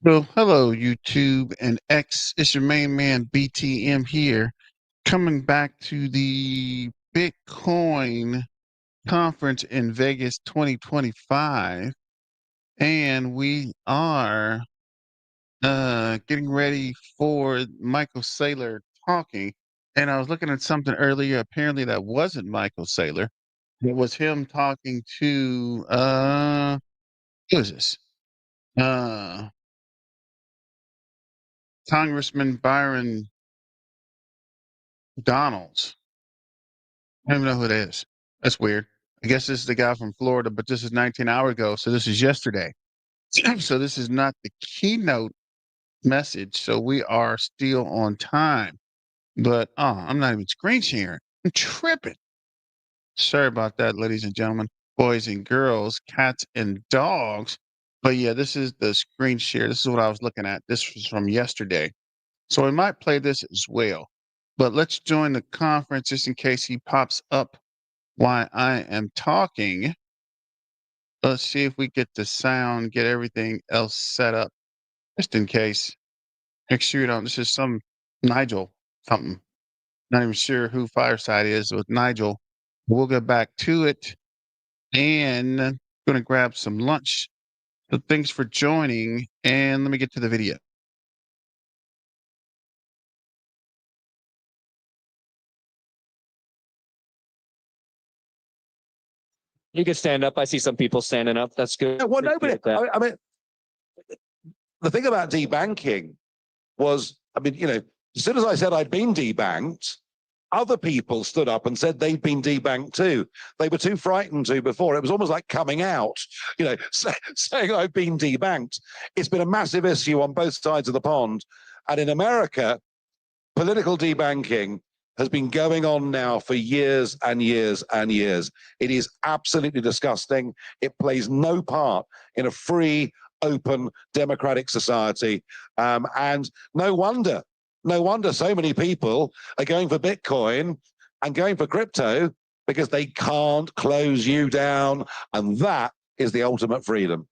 Well, hello, YouTube and X. It's your main man, BTM here, coming back to the Bitcoin conference in Vegas 2025. And we are getting ready for Michael Saylor talking. And I was looking at something earlier. Apparently, that wasn't Michael Saylor. It was him talking to, who is this? Uh, Congressman Byron Donalds. I don't even know who it is. That's weird. I guess this is the guy from Florida, but this is 19 hours ago, so this is yesterday. So this is not the keynote message, so we are still on time. But I'm not even screen sharing. I'm tripping. Sorry about that, ladies and gentlemen, boys and girls, cats and dogs. But yeah, this is the screen share. This is what I was looking at. This was from yesterday. So we might play this as well. But let's join the conference just in case he pops up while I am talking. Let's see if we get the sound, get everything else set up, just in case. Make sure you don't. This is some Nigel something. Not even sure who Fireside is with Nigel. We'll get back to it, and I'm going to grab some lunch. So thanks for joining, and let me get to the video. You can stand up. I see some people standing up. That's good. Well, nobody. I mean, the thing about debanking was, as soon as I said I'd been debanked, other people stood up and said they'd been debanked too. They were too frightened to before. It was almost like coming out, saying I've been debanked. It's been a massive issue on both sides of the pond. And in America, political debanking has been going on now for years and years and years. It is absolutely disgusting. It plays no part in a free, open, democratic society. And no wonder so many people are going for Bitcoin and going for crypto because they can't close you down. And that is the ultimate freedom.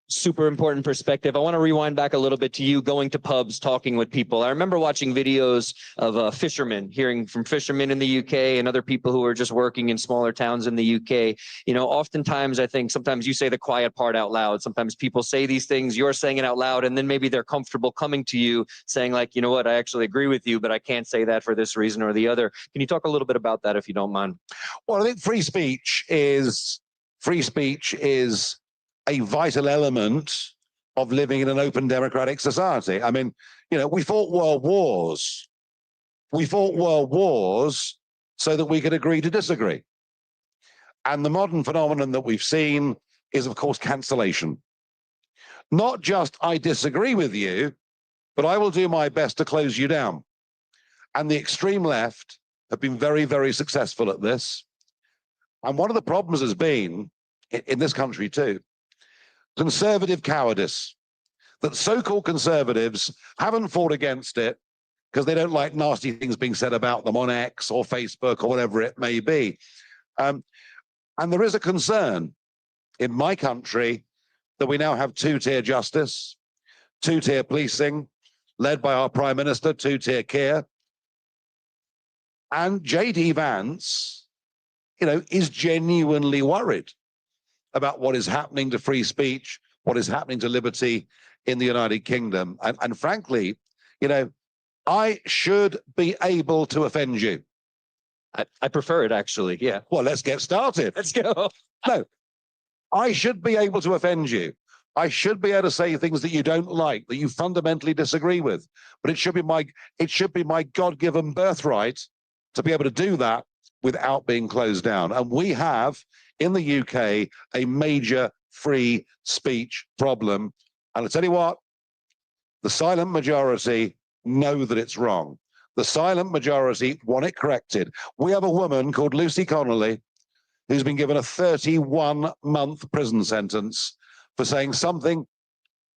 Super important perspective. I want to rewind back a little bit to you going to pubs, talking with people. I remember watching videos of fishermen, hearing from fishermen in the UK and other people who are just working in smaller towns in the UK. Oftentimes I think sometimes you say the quiet part out loud. Sometimes people say these things, you're saying it out loud, and then maybe they're comfortable coming to you saying like, you know what, I actually agree with you, but I can't say that for this reason or the other. Can you talk a little bit about that if you don't mind? Well, I think free speech is a vital element of living in an open democratic society. I mean, we fought world wars. We fought world wars so that we could agree to disagree. And the modern phenomenon that we've seen is, of course, cancellation. Not just I disagree with you, but I will do my best to close you down. And the extreme left have been very, very successful at this. And one of the problems has been, in this country too, conservative cowardice, that so-called conservatives haven't fought against it because they don't like nasty things being said about them on X or Facebook or whatever it may be. And there is a concern in my country that we now have two-tier justice, two-tier policing, led by our Prime Minister, two-tier care. And J.D. Vance, is genuinely worried about what is happening to free speech, what is happening to liberty in the United Kingdom. And frankly, I should be able to offend you. I prefer it, actually, yeah. Well, let's get started. Let's go. No, I should be able to offend you. I should be able to say things that you don't like, that you fundamentally disagree with. But it should be my God-given birthright to be able to do that without being closed down. And we have, in the UK, a major free speech problem. And I tell you what, the silent majority know that it's wrong. The silent majority want it corrected. We have a woman called Lucy Connolly who's been given a 31-month prison sentence for saying something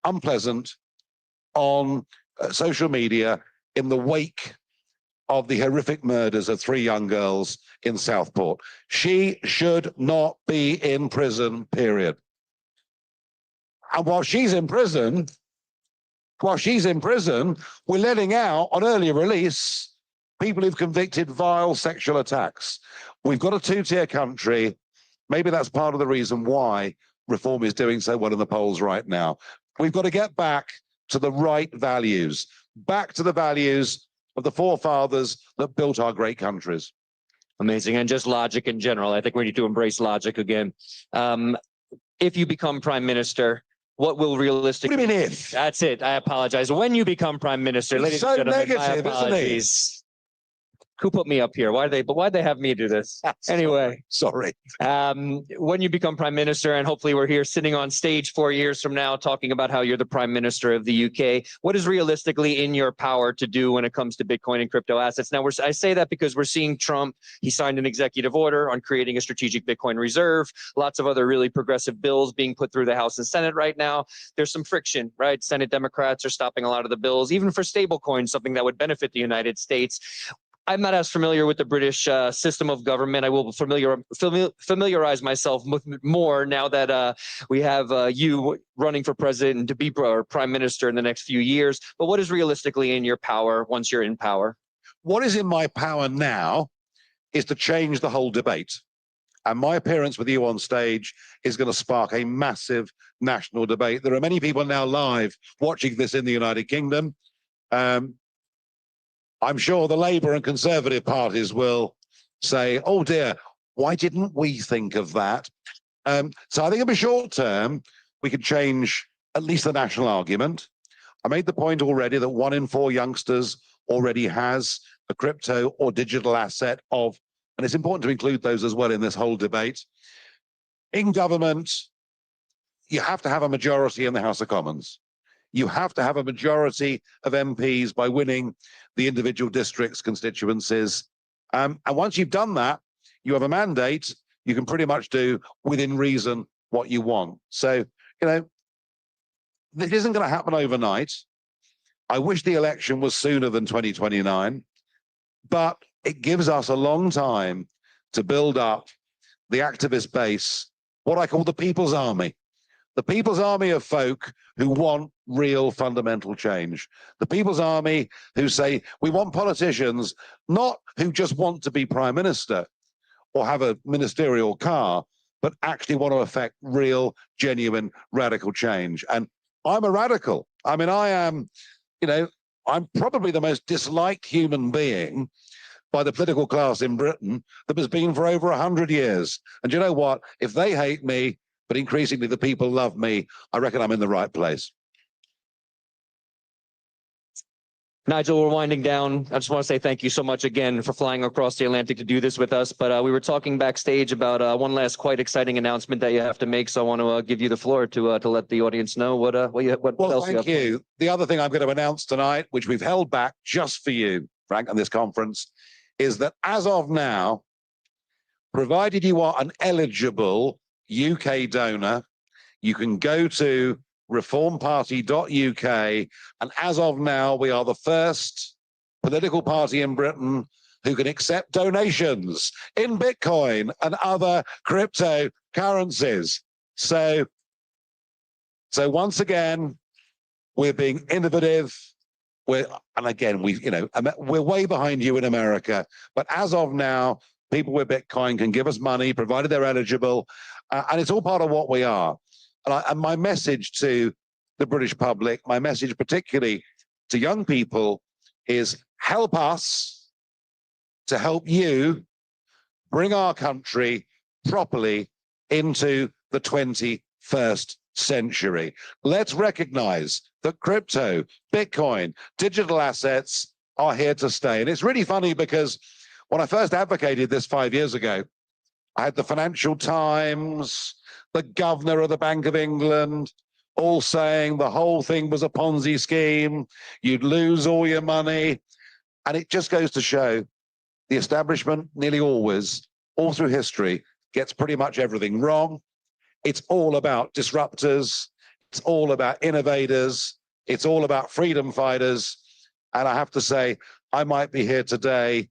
unpleasant on social media in the wake of the horrific murders of 3 young girls in Southport. She should not be in prison, period. And while she's in prison, we're letting out on early release people who've convicted vile sexual attacks. We've got a two-tier country. Maybe that's part of the reason why reform is doing so well in the polls right now. We've got to get back to the right values, back to the values of the forefathers that built our great countries. Amazing. And just logic in general. I think we need to embrace logic again. If you become prime minister, what will realistically... What do you mean if? That's it. I apologize. When you become prime minister, ladies and gentlemen, negative, my apologies. Who put me up here? Why'd they have me do this? Anyway. Sorry. When you become prime minister, and hopefully we're here sitting on stage 4 years from now talking about how you're the prime minister of the UK, what is realistically in your power to do when it comes to Bitcoin and crypto assets? Now, I say that because we're seeing Trump, he signed an executive order on creating a strategic Bitcoin reserve, lots of other really progressive bills being put through the House and Senate right now. There's some friction, right? Senate Democrats are stopping a lot of the bills, even for stable coins, something that would benefit the United States. I'm not as familiar with the British system of government. I will familiarize myself with more now that we have you running for president and to be prime minister in the next few years. But what is realistically in your power once you're in power? What is in my power now is to change the whole debate. And my appearance with you on stage is going to spark a massive national debate. There are many people now live watching this in the United Kingdom. I'm sure the Labour and Conservative parties will say, oh dear, why didn't we think of that? So I think in the short term, we could change at least the national argument. I made the point already that 1 in 4 youngsters already has a crypto or digital asset of, and it's important to include those as well in this whole debate. In government, you have to have a majority in the House of Commons. You have to have a majority of MPs by winning the individual districts, constituencies. And once you've done that, you have a mandate, you can pretty much do within reason what you want. So, this isn't going to happen overnight. I wish the election was sooner than 2029, but it gives us a long time to build up the activist base, what I call the People's Army. The People's Army of folk who want real fundamental change. The People's Army who say, we want politicians, not who just want to be prime minister or have a ministerial car, but actually want to affect real, genuine, radical change. And I'm a radical. I mean, I am, I'm probably the most disliked human being by the political class in Britain that has been for over 100 years. And you know what? If they hate me, but increasingly the people love me, I reckon I'm in the right place. Nigel, we're winding down. I just want to say thank you so much again for flying across the Atlantic to do this with us. But we were talking backstage about one last quite exciting announcement that you have to make. So I want to give you the floor to let the audience know what else you have. Thank you. The other thing I'm going to announce tonight, which we've held back just for you, Frank, on this conference, is that as of now, provided you are an eligible UK donor, you can go to reformparty.uk, and as of now, we are the first political party in Britain who can accept donations in Bitcoin and other cryptocurrencies. So once again, we're being innovative. We're way behind you in America, but as of now, people with Bitcoin can give us money, provided they're eligible, and it's all part of what we are. And my message to the British public, my message particularly to young people, is help us to help you bring our country properly into the 21st century. Let's recognize that crypto, Bitcoin, digital assets are here to stay. And it's really funny because when I first advocated this 5 years ago, I had the Financial Times, the governor of the Bank of England, all saying the whole thing was a Ponzi scheme, you'd lose all your money. And it just goes to show the establishment nearly always, all through history, gets pretty much everything wrong. It's all about disruptors. It's all about innovators. It's all about freedom fighters. And I have to say, I might be here today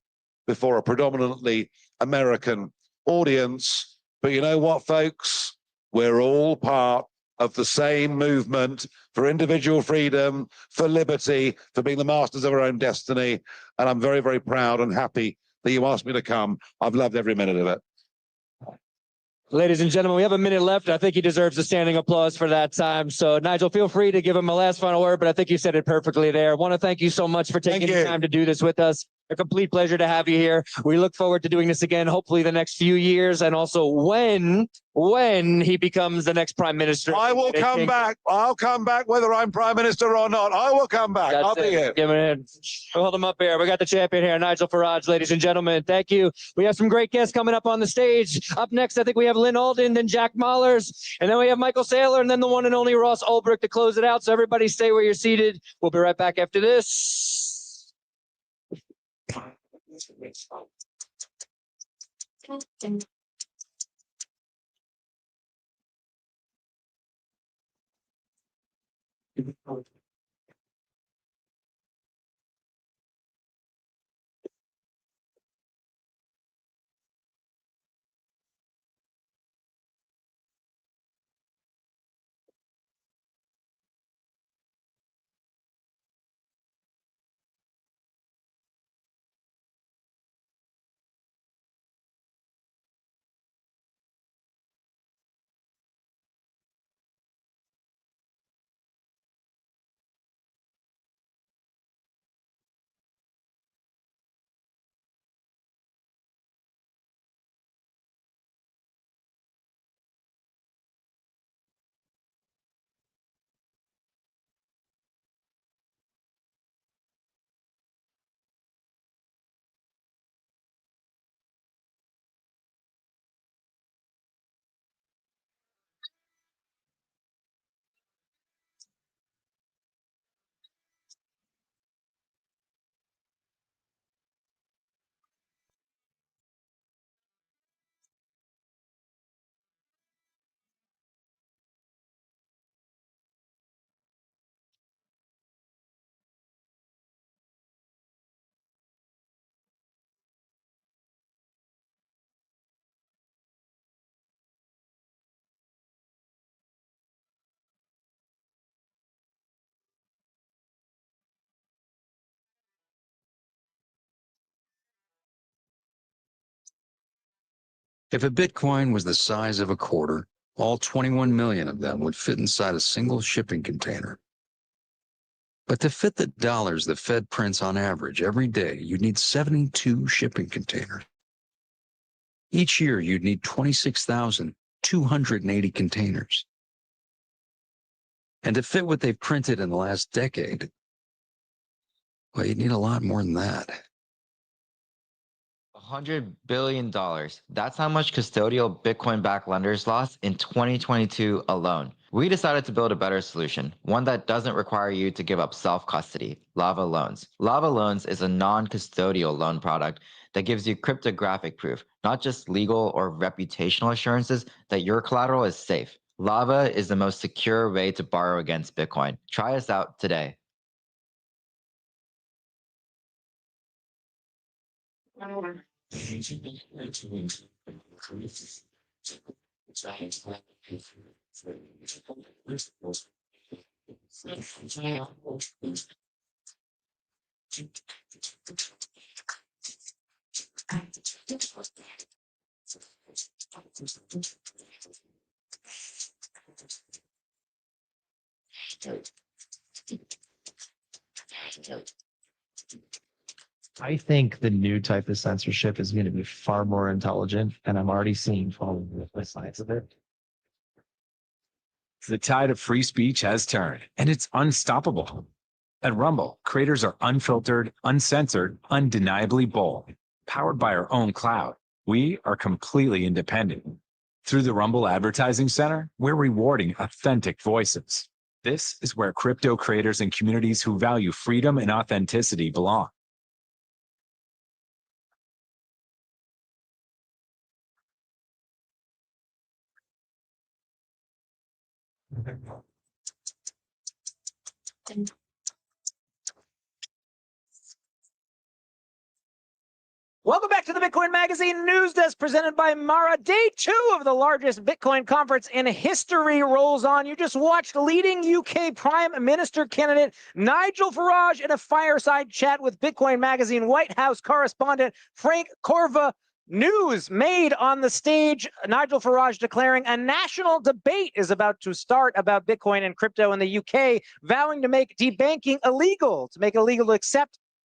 before a predominantly American audience, but you know what, folks? We're all part of the same movement for individual freedom, for liberty, for being the masters of our own destiny. And I'm very, very proud and happy that you asked me to come. I've loved every minute of it. Ladies and gentlemen, we have a minute left. I think he deserves a standing applause for that time. So, Nigel, feel free to give him a last final word, but I think you said it perfectly there. I want to thank you so much for taking the time to do this with us. A complete pleasure to have you here. We look forward to doing this again, hopefully the next few years, and also when he becomes the next prime minister. I will come back. I'll come back whether I'm prime minister or not. I will come back. I'll be here. Give it in. Hold him up here. We got the champion here, Nigel Farage, ladies and gentlemen. Thank you. We have some great guests coming up on the stage. Up next, I think we have Lynn Alden, then Jack Mahlers, and then we have Michael Saylor, and then the one and only Ross Ulbricht to close it out. So everybody stay where you're seated. We'll be right back after this. If a Bitcoin was the size of a quarter, all 21 million of them would fit inside a single shipping container. But to fit the dollars the Fed prints on average every day, you'd need 72 shipping containers. Each year, you'd need 26,280 containers. And to fit what they've printed in the last decade, well, you'd need a lot more than that. $100 billion. That's how much custodial Bitcoin-backed lenders lost in 2022 alone. We decided to build a better solution, one that doesn't require you to give up self-custody, Lava Loans. Lava Loans is a non-custodial loan product that gives you cryptographic proof, not just legal or reputational assurances that your collateral is safe. Lava is the most secure way to borrow against Bitcoin. Try us out today. I think the new type of censorship is going to be far more intelligent, and I'm already seeing following the signs of it. The tide of free speech has turned, and it's unstoppable. At Rumble, creators are unfiltered, uncensored, undeniably bold. Powered by our own cloud, we are completely independent. Through the Rumble Advertising Center, we're rewarding authentic voices. This is where crypto creators and communities who value freedom and authenticity belong. Welcome back to the Bitcoin Magazine News Desk presented by Mara. Day 2 of the largest Bitcoin conference in history rolls on. You just watched leading UK Prime Minister candidate Nigel Farage in a fireside chat with Bitcoin Magazine White House correspondent Frank Corva. News made on the stage, Nigel Farage declaring a national debate is about to start about Bitcoin and crypto in the UK, vowing to make debanking illegal, to make it illegal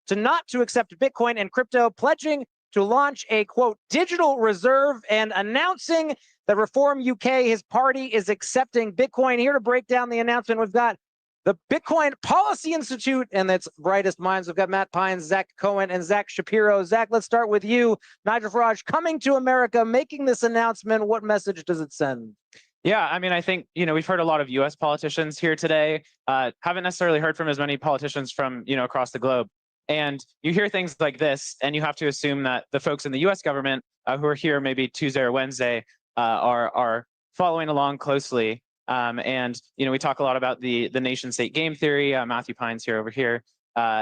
to not to accept Bitcoin and crypto, pledging to launch a, quote, digital reserve and announcing that Reform UK, his party, is accepting Bitcoin. Here to break down the announcement, we've got the Bitcoin Policy Institute and its brightest minds. We've got Matt Pines, Zach Cohen, and Zach Shapiro. Zach, let's start with you. Nigel Farage coming to America, making this announcement. What message does it send? Yeah, I mean, I think, we've heard a lot of U.S. politicians here today. Haven't necessarily heard from as many politicians from, across the globe. And you hear things like this, and you have to assume that the folks in the U.S. government who are here maybe Tuesday or Wednesday are following along closely. And we talk a lot about the nation-state game theory. Matthew Pines here over here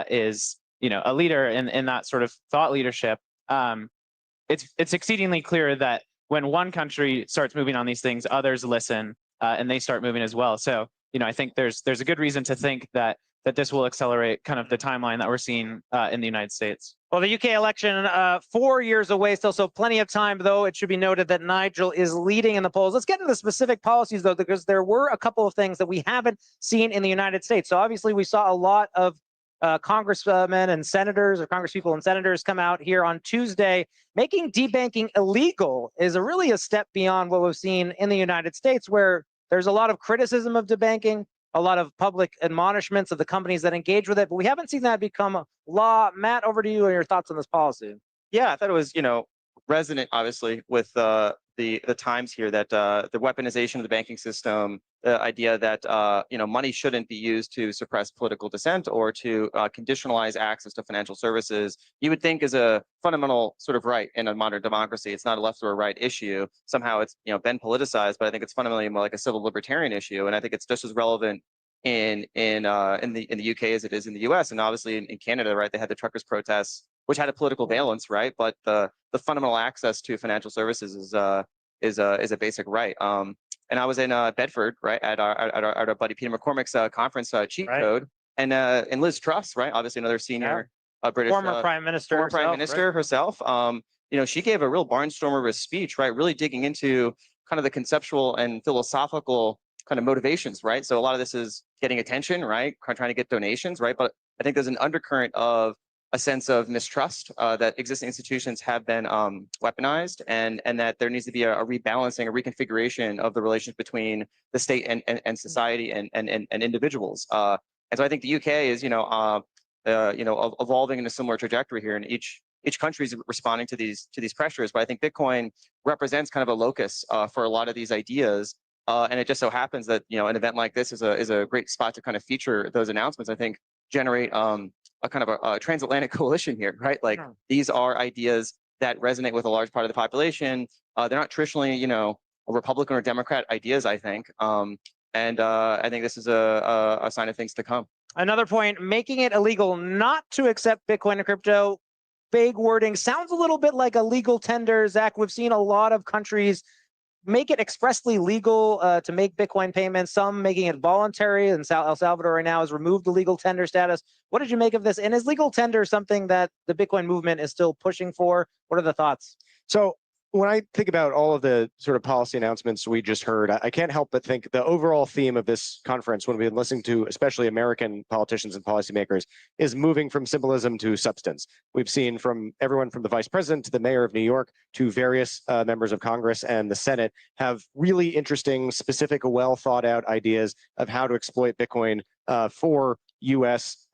is a leader in that sort of thought leadership. It's exceedingly clear that when one country starts moving on these things, others listen and they start moving as well. So I think there's a good reason to think that this will accelerate kind of the timeline that we're seeing in the United States. Well, the UK election 4 years away still, so plenty of time, though. It should be noted that Nigel is leading in the polls. Let's get into the specific policies, though, because there were a couple of things that we haven't seen in the United States. So obviously we saw a lot of congressmen and senators or congresspeople and senators come out here on Tuesday. Making debanking illegal is really a step beyond what we've seen in the United States, where there's a lot of criticism of debanking, a lot of public admonishments of the companies that engage with it, but we haven't seen that become law. Matt, over to you and your thoughts on this policy. Yeah, I thought it was, resonant, obviously, with the times here that the weaponization of the banking system, the idea that money shouldn't be used to suppress political dissent or to conditionalize access to financial services, you would think is a fundamental sort of right in a modern democracy. It's not a left or a right issue. Somehow it's been politicized, but I think it's fundamentally more like a civil libertarian issue, and I think it's just as relevant in the UK as it is in the US, and obviously in Canada, right? They had the truckers' protests, which had a political valence, right? But the fundamental access to financial services is a basic right. And I was in Bedford, right, at our buddy Peter McCormick's conference, Cheat Code, and Liz Truss, right, obviously another senior British former prime minister, herself. She gave a real barnstormer of a speech, right, really digging into kind of the conceptual and philosophical kind of motivations, right? So a lot of this is getting attention, right, trying to get donations, right? But I think there's an undercurrent of a sense of mistrust that existing institutions have been weaponized, and that there needs to be a rebalancing, a reconfiguration of the relations between the state and society and individuals. And so I think the UK is evolving in a similar trajectory here, and each country is responding to these pressures. But I think Bitcoin represents kind of a locus for a lot of these ideas. And it just so happens that an event like this is a great spot to kind of feature those announcements. I think generate a kind of a transatlantic coalition here, right? Like these are ideas that resonate with a large part of the population. They're not traditionally, Republican or Democrat ideas, I think. And I think this is a sign of things to come. Another point, making it illegal not to accept Bitcoin and crypto. Vague wording sounds a little bit like a legal tender. Zach, we've seen a lot of countries make it expressly legal to make Bitcoin payments, some making it voluntary, and El Salvador right now has removed the legal tender status. What did you make of this? And is legal tender something that the Bitcoin movement is still pushing for? What are the thoughts? So when I think about all of the sort of policy announcements we just heard, I can't help but think the overall theme of this conference, when we've been listening to especially American politicians and policymakers, is moving from symbolism to substance. We've seen from everyone from the vice president to the mayor of New York to various members of Congress and the Senate have really interesting, specific, well thought out ideas of how to exploit Bitcoin for US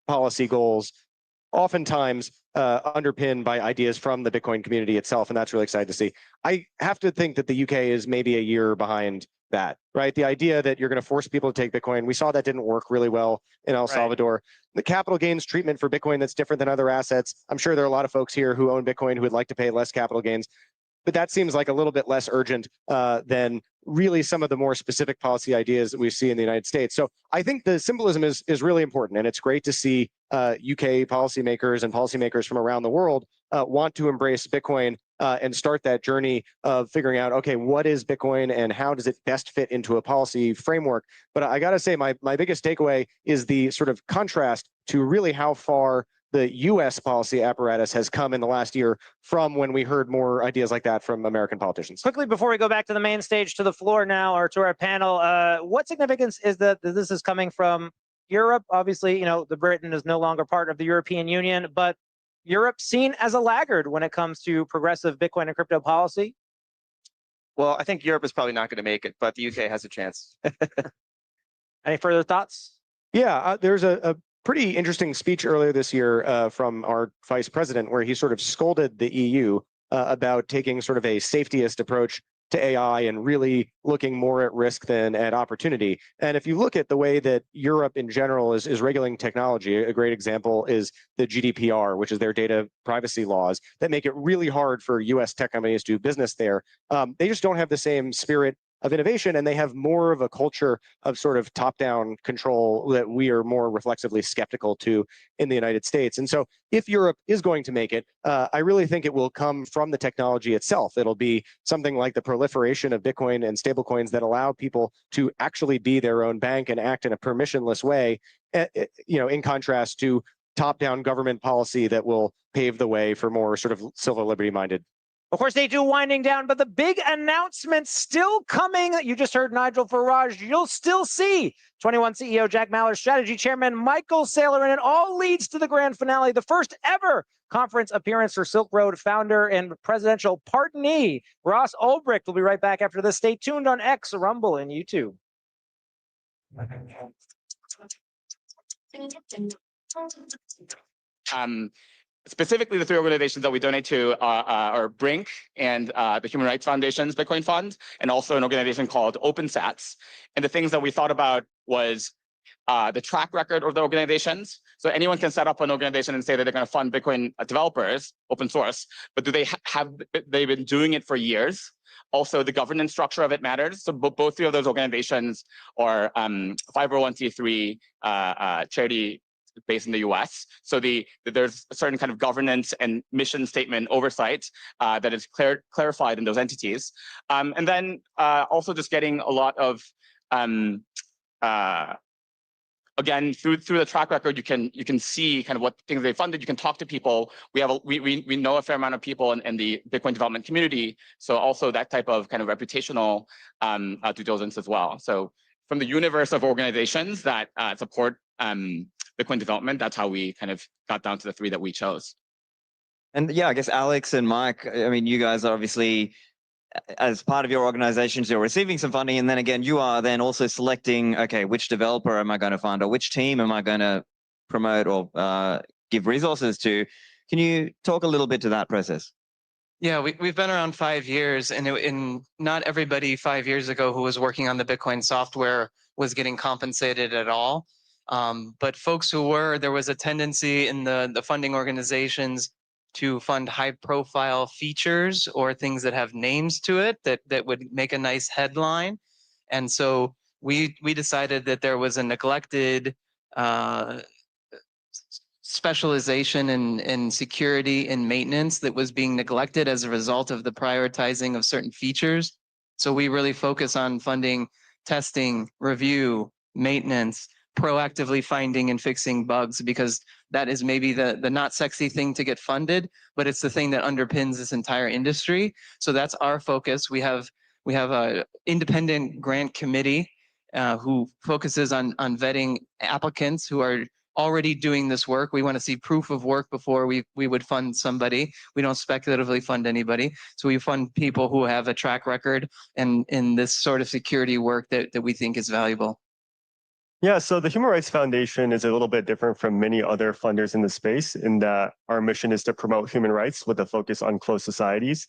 policy goals, oftentimes underpinned by ideas from the Bitcoin community itself, and that's really exciting to see. I have to think that the UK is maybe a year behind that, right? The idea that you're going to force people to take Bitcoin, we saw that didn't work really well in El Salvador. The capital gains treatment for Bitcoin that's different than other assets. I'm sure there are a lot of folks here who own Bitcoin who would like to pay less capital gains, but that seems like a little bit less urgent than really some of the more specific policy ideas that we see in the United States. So I think the symbolism is really important, and it's great to see UK policymakers and policymakers from around the world want to embrace Bitcoin and start that journey of figuring out, okay, what is Bitcoin and how does it best fit into a policy framework? But I got to say, my biggest takeaway is the sort of contrast to really how far the US policy apparatus has come in the last year from when we heard more ideas like that from American politicians. Quickly, before we go back to the main stage, to the floor now, or to our panel, what significance is that this is coming from Europe? Obviously, the Britain is no longer part of the European Union, but Europe seen as a laggard when it comes to progressive Bitcoin and crypto policy? Well, I think Europe is probably not going to make it, but the UK has a chance. Any further thoughts? Yeah, there's a pretty interesting speech earlier this year from our vice president where he sort of scolded the EU about taking sort of a safetyist approach to AI and really looking more at risk than at opportunity. And if you look at the way that Europe in general is regulating technology, a great example is the GDPR, which is their data privacy laws that make it really hard for US tech companies to do business there. They just don't have the same spirit of innovation, and they have more of a culture of sort of top-down control that we are more reflexively skeptical to in the United States. And so if Europe is going to make it, I really think it will come from the technology itself. It'll be something like the proliferation of Bitcoin and stablecoins that allow people to actually be their own bank and act in a permissionless way, in contrast to top-down government policy that will pave the way for more sort of civil liberty-minded. Of course, day two winding down, but the big announcement still coming. You just heard Nigel Farage. You'll still see 21 CEO Jack Mallers, strategy chairman Michael Saylor, and it all leads to the grand finale, the first ever conference appearance for Silk Road founder and presidential pardonee Ross Ulbricht. We'll be right back after this. Stay tuned on X, Rumble, and YouTube. Specifically, the three organizations that we donate to are Brink and the Human Rights Foundation's Bitcoin Fund, and also an organization called OpenSats. And the things that we thought about was the track record of the organizations. So anyone can set up an organization and say that they're going to fund Bitcoin developers, open source, but do they they've been doing it for years? Also, the governance structure of it matters. So both three of those organizations are 501c3 charity based in the US. So there's a certain kind of governance and mission statement oversight that is clarified in those entities. And then also just getting a lot of, again, through the track record, you can see kind of what things they funded. You can talk to people. We know a fair amount of people in the Bitcoin development community. So also that type of kind of reputational due diligence as well. So from the universe of organizations that support Bitcoin development, that's how we kind of got down to the three that we chose. And yeah, I guess Alex and Mike, I mean, you guys are obviously, as part of your organizations, you're receiving some funding, and then again, you are then also selecting, okay, which developer am I going to fund, or which team am I going to promote or give resources to? Can you talk a little bit to that process? Yeah, we've been around 5 years, and not everybody 5 years ago who was working on the Bitcoin software was getting compensated at all. But folks who were, there was a tendency in the funding organizations to fund high-profile features or things that have names to it that would make a nice headline. And so we decided that there was a neglected specialization in security and maintenance that was being neglected as a result of the prioritizing of certain features. So we really focus on funding testing, review, maintenance, proactively finding and fixing bugs, because that is maybe the not sexy thing to get funded, but it's the thing that underpins this entire industry. So that's our focus. We have a independent grant committee who focuses on vetting applicants who are already doing this work. We want to see proof of work before we would fund somebody. We don't speculatively fund anybody. So we fund people who have a track record and in this sort of security work that we think is valuable. Yeah, so the Human Rights Foundation is a little bit different from many other funders in the space in that our mission is to promote human rights with a focus on closed societies.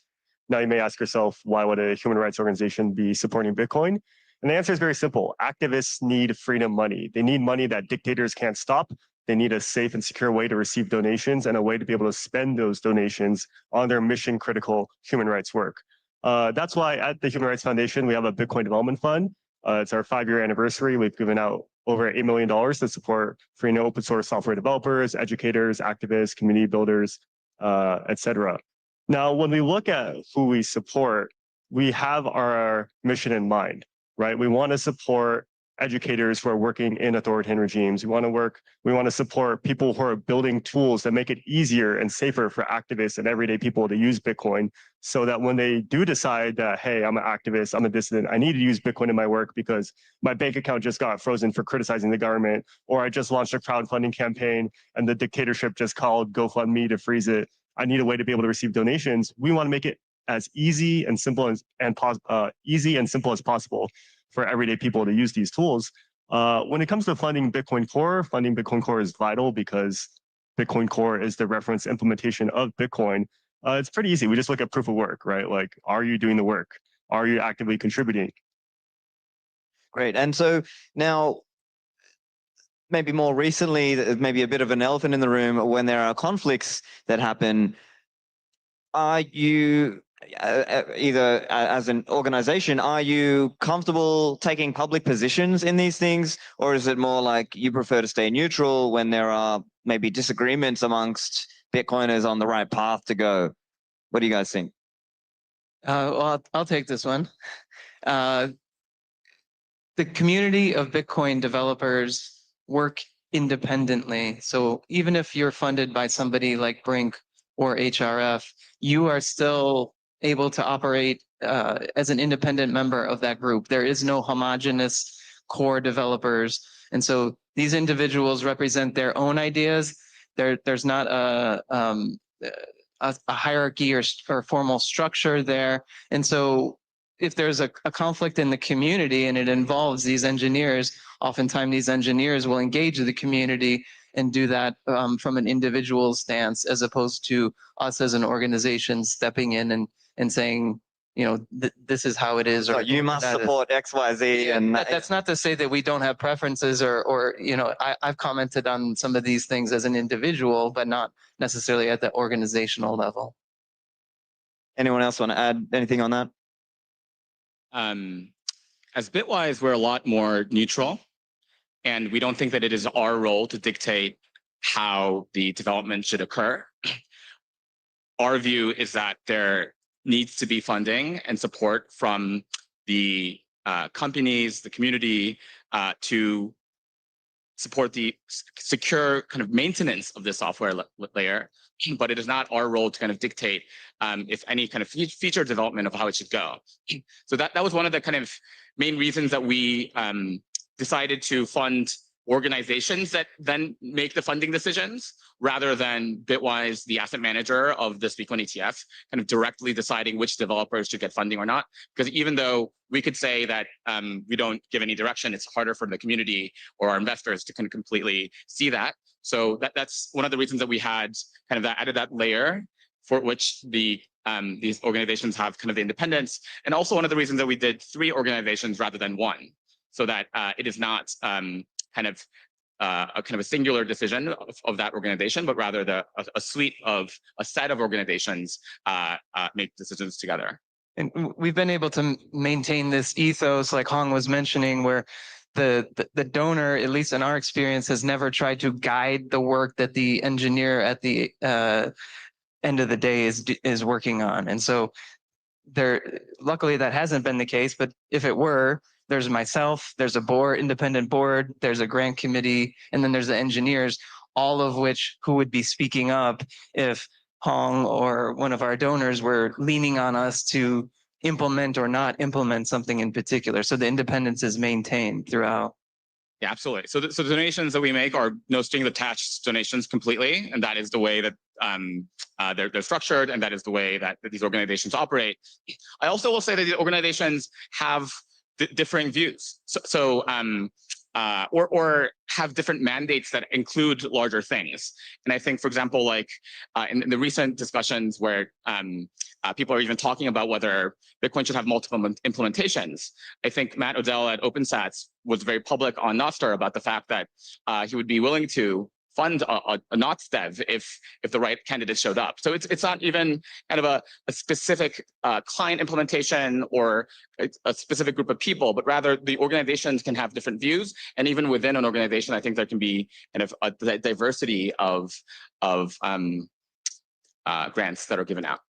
Now you may ask yourself, why would a human rights organization be supporting Bitcoin? And the answer is very simple. Activists need freedom money. They need money that dictators can't stop. They need a safe and secure way to receive donations and a way to be able to spend those donations on their mission critical human rights work. That's why at the Human Rights Foundation, we have a Bitcoin Development Fund. It's our 5-year anniversary. We've given out over $8 million to support free and open source software developers, educators, activists, community builders. etc. Now, when we look at who we support, we have our mission in mind, right? We want to support educators who are working in authoritarian regimes. We want to support people who are building tools that make it easier and safer for activists and everyday people to use Bitcoin, so that when they do decide that, hey, I'm an activist, I'm a dissident, I need to use Bitcoin in my work because my bank account just got frozen for criticizing the government, or I just launched a crowdfunding campaign and the dictatorship just called GoFundMe to freeze it. I need a way to be able to receive donations. We want to make it as easy and simple as possible for everyday people to use these tools. When it comes to funding Bitcoin Core is vital because Bitcoin Core is the reference implementation of Bitcoin. It's pretty easy. We just look at proof of work, right? Like, are you doing the work? Are you actively contributing? Great. And so now, maybe more recently, maybe a bit of an elephant in the room, when there are conflicts that happen, are you either as an organization, are you comfortable taking public positions in these things, or is it more like you prefer to stay neutral when there are maybe disagreements amongst Bitcoiners on the right path to go? What do you guys think? Well, I'll take this one. The community of Bitcoin developers work independently. So even if you're funded by somebody like Brink or HRF, you are still able to operate as an independent member of that group. There is no homogenous core developers. And so these individuals represent their own ideas. There's not a hierarchy or formal structure there. And so if there's a conflict in the community and it involves these engineers, oftentimes these engineers will engage the community and do that from an individual stance, as opposed to us as an organization stepping in and saying, you know, this is how it is. So or you must support XYZ. Yeah, and that's not to say that we don't have preferences or you know, I've commented on some of these things as an individual, but not necessarily at the organizational level. Anyone else want to add anything on that? As Bitwise, we're a lot more neutral, and we don't think that it is our role to dictate how the development should occur. Our view is that there needs to be funding and support from the companies, the community, to support the secure kind of maintenance of the software layer. But it is not our role to kind of dictate if any kind of feature development of how it should go. So that was one of the kind of main reasons that we decided to fund organizations that then make the funding decisions, rather than Bitwise, the asset manager of this Bitcoin ETF, kind of directly deciding which developers should get funding or not. Because even though we could say that we don't give any direction, it's harder for the community or our investors to kind of completely see that. So that's one of the reasons that we had kind of added that layer, for which these organizations have kind of the independence, and also one of the reasons that we did 3 organizations rather than 1, so that it is not kind of a singular decision of that organization, but rather a set of organizations make decisions together. And we've been able to maintain this ethos, like Hong was mentioning, where the donor, at least in our experience, has never tried to guide the work that the engineer at the end of the day is working on. And so luckily that hasn't been the case, but if it were, there's myself, there's a board, independent board, there's a grant committee, and then there's the engineers, all of which who would be speaking up if Hong or one of our donors were leaning on us to implement or not implement something in particular. So the independence is maintained throughout. Yeah, absolutely. So the donations that we make are no strings attached donations completely, and that is the way that they're structured, and that is the way that these organizations operate. I also will say that the organizations have differing views, or have different mandates that include larger things. And I think, for example, like in the recent discussions where people are even talking about whether Bitcoin should have multiple implementations, I think Matt Odell at OpenSats was very public on Nostr about the fact that he would be willing to fund a NOTS dev if the right candidate showed up. So it's not even kind of a specific client implementation or a specific group of people, but rather the organizations can have different views. And even within an organization, I think there can be kind of a diversity of grants that are given out.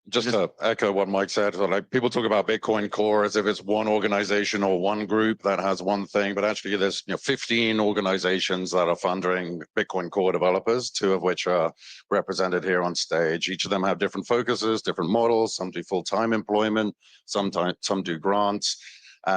Just to echo what Mike said, so like people talk about Bitcoin Core as if it's one organization or one group that has one thing, but actually there's 15 organizations that are funding Bitcoin Core developers, 2 of which are represented here on stage. Each of them have different focuses, different models. Some do full-time employment, some do grants.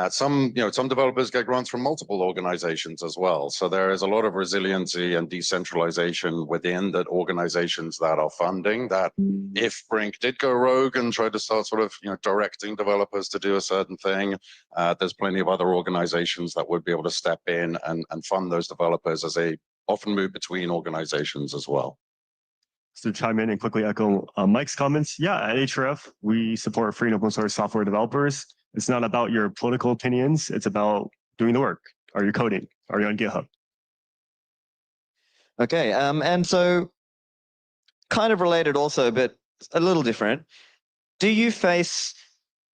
Some developers get grants from multiple organizations as well. So there is a lot of resiliency and decentralization within the organizations that are funding that. If Brink did go rogue and try to start sort of directing developers to do a certain thing, there's plenty of other organizations that would be able to step in and fund those developers as they often move between organizations as well. To chime in and quickly echo Mike's comments, yeah, at HRF, we support free and open source software developers. It's not about your political opinions. It's about doing the work. Are you coding? Are you on GitHub? Okay, and so kind of related also, but a little different. Do you face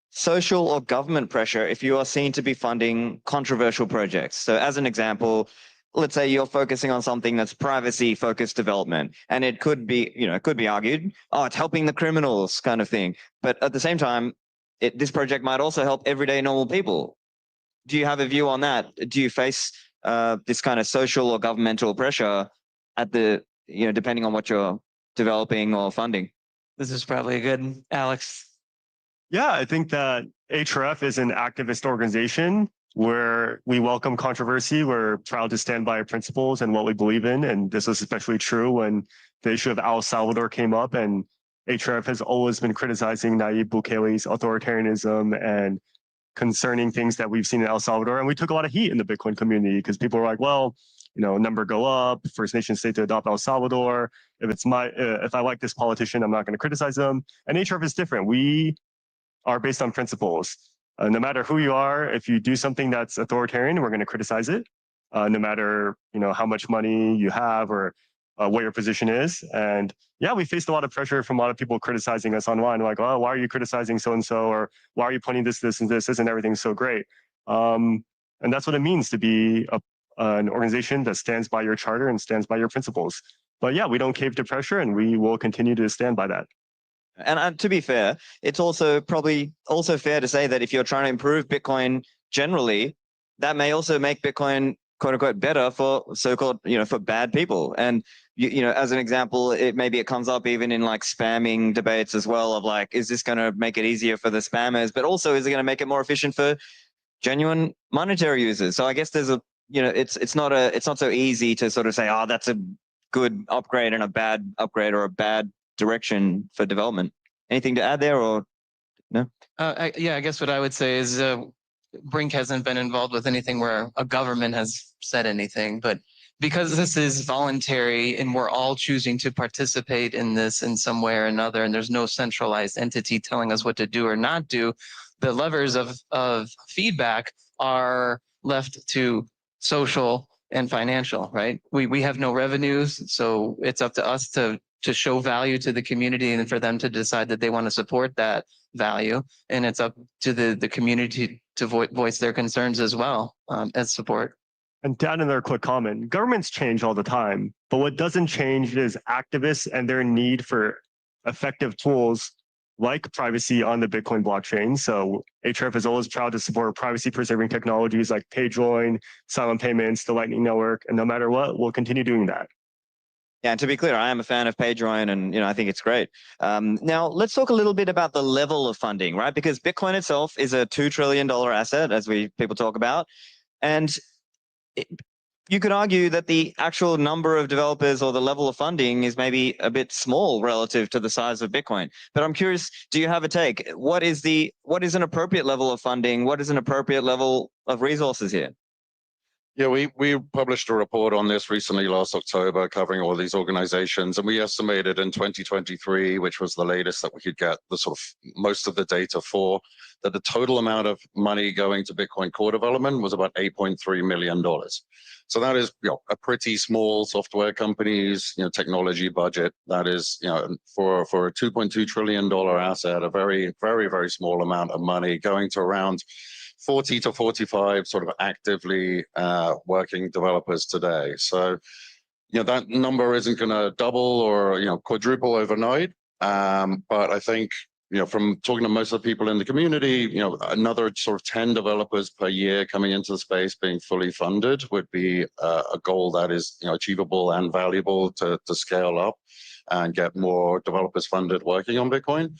social or government pressure if you are seen to be funding controversial projects? So as an example, let's say you're focusing on something that's privacy-focused development, and it could be, it could be argued, oh, it's helping the criminals kind of thing. But at the same time, this project might also help everyday normal people. Do you have a view on that? Do you face this kind of social or governmental pressure at the, depending on what you're developing or funding? This is probably a good, Alex. Yeah, I think that HRF is an activist organization where we welcome controversy. We're proud to stand by our principles and what we believe in. And this was especially true when the issue of El Salvador came up, and HRF has always been criticizing Nayib Bukele's authoritarianism and concerning things that we've seen in El Salvador. And we took a lot of heat in the Bitcoin community because people were like, well, number go up, First Nation state to adopt El Salvador. If I like this politician, I'm not going to criticize them. And HRF is different. We are based on principles. No matter who you are, if you do something that's authoritarian, we're going to criticize it. No matter how much money you have or what your position is. And yeah, we faced a lot of pressure from a lot of people criticizing us online, like, oh, why are you criticizing so-and-so? Or why are you pointing this, and this? Isn't everything so great? And that's what it means to be an organization that stands by your charter and stands by your principles. But yeah, we don't cave to pressure, and we will continue to stand by that. And to be fair, it's also probably also fair to say that if you're trying to improve Bitcoin generally, that may also make Bitcoin quote unquote better for so-called, for bad people. And, as an example, maybe it comes up even in like spamming debates as well of like, is this going to make it easier for the spammers? But also, is it going to make it more efficient for genuine monetary users? So I guess there's a, it's not so easy to sort of say, oh, that's a good upgrade and a bad upgrade or a bad direction for development. Anything to add there or no? I guess what I would say is Brink hasn't been involved with anything where a government has said anything, but because this is voluntary and we're all choosing to participate in this in some way or another, and there's no centralized entity telling us what to do or not do, the levers of feedback are left to social and financial, right? We have no revenues, so it's up to us to show value to the community and for them to decide that they want to support that value. And it's up to the community to voice their concerns as well as support. And to add another quick comment, governments change all the time, but what doesn't change is activists and their need for effective tools like privacy on the Bitcoin blockchain. So HRF is always proud to support privacy-preserving technologies like PayJoin, silent payments, the Lightning Network, and no matter what, we'll continue doing that. Yeah, and to be clear, I am a fan of PayJoin, and I think it's great. Now, let's talk a little bit about the level of funding, right? Because Bitcoin itself is a $2 trillion asset, as people talk about, and you could argue that the actual number of developers or the level of funding is maybe a bit small relative to the size of Bitcoin. But I'm curious, do you have a take? What is an appropriate level of funding? What is an appropriate level of resources here? Yeah, we published a report on this recently last October covering all these organizations, and we estimated in 2023, which was the latest that we could get the sort of most of the data for, that the total amount of money going to Bitcoin core development was about $8.3 million. So that is a pretty small software company's technology budget. That is for a $2.2 trillion asset, a very, very, very small amount of money going to around 40 to 45 sort of actively working developers today. So that number isn't going to double or quadruple overnight. But I think from talking to most of the people in the community, another sort of 10 developers per year coming into the space being fully funded would be a goal that is achievable and valuable to scale up and get more developers funded working on Bitcoin.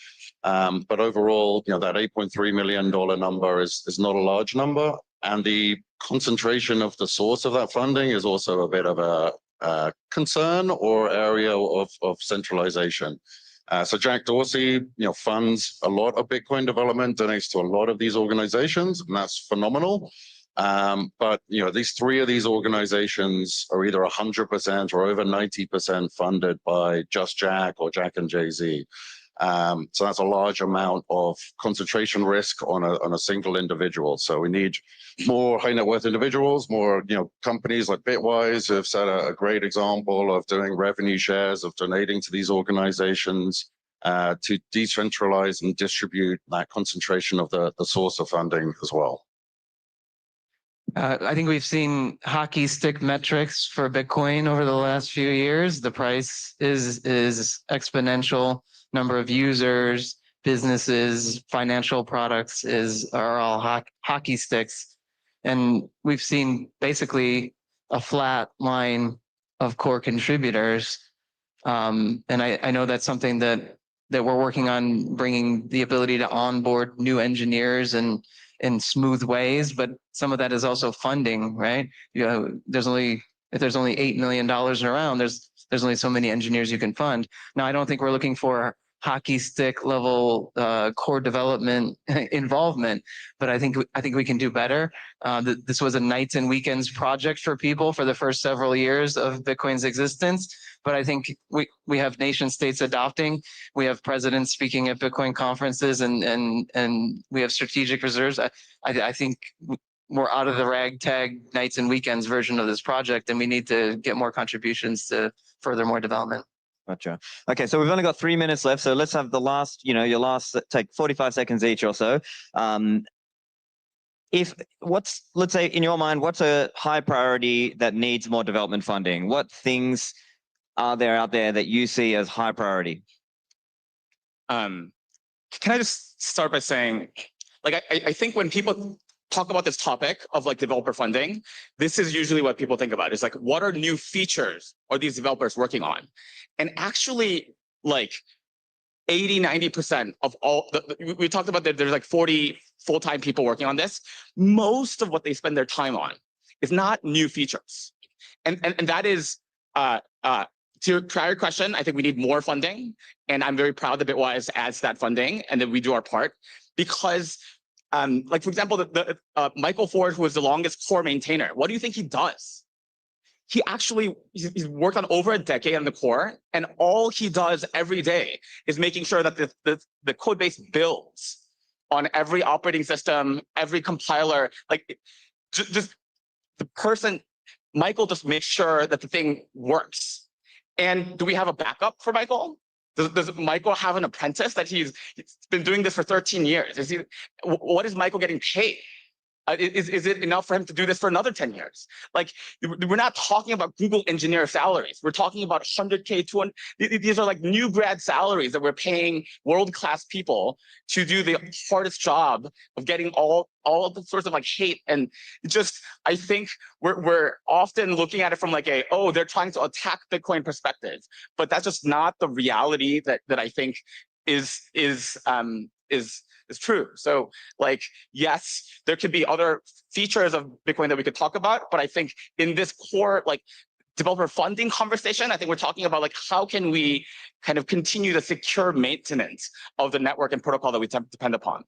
But overall, that $8.3 million number is not a large number, and the concentration of the source of that funding is also a bit of a concern or area of centralization. So Jack Dorsey, funds a lot of Bitcoin development, donates to a lot of these organizations, and that's phenomenal. But these three of these organizations are either 100% or over 90% funded by just Jack or Jack and Jay-Z. So that's a large amount of concentration risk on a single individual. So we need more high net worth individuals, more companies like Bitwise who have set a great example of doing revenue shares, of donating to these organizations to decentralize and distribute that concentration of the source of funding as well. I think we've seen hockey stick metrics for Bitcoin over the last few years. The price is exponential. Number of users, businesses, financial products are all hockey sticks. And we've seen basically a flat line of core contributors. And I know that's something that we're working on, bringing the ability to onboard new engineers and in smooth ways, but some of that is also funding, right? If there's only $8 million around, there's only so many engineers you can fund. Now, I don't think we're looking for hockey stick level core development involvement, but I think we can do better. This was a nights and weekends project for people for the first several years of Bitcoin's existence. But I think we have nation states adopting, we have presidents speaking at Bitcoin conferences, and we have strategic reserves. I think we're out of the ragtag nights and weekends version of this project, and we need to get more contributions to further more development. Gotcha. Okay, so we've only got 3 minutes left, so let's have the last, your last, take 45 seconds each or so. Let's say in your mind, what's a high priority that needs more development funding? What things are there out there that you see as high priority? Can I just start by saying, I think when people talk about this topic of developer funding, this is usually what people think about. It's what are new features are these developers working on? And actually, 80-90% of all, we talked about that there's 40 full-time people working on this. Most of what they spend their time on is not new features. And that is, to your prior question, I think we need more funding. And I'm very proud that Bitwise adds that funding and that we do our part. Because, for example, Michael Saylor, who is the longest core maintainer, what do you think he does? He's worked on over a decade on the core, and all he does every day is making sure that the code base builds on every operating system, every compiler. Just the person, Michael just makes sure that the thing works. And do we have a backup for Michael? Does Michael have an apprentice that he's been doing this for 13 years? What is Michael getting paid? Is it enough for him to do this for another 10 years? We're not talking about Google engineer salaries. We're talking about 100K, 200. These are new grad salaries that we're paying world-class people to do the hardest job of getting all of the sorts of hate. And I think we're often looking at it from they're trying to attack Bitcoin perspective, but that's just not the reality that I think is true. So yes, there could be other features of Bitcoin that we could talk about, but I think in this core developer funding conversation, I think we're talking about how can we kind of continue the secure maintenance of the network and protocol that we depend upon.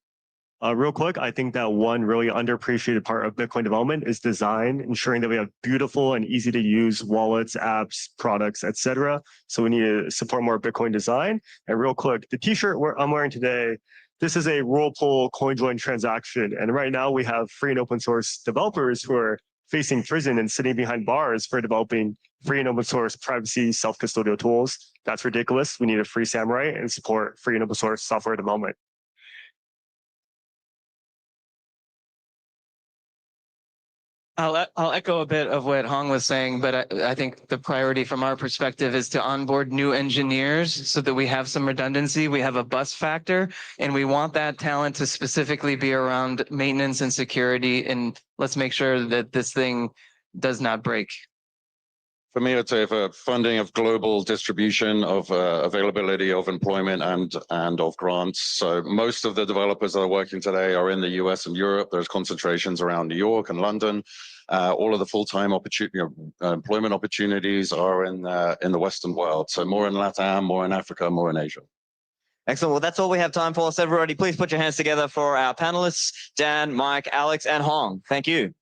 Real quick, I think that one really underappreciated part of Bitcoin development is design, ensuring that we have beautiful and easy to use wallets, apps, products, etc. So we need to support more Bitcoin design. And real quick, the t-shirt I'm wearing today, this is a Whirlpool CoinJoin transaction. And right now we have free and open source developers who are facing prison and sitting behind bars for developing free and open source privacy self-custodial tools. That's ridiculous. We need a free samurai and support free and open source software development. I'll echo a bit of what Hong was saying, but I think the priority from our perspective is to onboard new engineers so that we have some redundancy, we have a bus factor, and we want that talent to specifically be around maintenance and security. And let's make sure that this thing does not break. For me, I'd say for funding of global distribution of availability of employment and of grants. So most of the developers that are working today are in the US and Europe. There's concentrations around New York and London. All of the full-time employment opportunities are in the Western world. So more in LATAM, more in Africa, more in Asia. Excellent. Well, that's all we have time for. So everybody, please put your hands together for our panelists, Dan, Mike, Alex, and Hong. Thank you.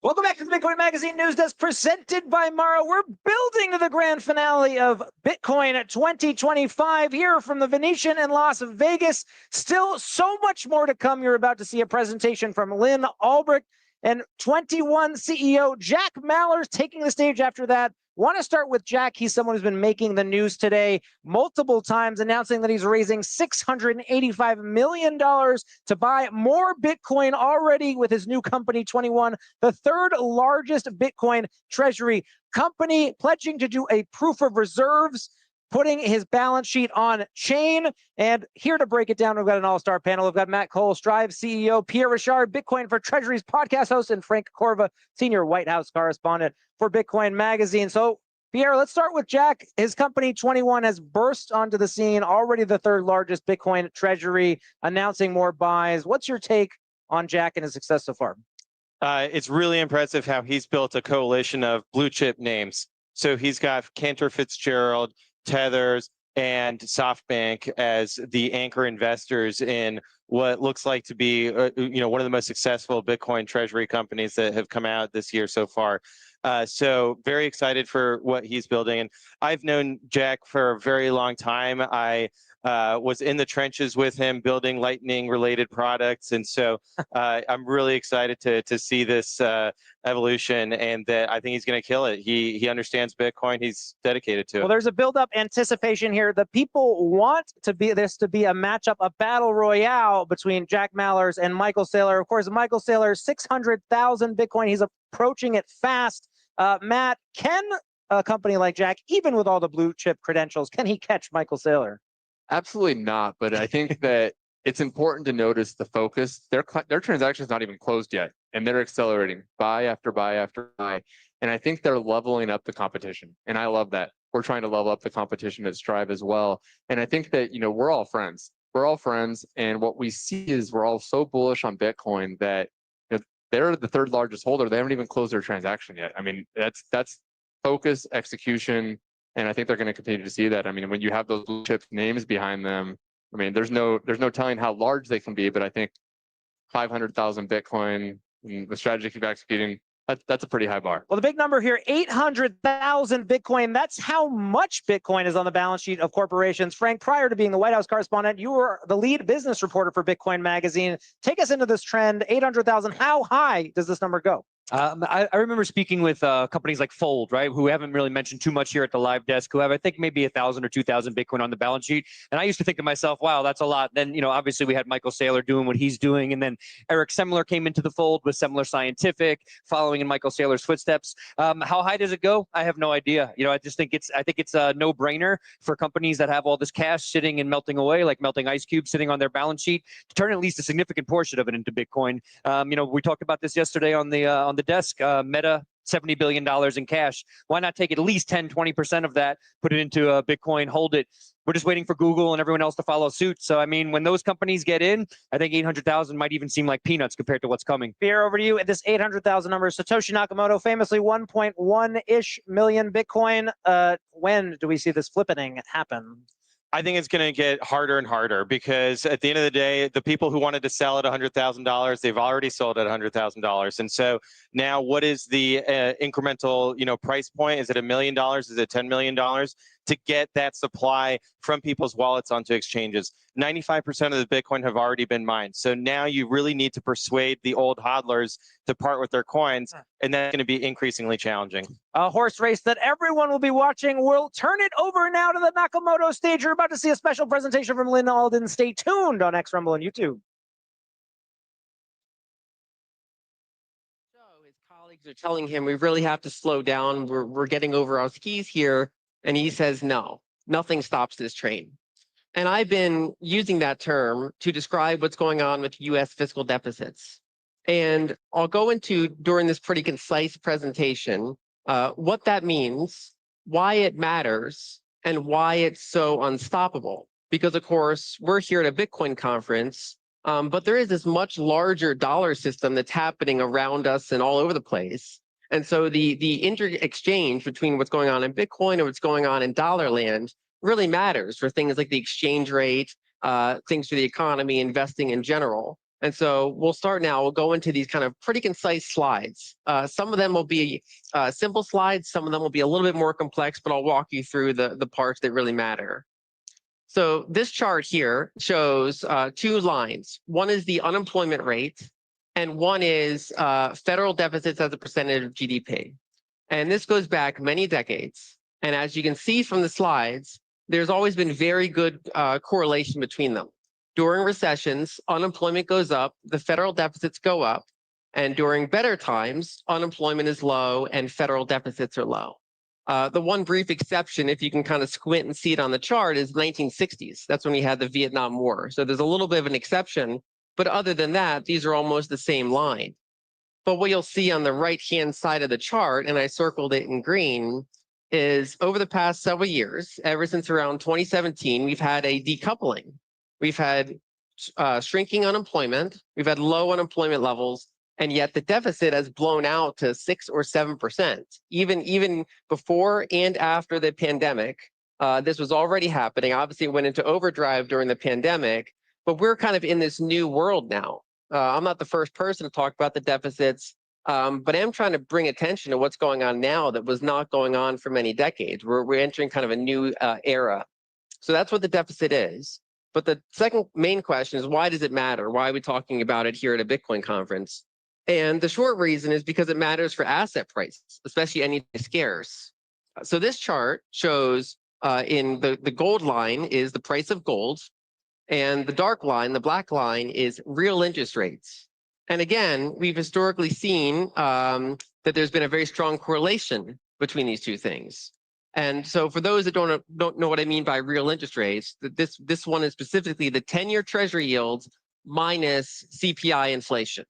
Welcome back to the Bitcoin Magazine News Desk presented by Mara. We're building to the grand finale of Bitcoin 2025 here from the Venetian in Las Vegas. Still so much more to come. You're about to see a presentation from Lynn Ulbricht and 21 CEO Jack Mallers taking the stage after that. Want to start with Jack. He's someone who's been making the news today multiple times, announcing that he's raising $685 million to buy more Bitcoin already with his new company, 21, the third largest Bitcoin treasury company, pledging to do a proof of reserves, putting his balance sheet on chain. And here to break it down, we've got an all-star panel. We've got Matt Cole, Strive CEO, Pierre Richard, Bitcoin for Treasury's podcast host, and Frank Corva, senior White House correspondent for Bitcoin Magazine. So, Pierre, let's start with Jack. His company, 21, has burst onto the scene, already the third largest Bitcoin treasury, announcing more buys. What's your take on Jack and his success so far? It's really impressive how he's built a coalition of blue chip names. So he's got Cantor, Fitzgerald, Tethers, and SoftBank as the anchor investors in what looks like to be, one of the most successful Bitcoin treasury companies that have come out this year so far. So very excited for what he's building. And I've known Jack for a very long time. I was in the trenches with him building Lightning related products. And so I'm really excited to see this evolution, and that I think he's going to kill it. He understands Bitcoin. He's dedicated to it. Well, there's a build-up anticipation here. The people want this to be a matchup, a battle royale between Jack Mallers and Michael Saylor. Of course, Michael Saylor, 600,000 Bitcoin. He's approaching it fast. Matt, can a company like Jack, even with all the blue chip credentials, can he catch Michael Saylor? Absolutely not. But I think that it's important to notice the focus. Their transaction is not even closed yet, and they're accelerating buy after buy after buy. And I think they're leveling up the competition. And I love that. We're trying to level up the competition at Strive as well. And I think that, we're all friends. We're all friends. And what we see is we're all so bullish on Bitcoin that they're the third largest holder. They haven't even closed their transaction yet. I mean, that's focus, execution, and I think they're going to continue to see that. I mean, when you have those blue chip names behind them, I mean, there's no telling how large they can be. But I think 500,000 Bitcoin, the strategy keep executing, that's a pretty high bar. Well, the big number here, 800,000 Bitcoin. That's how much Bitcoin is on the balance sheet of corporations. Frank, prior to being the White House correspondent, you were the lead business reporter for Bitcoin Magazine. Take us into this trend, 800,000. How high does this number go? I remember speaking with companies like Fold, right, who haven't really mentioned too much here at the live desk, who have, I think, maybe 1,000 or 2,000 Bitcoin on the balance sheet. And I used to think to myself, wow, that's a lot. Then, obviously we had Michael Saylor doing what he's doing. And then Eric Semler came into the fold with Semler Scientific, following in Michael Saylor's footsteps. How high does it go? I have no idea. I think it's a no-brainer for companies that have all this cash sitting and melting away, like melting ice cubes sitting on their balance sheet, to turn at least a significant portion of it into Bitcoin. We talked about this yesterday on the desk. Meta, $70 billion in cash. Why not take at least 10, 20% of that, put it into Bitcoin, hold it? We're just waiting for Google and everyone else to follow suit. So, I mean, when those companies get in, I think 800,000 might even seem like peanuts compared to what's coming. Pierre, over to you. At this 800,000 number, Satoshi Nakamoto, famously 1.1-ish million Bitcoin. When do we see this flippening happen? I think it's going to get harder and harder, because at the end of the day, the people who wanted to sell at $100,000, they've already sold at $100,000. And so now what is the incremental, price point? Is it $1 million? Is it $10 million? to get that supply from people's wallets onto exchanges. 95% of the Bitcoin have already been mined. So now you really need to persuade the old hodlers to part with their coins, and that's going to be increasingly challenging. A horse race that everyone will be watching. We'll turn it over now to the Nakamoto stage. You're about to see a special presentation from Lynn Alden. Stay tuned on X Rumble and YouTube. His colleagues are telling him we really have to slow down. We're getting over our skis here. And he says, no, nothing stops this train. And I've been using that term to describe what's going on with US fiscal deficits. And I'll go into, during this pretty concise presentation, what that means, why it matters, and why it's so unstoppable. Because, of course, we're here at a Bitcoin conference, but there is this much larger dollar system that's happening around us and all over the place. And so the inter-exchange between what's going on in Bitcoin and what's going on in dollar land really matters for things like the exchange rate, things for the economy, investing in general. And so we'll start now. We'll go into these kind of pretty concise slides. Some of them will be simple slides. Some of them will be a little bit more complex, but I'll walk you through the parts that really matter. So this chart here shows two lines. One is the unemployment rate, and one is federal deficits as a percentage of GDP. And this goes back many decades. And as you can see from the slides, there's always been very good correlation between them. During recessions, unemployment goes up, the federal deficits go up, and during better times, unemployment is low and federal deficits are low. The one brief exception, if you can kind of squint and see it on the chart, is the 1960s. That's when we had the Vietnam War. So there's a little bit of an exception, but other than that, these are almost the same line. But what you'll see on the right-hand side of the chart, and I circled it in green, is over the past several years, ever since around 2017, we've had a decoupling. We've had shrinking unemployment, we've had low unemployment levels, and yet the deficit has blown out to 6 or 7%. Even before and after the pandemic, this was already happening. Obviously, it went into overdrive during the pandemic, but we're kind of in this new world now. I'm not the first person to talk about the deficits, but I am trying to bring attention to what's going on now that was not going on for many decades. We're entering kind of a new era. So that's what the deficit is. But the second main question is, why does it matter? Why are we talking about it here at a Bitcoin conference? And the short reason is because it matters for asset prices, especially anything scarce. So this chart shows in the gold line is the price of gold, and the dark line, the black line, is real interest rates. And again, we've historically seen that there's been a very strong correlation between these two things. And so for those that don't know what I mean by real interest rates, this one is specifically the 10-year Treasury yield minus CPI inflation.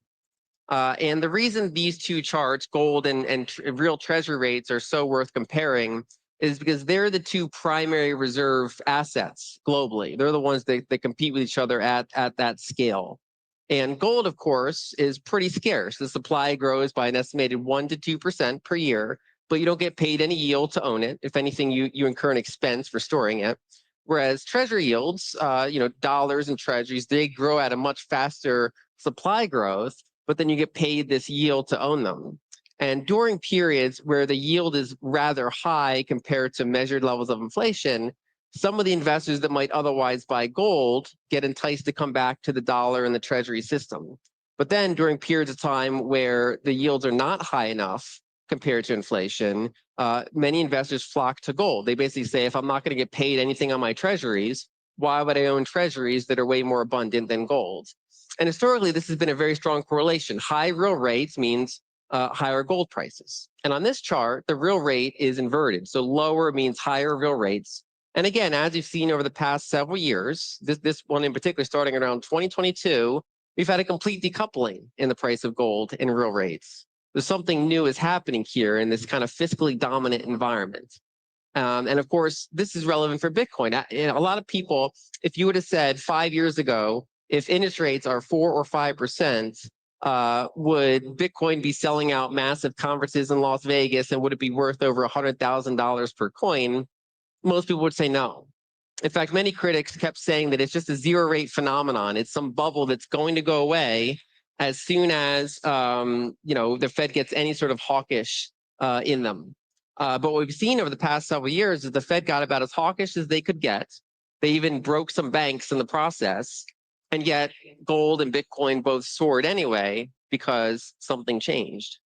And the reason these two charts, gold and real Treasury rates, are so worth comparing is because they're the two primary reserve assets globally. They're the ones that compete with each other at that scale. And gold, of course, is pretty scarce. The supply grows by an estimated 1 to 2% per year, but you don't get paid any yield to own it. If anything, you incur an expense for storing it. Whereas Treasury yields, dollars and treasuries, they grow at a much faster supply growth, but then you get paid this yield to own them. And during periods where the yield is rather high compared to measured levels of inflation, some of the investors that might otherwise buy gold get enticed to come back to the dollar and the Treasury system. But then during periods of time where the yields are not high enough compared to inflation, many investors flock to gold. They basically say, if I'm not going to get paid anything on my treasuries, why would I own treasuries that are way more abundant than gold? And historically, this has been a very strong correlation. High real rates means higher gold prices. And on this chart, the real rate is inverted. So lower means higher real rates. And again, as you've seen over the past several years, this one in particular, starting around 2022, we've had a complete decoupling in the price of gold and real rates. There's something new is happening here in this kind of fiscally dominant environment. And of course, this is relevant for Bitcoin. A lot of people, if you would have said 5 years ago, if interest rates are 4 or 5%, would Bitcoin be selling out massive conferences in Las Vegas, and would it be worth over $100,000 per coin? Most people would say no. In fact, many critics kept saying that it's just a zero rate phenomenon. It's some bubble that's going to go away as soon as the Fed gets any sort of hawkish in them. But what we've seen over the past several years is the Fed got about as hawkish as they could get. They even broke some banks in the process. And yet gold and Bitcoin both soared anyway because something changed.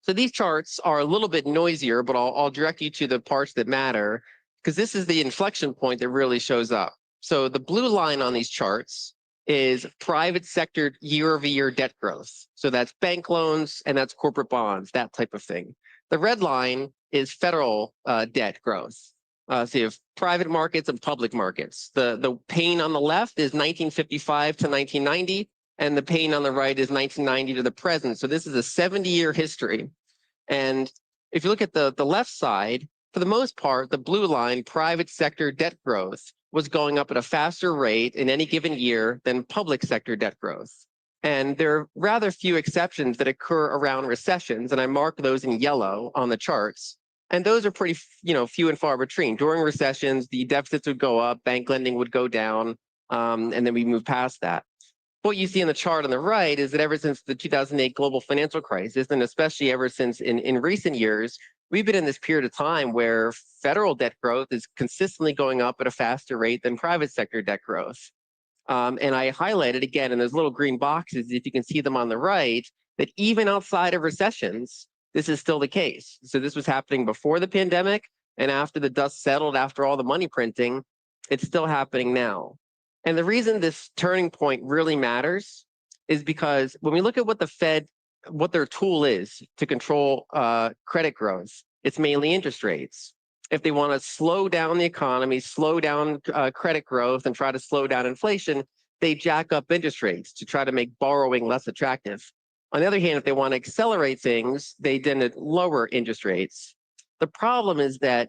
So these charts are a little bit noisier, but I'll direct you to the parts that matter, because this is the inflection point that really shows up. So the blue line on these charts is private sector year-over-year debt growth. So that's bank loans and that's corporate bonds, that type of thing. The red line is federal debt growth. So you have private markets and public markets. The pane on the left is 1955 to 1990, and the pane on the right is 1990 to the present. So this is a 70-year history. And if you look at the left side, for the most part, the blue line, private sector debt growth, was going up at a faster rate in any given year than public sector debt growth. And there are rather few exceptions that occur around recessions, and I mark those in yellow on the charts. And those are pretty, few and far between. During recessions, the deficits would go up, bank lending would go down, and then we move past that. What you see in the chart on the right is that ever since the 2008 global financial crisis, and especially ever since in recent years, we've been in this period of time where federal debt growth is consistently going up at a faster rate than private sector debt growth. And I highlighted again in those little green boxes, if you can see them on the right, that even outside of recessions, this is still the case. So this was happening before the pandemic, and after the dust settled, after all the money printing, it's still happening now. And the reason this turning point really matters is because when we look at what the Fed, what their tool is to control credit growth, it's mainly interest rates. If they want to slow down the economy, slow down credit growth, and try to slow down inflation, they jack up interest rates to try to make borrowing less attractive. On the other hand, if they want to accelerate things, they tend to lower interest rates. The problem is that,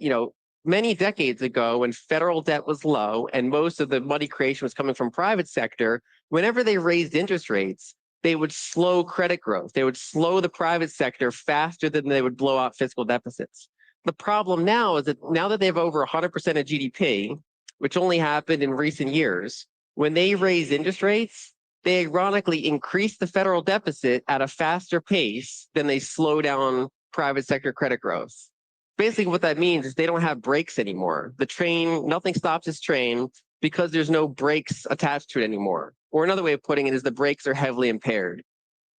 many decades ago, when federal debt was low and most of the money creation was coming from private sector, whenever they raised interest rates, they would slow credit growth. They would slow the private sector faster than they would blow out fiscal deficits. The problem now is that now that they have over 100% of GDP, which only happened in recent years, when they raise interest rates, they ironically increase the federal deficit at a faster pace than they slow down private sector credit growth. Basically, what that means is they don't have brakes anymore. The train, nothing stops this train because there's no brakes attached to it anymore. Or another way of putting it is the brakes are heavily impaired.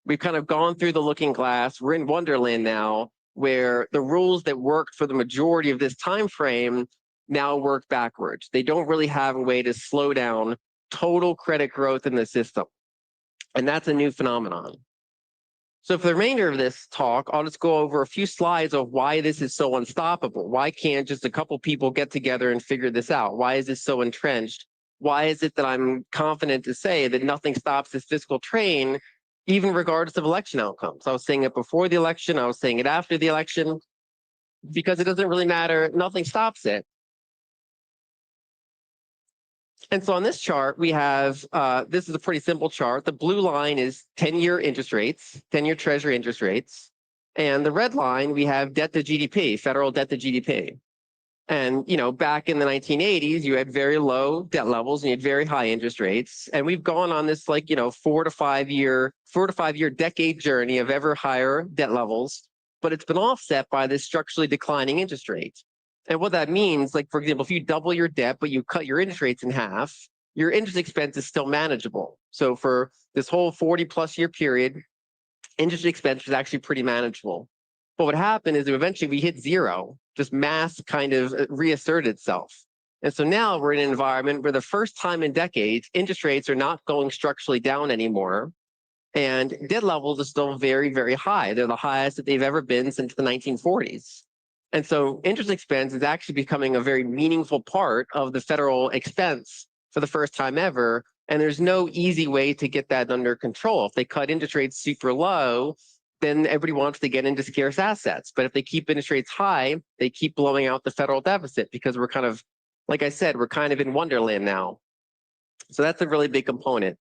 We've kind of gone through the looking glass. We're in Wonderland now, where the rules that worked for the majority of this time frame now work backwards. They don't really have a way to slow down total credit growth in the system. And that's a new phenomenon. So for the remainder of this talk, I'll just go over a few slides of why this is so unstoppable. Why can't just a couple people get together and figure this out? Why is this so entrenched? Why is it that I'm confident to say that nothing stops this fiscal train, even regardless of election outcomes? I was saying it before the election. I was saying it after the election, because it doesn't really matter. Nothing stops it. And so on this chart, we have, this is a pretty simple chart. The blue line is 10-year interest rates, 10-year Treasury interest rates. And the red line, we have debt to GDP, federal debt to GDP. And, back in the 1980s, you had very low debt levels and you had very high interest rates. And we've gone on this 4 to 5 year decade journey of ever higher debt levels, but it's been offset by this structurally declining interest rate. And what that means, for example, if you double your debt, but you cut your interest rates in half, your interest expense is still manageable. So for this whole 40+ year period, interest expense was actually pretty manageable. But what happened is that eventually we hit zero, just mass kind of reasserted itself. And so now we're in an environment where the first time in decades, interest rates are not going structurally down anymore. And debt levels are still very, very high. They're the highest that they've ever been since the 1940s. And so interest expense is actually becoming a very meaningful part of the federal expense for the first time ever. And there's no easy way to get that under control. If they cut interest rates super low, then everybody wants to get into scarce assets. But if they keep interest rates high, they keep blowing out the federal deficit because we're kind of, like I said, we're kind of in Wonderland now. So that's a really big component.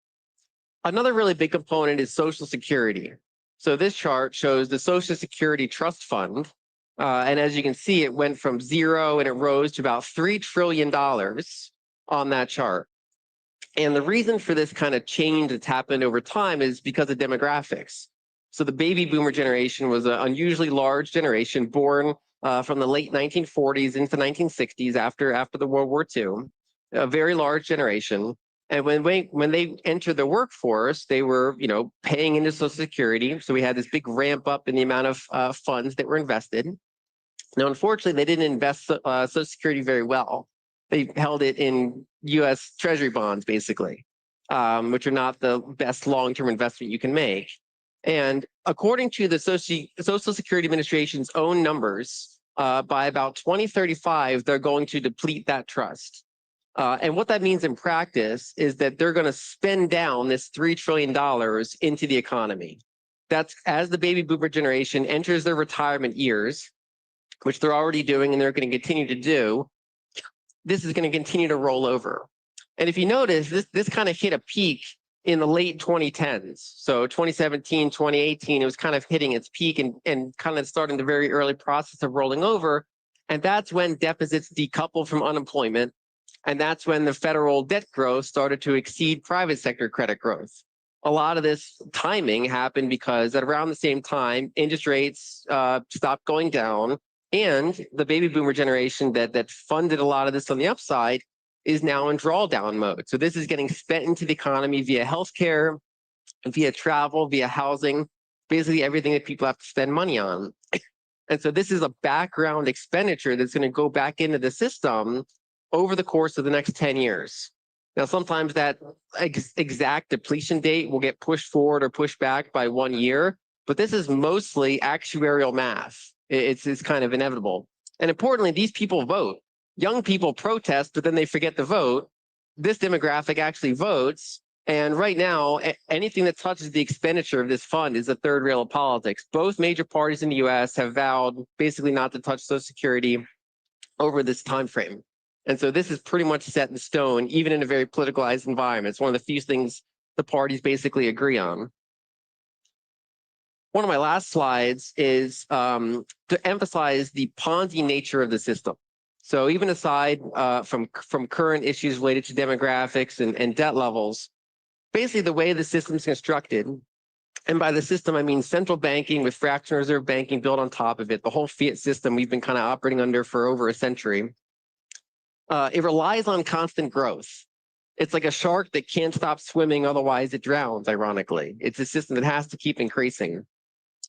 Another really big component is Social Security. So this chart shows the Social Security Trust Fund. And as you can see, it went from zero and it rose to about $3 trillion on that chart. And the reason for this kind of change that's happened over time is because of demographics. So the baby boomer generation was an unusually large generation born from the late 1940s into the 1960s after the World War II, a very large generation. And when they entered the workforce, they were, paying into Social Security. So we had this big ramp up in the amount of funds that were invested. Now, unfortunately, they didn't invest Social Security very well. They held it in U.S. Treasury bonds, basically, which are not the best long-term investment you can make. And according to the Social Security Administration's own numbers, by about 2035, they're going to deplete that trust. And what that means in practice is that they're going to spend down this $3 trillion into the economy. That's as the baby boomer generation enters their retirement years, which they're already doing and they're going to continue to do. This is going to continue to roll over. And if you notice, this kind of hit a peak in the late 2010s. So 2017, 2018, it was kind of hitting its peak and kind of starting the very early process of rolling over. And that's when deficits decoupled from unemployment. And that's when the federal debt growth started to exceed private sector credit growth. A lot of this timing happened because at around the same time, interest rates stopped going down, and the baby boomer generation that funded a lot of this on the upside is now in drawdown mode. So this is getting spent into the economy via healthcare, via travel, via housing, basically everything that people have to spend money on. And so this is a background expenditure that's going to go back into the system over the course of the next 10 years. Now, sometimes that exact depletion date will get pushed forward or pushed back by 1 year, but this is mostly actuarial math. It's kind of inevitable. And importantly, these people vote. Young people protest, but then they forget to vote. This demographic actually votes. And right now, anything that touches the expenditure of this fund is the third rail of politics. Both major parties in the US have vowed basically not to touch Social Security over this time frame. And so this is pretty much set in stone, even in a very politicalized environment. It's one of the few things the parties basically agree on. One of my last slides is to emphasize the Ponzi nature of the system. So even aside from current issues related to demographics and debt levels, basically the way the system is constructed, and by the system, I mean central banking with fractional reserve banking built on top of it, the whole fiat system we've been kind of operating under for over a century. It relies on constant growth. It's like a shark that can't stop swimming, otherwise it drowns, ironically. It's a system that has to keep increasing.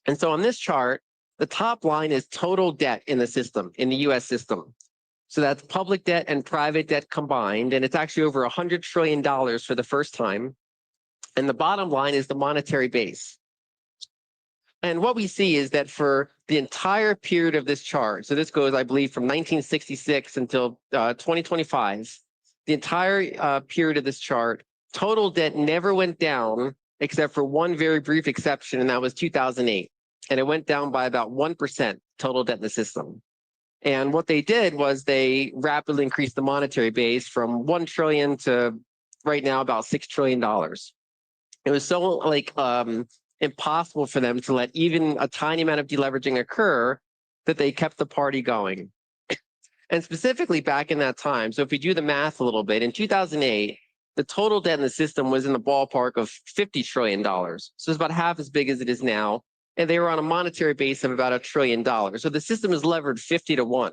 And so on this chart, the top line is total debt in the system, in the US system. So that's public debt and private debt combined, and it's actually over $100 trillion for the first time. And the bottom line is the monetary base. And what we see is that for the entire period of this chart, so this goes, I believe, from 1966 until 2025, the entire period of this chart, total debt never went down except for one very brief exception, and that was 2008. And it went down by about 1% total debt in the system. And what they did was they rapidly increased the monetary base from 1 trillion to right now about $6 trillion. It was so impossible for them to let even a tiny amount of deleveraging occur that they kept the party going. And specifically back in that time, so if we do the math a little bit, in 2008, the total debt in the system was in the ballpark of $50 trillion. So it's about half as big as it is now. And they were on a monetary base of about $1 trillion. So the system is levered 50 to 1.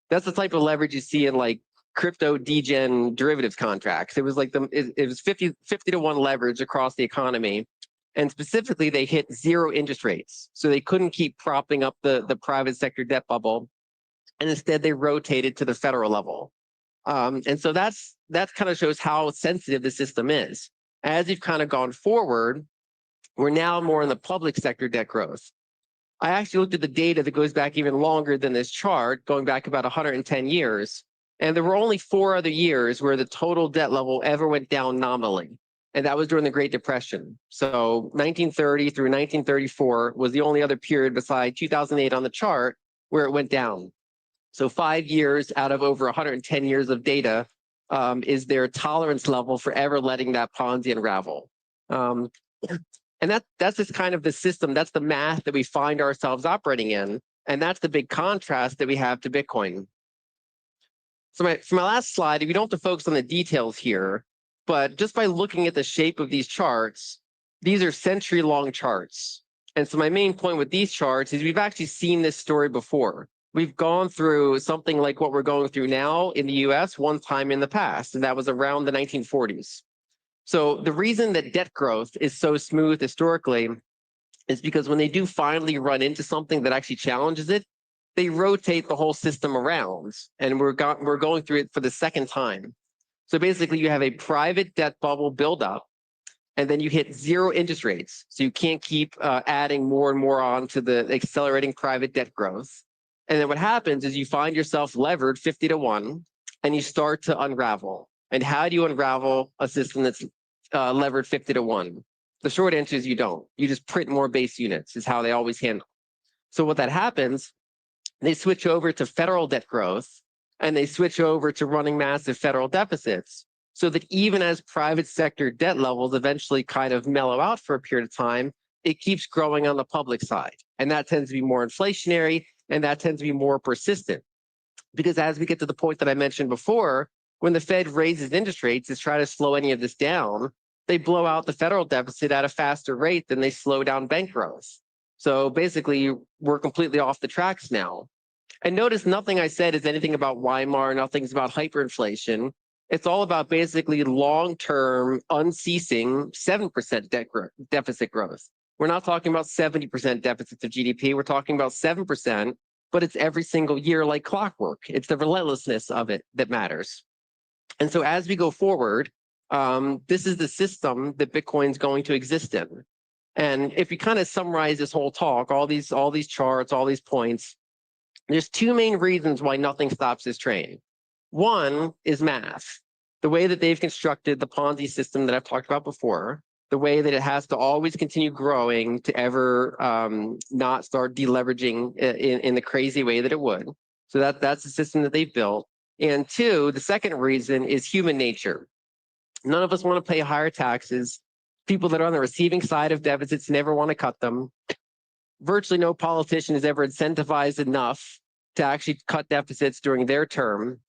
That's the type of leverage you see in like crypto degen derivatives contracts. It was like it was 50 to 1 leverage across the economy. And specifically, they hit zero interest rates. So they couldn't keep propping up the private sector debt bubble. And instead, they rotated to the federal level. And so that kind of shows how sensitive the system is. As you've kind of gone forward, we're now more in the public sector debt growth. I actually looked at the data that goes back even longer than this chart, going back about 110 years. And there were only 4 other years where the total debt level ever went down nominally. And that was during the Great Depression. So 1930 through 1934 was the only other period beside 2008 on the chart where it went down. So 5 years out of over 110 years of data is their tolerance level for ever letting that Ponzi unravel. And that's just kind of the system. That's the math that we find ourselves operating in. And that's the big contrast that we have to Bitcoin. So for my last slide, we don't have to focus on the details here, but just by looking at the shape of these charts, these are century-long charts. And so my main point with these charts is we've actually seen this story before. We've gone through something like what we're going through now in the US one time in the past, and that was around the 1940s. So the reason that debt growth is so smooth historically is because when they do finally run into something that actually challenges it, they rotate the whole system around, and we're going through it for the second time. So basically you have a private debt bubble buildup, and then you hit zero interest rates. So you can't keep adding more and more on to the accelerating private debt growth. And then what happens is you find yourself levered 50 to 1, and you start to unravel. And how do you unravel a system that's levered 50 to 1? The short answer is you don't. You just print more base units, is how they always handle. So what that happens, they switch over to federal debt growth, and they switch over to running massive federal deficits, so that even as private sector debt levels eventually kind of mellow out for a period of time, it keeps growing on the public side. And that tends to be more inflationary, and that tends to be more persistent. Because as we get to the point that I mentioned before, when the Fed raises interest rates to try to slow any of this down, they blow out the federal deficit at a faster rate than they slow down bank growth. So basically, we're completely off the tracks now. And notice nothing I said is anything about Weimar, nothing's about hyperinflation. It's all about basically long-term, unceasing 7% deficit growth. We're not talking about 70% deficits of GDP. We're talking about 7%, but it's every single year like clockwork. It's the relentlessness of it that matters. And so as we go forward, this is the system that Bitcoin's going to exist in. And if you kind of summarize this whole talk, all these charts, all these points, there's two main reasons why nothing stops this train. One is math. The way that they've constructed the Ponzi system that I've talked about before, the way that it has to always continue growing to ever not start deleveraging in the crazy way that it would. So that's the system that they've built. And two, the second reason is human nature. None of us want to pay higher taxes. People that are on the receiving side of deficits never want to cut them. Virtually no politician is ever incentivized enough to actually cut deficits during their term.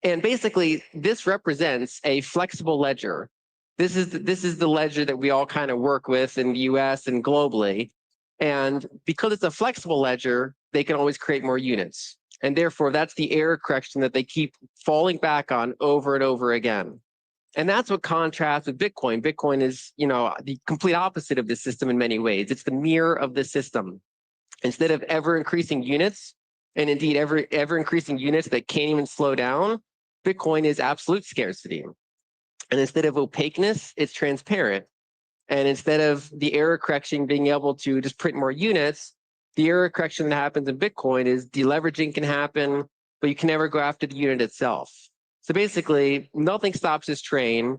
And basically, this represents a flexible ledger. This is the ledger that we all kind of work with in the US and globally. And because it's a flexible ledger, they can always create more units. And therefore, that's the error correction that they keep falling back on over and over again. And that's what contrasts with Bitcoin. Bitcoin is, the complete opposite of this system in many ways. It's the mirror of the system. Instead of ever increasing units, and indeed ever increasing units that can't even slow down, Bitcoin is absolute scarcity. And instead of opaqueness, it's transparent. And instead of the error correction being able to just print more units, the error correction that happens in Bitcoin is deleveraging can happen, but you can never go after the unit itself. So basically, nothing stops this train.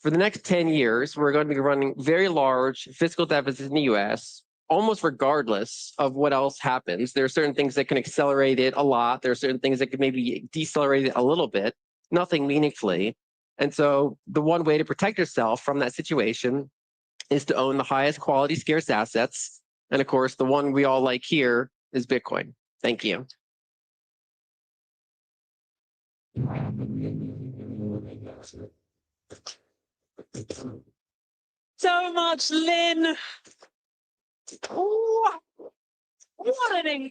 For the next 10 years, we're going to be running very large fiscal deficits in the US, almost regardless of what else happens. There are certain things that can accelerate it a lot. There are certain things that could maybe decelerate it a little bit, nothing meaningfully. And so the one way to protect yourself from that situation is to own the highest quality scarce assets. And of course, the one we all like here is Bitcoin. Thank you. So much, Lynn. Oh, what an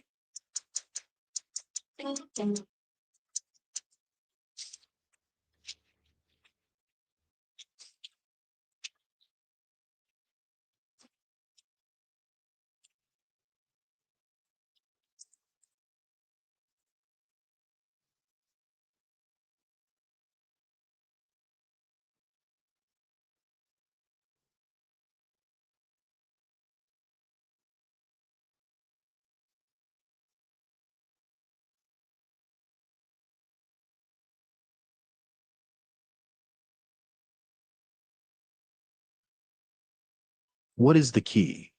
What is the key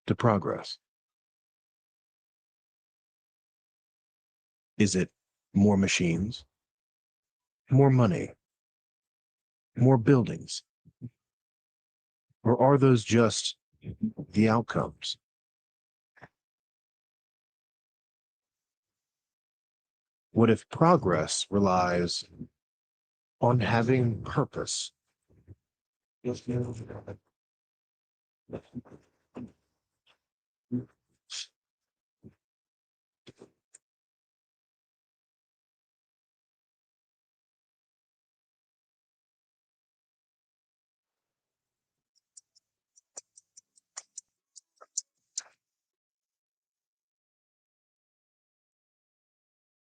to progress? Is it more machines, more money, more buildings? Or are those just the outcomes? What if progress relies on having purpose?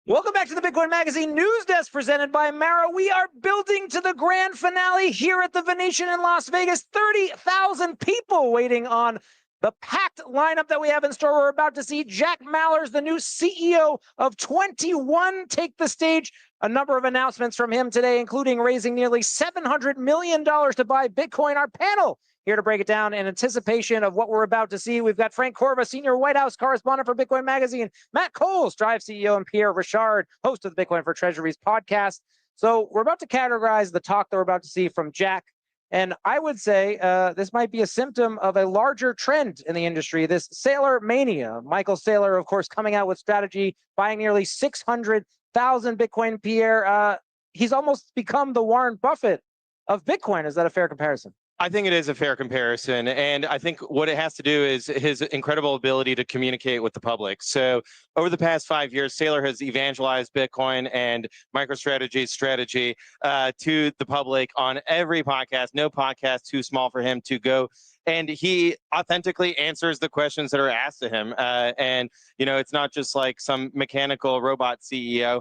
Welcome back to the Bitcoin Magazine News Desk presented by Mara. We are building to the grand finale here at the Venetian in Las Vegas. 30,000 people waiting on the packed lineup that we have in store. We're about to see Jack Mallers, the new CEO of 21, take the stage. A number of announcements from him today, including raising nearly $700 million to buy Bitcoin. Our panel here to break it down in anticipation of what we're about to see. We've got Frank Corva, senior White House correspondent for Bitcoin Magazine, Matt Cole, Strive CEO, and Pierre Richard, host of the Bitcoin for Treasuries podcast. So we're about to categorize the talk that we're about to see from Jack. And I would say this might be a symptom of a larger trend in the industry, this Saylor mania. Michael Saylor, of course, coming out with strategy, buying nearly 600,000 Bitcoin. Pierre, he's almost become the Warren Buffett of Bitcoin. Is that a fair comparison? I think it is a fair comparison. And I think what it has to do is his incredible ability to communicate with the public. So over the past 5 years, Saylor has evangelized Bitcoin and MicroStrategy's strategy to the public on every podcast. No podcast too small for him to go. And he authentically answers the questions that are asked to him. And, you know, it's not just like some mechanical robot CEO.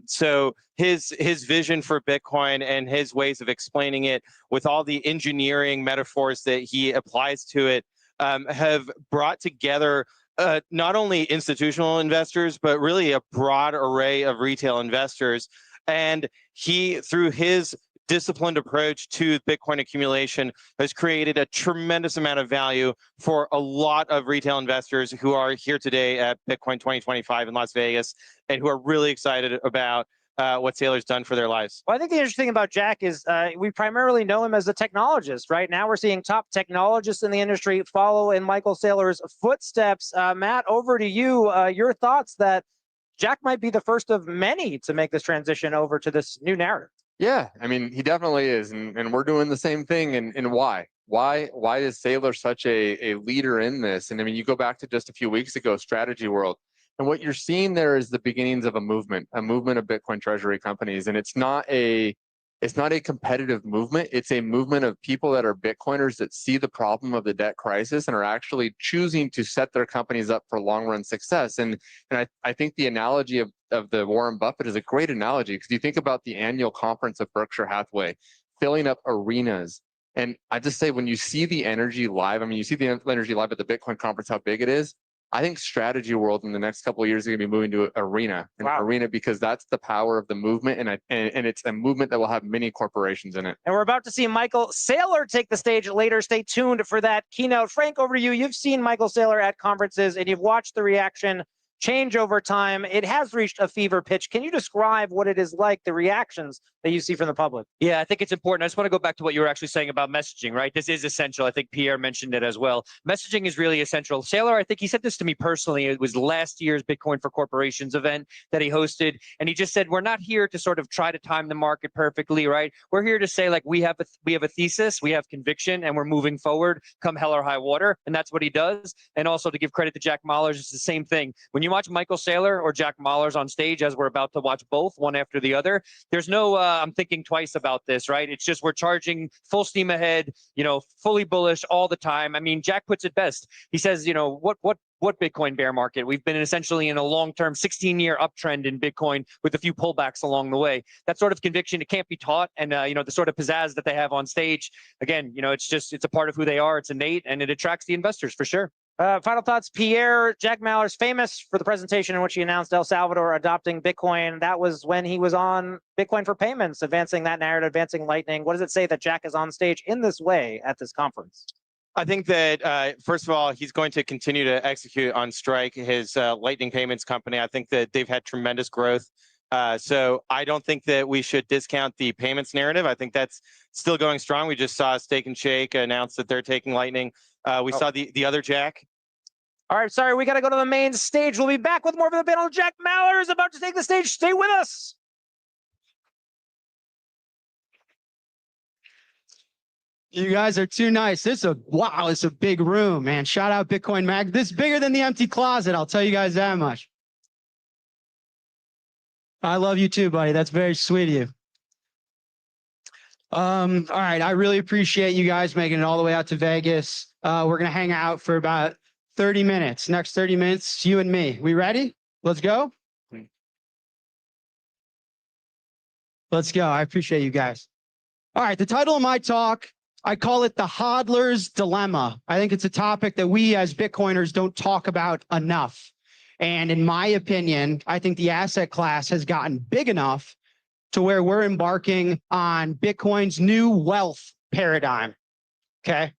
So his vision for Bitcoin and his ways of explaining it with all the engineering metaphors that he applies to it have brought together not only institutional investors, but really a broad array of retail investors. And he, through his disciplined approach to Bitcoin accumulation, has created a tremendous amount of value for a lot of retail investors who are here today at Bitcoin 2025 in Las Vegas and who are really excited about what Saylor's done for their lives. Well, I think the interesting thing about Jack is we primarily know him as a technologist, right? Now we're seeing top technologists in the industry follow in Michael Saylor's footsteps. Matt, over to you. Your thoughts that Jack might be the first of many to make this transition over to this new narrative. Yeah, I mean, he definitely is, and we're doing the same thing. And why? Why is Saylor such a leader in this? And I mean, you go back to just a few weeks ago, Strategy World, and what you're seeing there is the beginnings of a movement of Bitcoin treasury companies. And it's not a competitive movement. It's a movement of people that are Bitcoiners that see the problem of the debt crisis and are actually choosing to set their companies up for long run success. And I think the analogy of the Warren Buffett is a great analogy, because you think about the annual conference of Berkshire Hathaway filling up arenas. And I just say, when you see the energy live, I mean, you see the energy live at the Bitcoin conference, how big it is. I think Strategy World in the next couple of years is going to be moving to arena, because that's the power of the movement, and it's a movement that will have many corporations in it. And we're about to see Michael Saylor take the stage later. Stay tuned for that keynote. Frank, over to you. You've seen Michael Saylor at conferences, and you've watched the reaction change over time. It has reached a fever pitch. Can you describe what it is like, the reactions that you see from the public? Yeah, I think it's important. I just want to go back to what you were actually saying about messaging, right? This is essential. I think Pierre mentioned it as well. Messaging is really essential. Saylor, I think he said this to me personally. It was last year's Bitcoin for Corporations event that he hosted. And he just said, we're not here to sort of try to time the market perfectly, right? We're here to say, like, we have a thesis, we have conviction, and we're moving forward come hell or high water. And that's what he does. And also, to give credit to Jack Mallers, it's the same thing. When you watch Michael Saylor or Jack Mallers on stage, as we're about to watch both, one after the other, there's no I'm thinking twice about this, right? It's just we're charging full steam ahead, fully bullish all the time. I mean, Jack puts it best. He says, what Bitcoin bear market? We've been essentially in a long-term 16-year uptrend in Bitcoin with a few pullbacks along the way. That sort of conviction, it can't be taught. And, the sort of pizzazz that they have on stage, again, it's a part of who they are. It's innate, and it attracts the investors for sure. Final thoughts, Pierre. Jack Mallers, famous for the presentation in which he announced El Salvador adopting Bitcoin. That was when he was on Bitcoin for Payments, advancing that narrative, advancing Lightning. What does it say that Jack is on stage in this way at this conference? I think that, first of all, he's going to continue to execute on Strike, his Lightning Payments company. I think that they've had tremendous growth. So I don't think that we should discount the payments narrative. I think that's still going strong. We just saw Steak and Shake announce that they're taking Lightning. We saw the other Jack. All right, sorry, we got to go to the main stage. We'll be back with more of the panel. Jack Mallers about to take the stage. Stay with us. You guys are too nice. It's a big room, man. Shout out Bitcoin Mag. This is bigger than the empty closet. I'll tell you guys that much. I love you too, buddy. That's very sweet of you. All right. I really appreciate you guys making it all the way out to Vegas. We're going to hang out for about 30 minutes. Next 30 minutes, you and me. We ready? Let's go. Let's go. I appreciate you guys. All right, the title of my talk, I call it the hodler's dilemma. I think it's a topic that we as Bitcoiners don't talk about enough. And in my opinion, I think the asset class has gotten big enough to where we're embarking on Bitcoin's new wealth paradigm. Okay.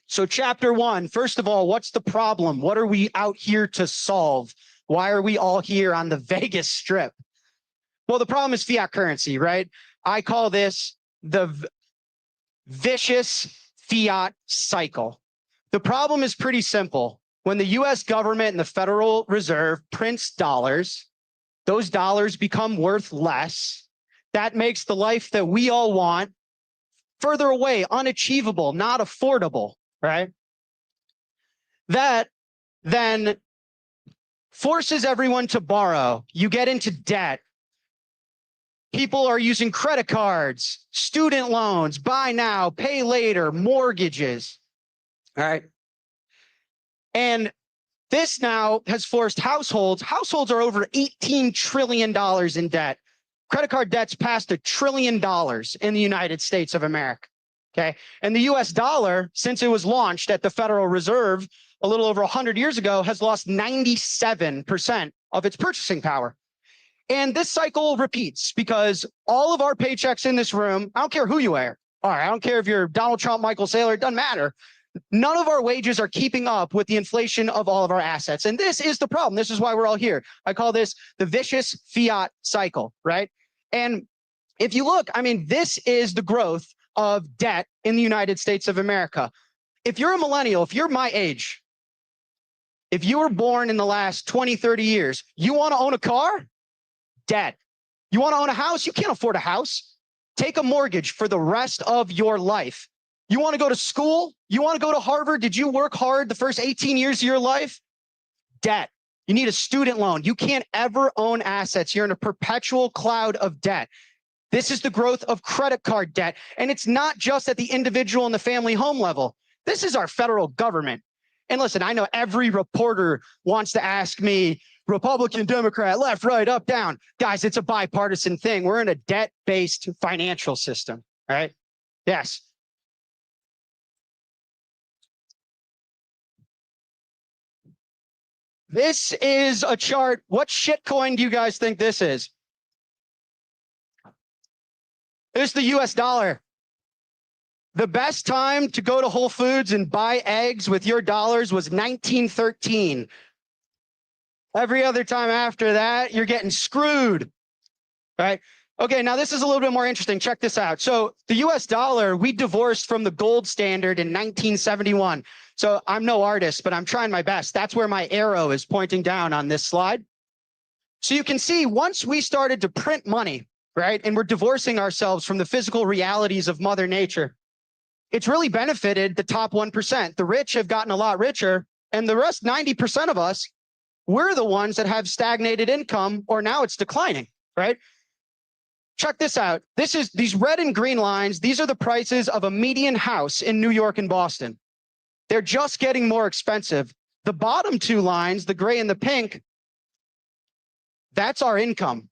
So chapter one, first of all, what's the problem? What are we out here to solve? Why are we all here on the Vegas Strip? Well, the problem is fiat currency, right? I call this the vicious fiat cycle. The problem is pretty simple. When the US government and the Federal Reserve prints dollars, those dollars become worth less. That makes the life that we all want further away, unachievable, not affordable, right? That then forces everyone to borrow. You get into debt. People are using credit cards, student loans, buy now, pay later, mortgages, all right? And this now has forced households are over $18 trillion in debt. Credit card debt's passed $1 trillion in the United States of America, okay? And the US dollar, since it was launched at the Federal Reserve a little over 100 years ago, has lost 97% of its purchasing power. And this cycle repeats because all of our paychecks in this room, I don't care who you are. All right, I don't care if you're Donald Trump, Michael Saylor, it doesn't matter. None of our wages are keeping up with the inflation of all of our assets. And this is the problem. This is why we're all here. I call this the vicious fiat cycle, right? And if you look, I mean, this is the growth of debt in the United States of America. If you're a millennial, if you're my age, if you were born in the last 20, 30 years, you want to own a car? Debt. You want to own a house? You can't afford a house. Take a mortgage for the rest of your life. You want to go to school? You want to go to Harvard? Did you work hard the first 18 years of your life? Debt. You need a student loan. You can't ever own assets. You're in a perpetual cloud of debt. This is the growth of credit card debt. And it's not just at the individual and the family home level. This is our federal government. And listen, I know every reporter wants to ask me, Republican, Democrat, left, right, up, down. Guys, it's a bipartisan thing. We're in a debt-based financial system, all right? Yes. This is a chart. What shitcoin do you guys think this is? This is the US dollar. The best time to go to Whole Foods and buy eggs with your dollars was 1913. Every other time after that, you're getting screwed, right? Okay, now this is a little bit more interesting. Check this out. So the US dollar, we divorced from the gold standard in 1971. So I'm no artist, but I'm trying my best. That's where my arrow is pointing down on this slide. So you can see once we started to print money, right? And we're divorcing ourselves from the physical realities of Mother Nature. It's really benefited the top 1%. The rich have gotten a lot richer, and the rest 90% of us, we're the ones that have stagnated income, or now it's declining, right? Check this out. This is these red and green lines. These are the prices of a median house in New York and Boston. They're just getting more expensive. The bottom two lines, the gray and the pink, that's our income.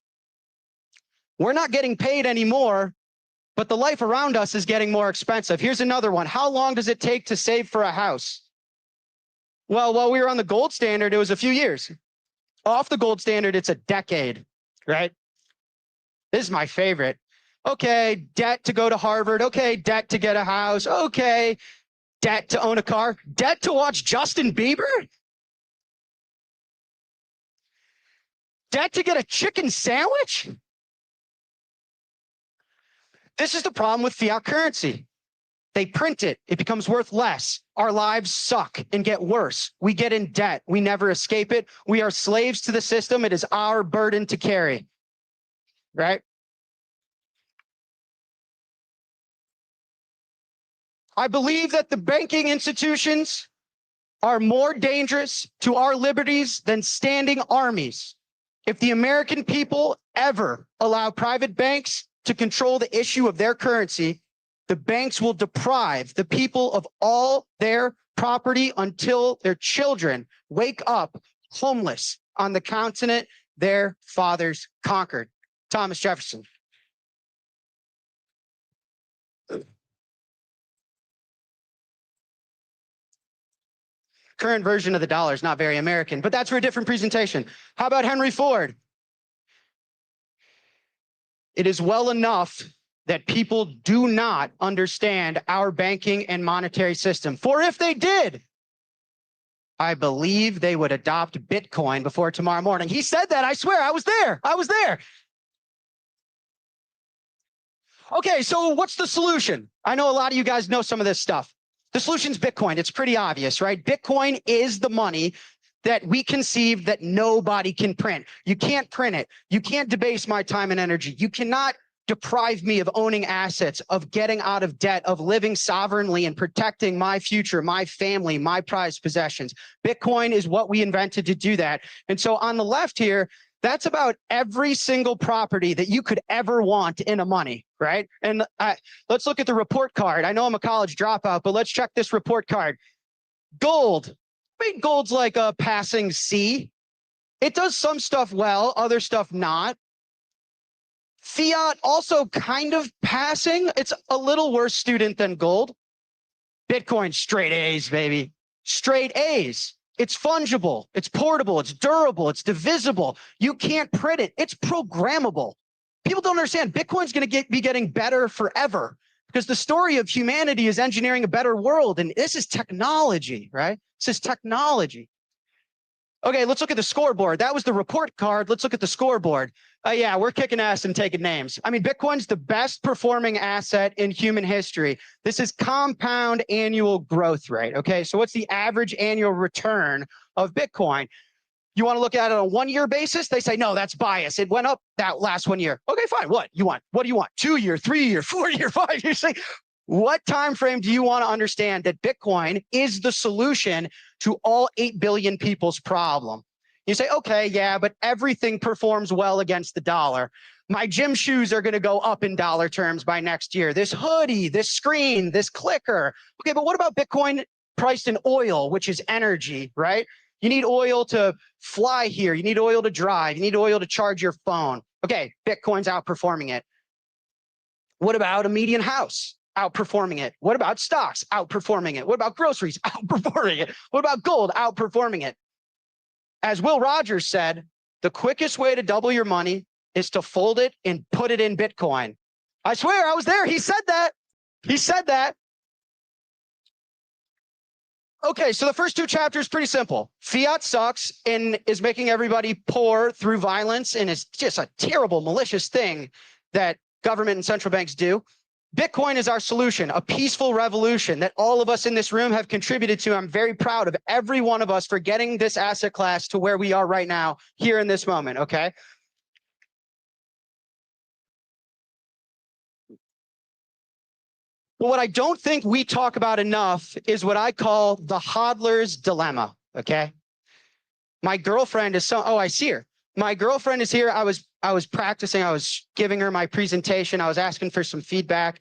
We're not getting paid anymore, but the life around us is getting more expensive. Here's another one. How long does it take to save for a house? Well, while we were on the gold standard, it was a few years. Off the gold standard, it's a decade, right? This is my favorite. Okay, debt to go to Harvard. Okay, debt to get a house. Okay, debt to own a car. Debt to watch Justin Bieber? Debt to get a chicken sandwich? This is the problem with fiat currency. They print it. It becomes worth less. Our lives suck and get worse. We get in debt. We never escape it. We are slaves to the system. It is our burden to carry, right? I believe that the banking institutions are more dangerous to our liberties than standing armies. If the American people ever allow private banks to control the issue of their currency, the banks will deprive the people of all their property until their children wake up homeless on the continent their fathers conquered. Thomas Jefferson. current version of the dollar is not very American, but that's for a different presentation. How about Henry Ford? It is well enough that people do not understand our banking and monetary system. For if they did, I believe they would adopt Bitcoin before tomorrow morning. He said that, I swear, I was there. I was there. Okay, so what's the solution? I know a lot of you guys know some of this stuff. The solution's Bitcoin. It's pretty obvious, right? Bitcoin is the money that we conceive that nobody can print. You can't print it. You can't debase my time and energy. You cannot deprive me of owning assets, of getting out of debt, of living sovereignly and protecting my future, my family, my prized possessions. Bitcoin is what we invented to do that. And so on the left here, that's about every single property that you could ever want in a money, right? And let's look at the report card. I know I'm a college dropout, but let's check this report card. Gold. I mean, gold's like a passing C. It does some stuff well, other stuff not. Fiat also kind of passing. It's a little worse student than gold. Bitcoin, straight A's, baby. Straight A's. It's fungible. It's portable. It's durable. It's divisible. You can't print it. It's programmable. People don't understand. Bitcoin's going to be getting better forever because the story of humanity is engineering a better world. And this is technology, right? This is technology. Okay, let's look at the scoreboard. That was the report card. Let's look at the scoreboard. Yeah, we're kicking ass and taking names. I mean, Bitcoin's the best performing asset in human history. This is compound annual growth rate, okay? So what's the average annual return of Bitcoin? You want to look at it on a 1 year basis? They say, no, that's bias. It went up that last 1 year. Okay, fine. What do you want? 2 year, 3 year, 4 year, 5 year? Say, what time frame do you want to understand that Bitcoin is the solution to all 8 billion people's problem? You say, okay, yeah, but everything performs well against the dollar. My gym shoes are going to go up in dollar terms by next year. This hoodie, this screen, this clicker. Okay, but what about Bitcoin priced in oil, which is energy, right? You need oil to fly here. You need oil to drive. You need oil to charge your phone. Okay, Bitcoin's outperforming it. What about a median house? Outperforming it. What about stocks? Outperforming it. What about groceries? Outperforming it. What about gold? Outperforming it. As Will Rogers said, the quickest way to double your money is to fold it and put it in Bitcoin. I swear, I was there. He said that. He said that. Okay, so the first 2 chapters, pretty simple. Fiat sucks and is making everybody poor through violence, and it's just a terrible, malicious thing that government and central banks do. Bitcoin is our solution, a peaceful revolution that all of us in this room have contributed to. I'm very proud of every one of us for getting this asset class to where we are right now, here in this moment, okay? But what I don't think we talk about enough is what I call the hodler's dilemma, okay? My girlfriend is I see her. My girlfriend is here. I was practicing. I was giving her my presentation. I was asking for some feedback.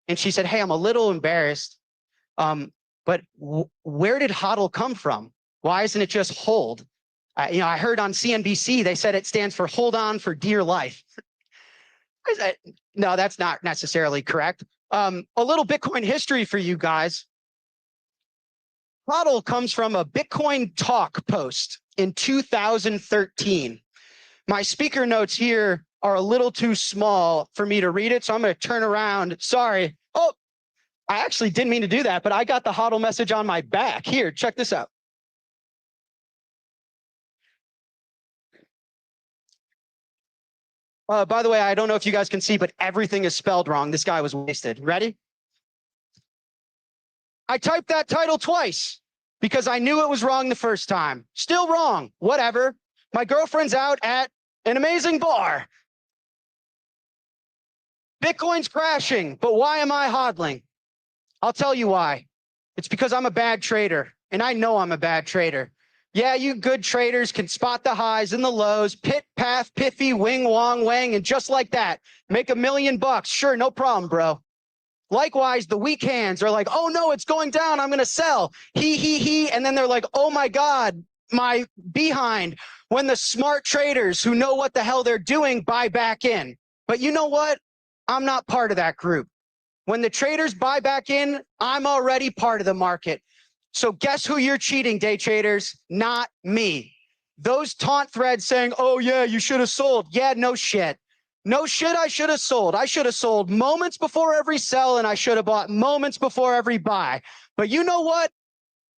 And she said, hey, I'm a little embarrassed. But where did HODL come from? Why isn't it just hold? I heard on CNBC, they said it stands for hold on for dear life. No, that's not necessarily correct. A little Bitcoin history for you guys. HODL comes from a Bitcoin talk post in 2013. My speaker notes here are a little too small for me to read it, so I'm going to turn around. Sorry. Oh, I actually didn't mean to do that, but I got the HODL message on my back. Here, check this out. By the way, I don't know if you guys can see, but everything is spelled wrong. This guy was wasted. Ready? I typed that title twice because I knew it was wrong the first time. Still wrong. Whatever. My girlfriend's out at an amazing bar. Bitcoin's crashing, but why am I hodling? I'll tell you why. It's because I'm a bad trader, and I know I'm a bad trader. Yeah, you good traders can spot the highs and the lows, pit, path, piffy, wing, wong, wang, and just like that, make $1 million. Sure, no problem, bro. Likewise, the weak hands are like, oh no, it's going down, I'm gonna sell. He, and then they're like, oh my God, my behind. When the smart traders who know what the hell they're doing buy back in. But you know what? I'm not part of that group. When the traders buy back in, I'm already part of the market. So guess who you're cheating, day traders? Not me. Those taunt threads saying, oh yeah, you should have sold. Yeah, no shit. No shit, I should have sold. I should have sold moments before every sell, and I should have bought moments before every buy. But you know what?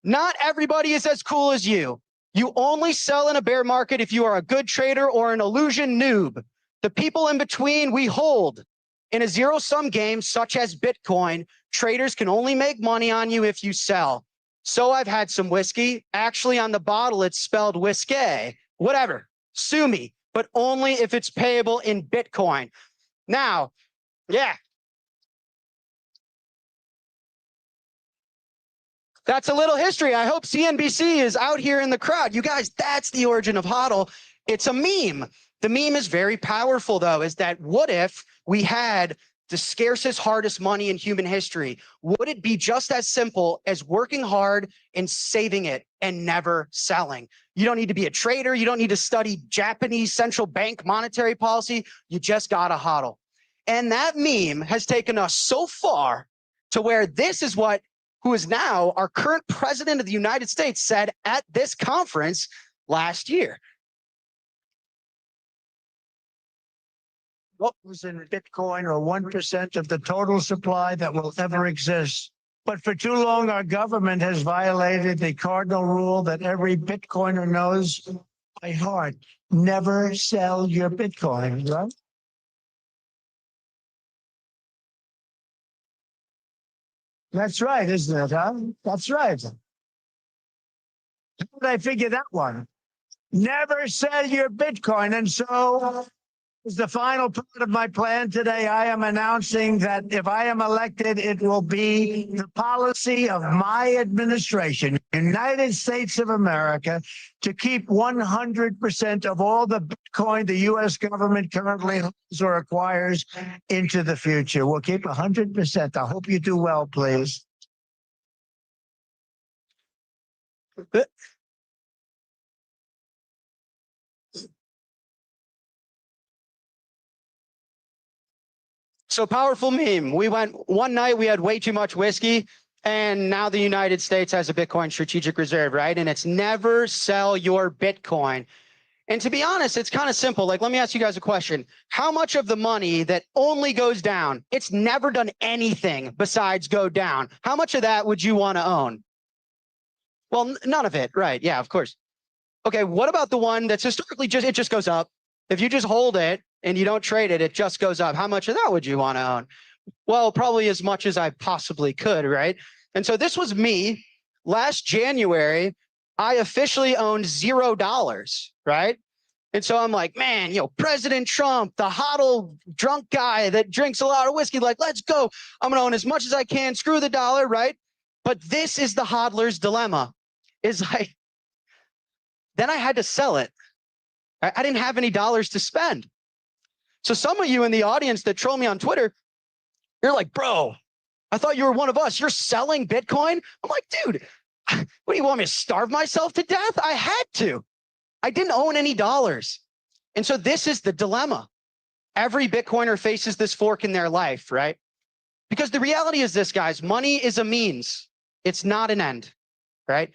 Not everybody is as cool as you. You only sell in a bear market if you are a good trader or an illusion noob. The people in between, we hold. In a zero-sum game, such as Bitcoin, traders can only make money on you if you sell. So I've had some whiskey. Actually, on the bottle, it's spelled whiskey. Whatever. Sue me, but only if it's payable in Bitcoin. Now, yeah. That's a little history. I hope CNBC is out here in the crowd. You guys, that's the origin of HODL. It's a meme. The meme is very powerful, though, is that what if we had the scarcest, hardest money in human history? Would it be just as simple as working hard and saving it and never selling? You don't need to be a trader. You don't need to study Japanese central bank monetary policy. You just got to HODL. And that meme has taken us so far to where this is what who is now our current president of the United States said at this conference last year. What was in Bitcoin, or 1% of the total supply that will ever exist. But for too long, our government has violated the cardinal rule that every Bitcoiner knows by heart. Never sell your Bitcoin, right? That's right, isn't it, huh? That's right. How did I figure that one? Never sell your Bitcoin. And so is the final part of my plan today. I am announcing that if I am elected, it will be the policy of my administration, United States of America, to keep 100% of all the Bitcoin the U.S. government currently holds or acquires into the future. We'll keep 100%. I hope you do well, please. So powerful meme. We went one night, we had way too much whiskey, and now the United States has a Bitcoin strategic reserve, right? And it's never sell your Bitcoin. And to be honest, it's kind of simple. Like, let me ask you guys a question. How much of the money that only goes down, it's never done anything besides go down, how much of that would you want to own? Well, none of it, right? Yeah, of course. Okay, what about the one that's historically it just goes up? If you just hold it and you don't trade it, it just goes up. How much of that would you want to own? Well, probably as much as I possibly could, right? And so this was me. Last January, I officially owned $0, right? And so I'm like, man, President Trump, the HODL drunk guy that drinks a lot of whiskey, like, let's go. I'm going to own as much as I can, screw the dollar, right? But this is the hodler's dilemma, is like, then I had to sell it. I didn't have any dollars to spend. So some of you in the audience that troll me on Twitter, you're like, bro, I thought you were one of us. You're selling Bitcoin? I'm like, dude, what do you want me to starve myself to death? I had to. I didn't own any dollars. And so this is the dilemma. Every Bitcoiner faces this fork in their life, right? Because the reality is this, guys, money is a means. It's not an end, right?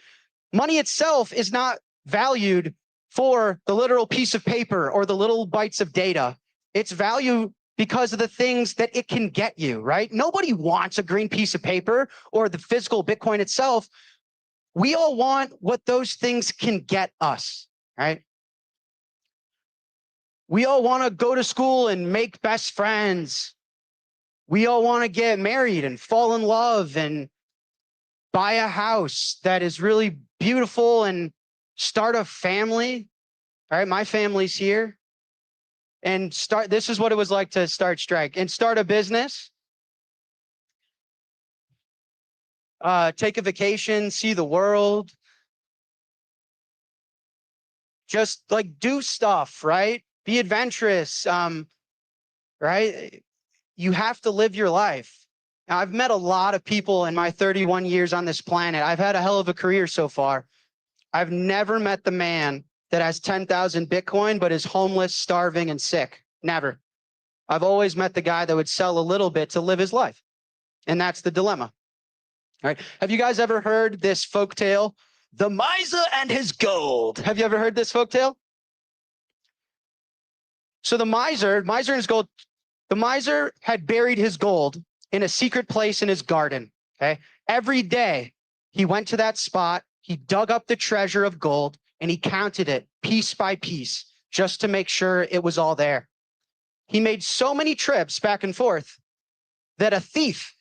Money itself is not valued for the literal piece of paper or the little bytes of data. It's value because of the things that it can get you, right? Nobody wants a green piece of paper or the physical Bitcoin itself. We all want what those things can get us, right? We all want to go to school and make best friends. We all want to get married and fall in love and buy a house that is really beautiful and start a family. All right, my family's here. And this is what it was like to start Strike and start a business. Take a vacation, see the world. Just like do stuff, right? Be adventurous, right? You have to live your life. Now, I've met a lot of people in my 31 years on this planet. I've had a hell of a career so far. I've never met the man that has 10,000 Bitcoin, but is homeless, starving, and sick. Never. I've always met the guy that would sell a little bit to live his life. And that's the dilemma. All right. Have you guys ever heard this folktale, The Miser and His Gold? Have you ever heard this folktale? So the miser and his gold, the miser had buried his gold in a secret place in his garden. Okay. Every day he went to that spot, he dug up the treasure of gold and he counted it piece by piece just to make sure it was all there. He made so many trips back and forth that a thief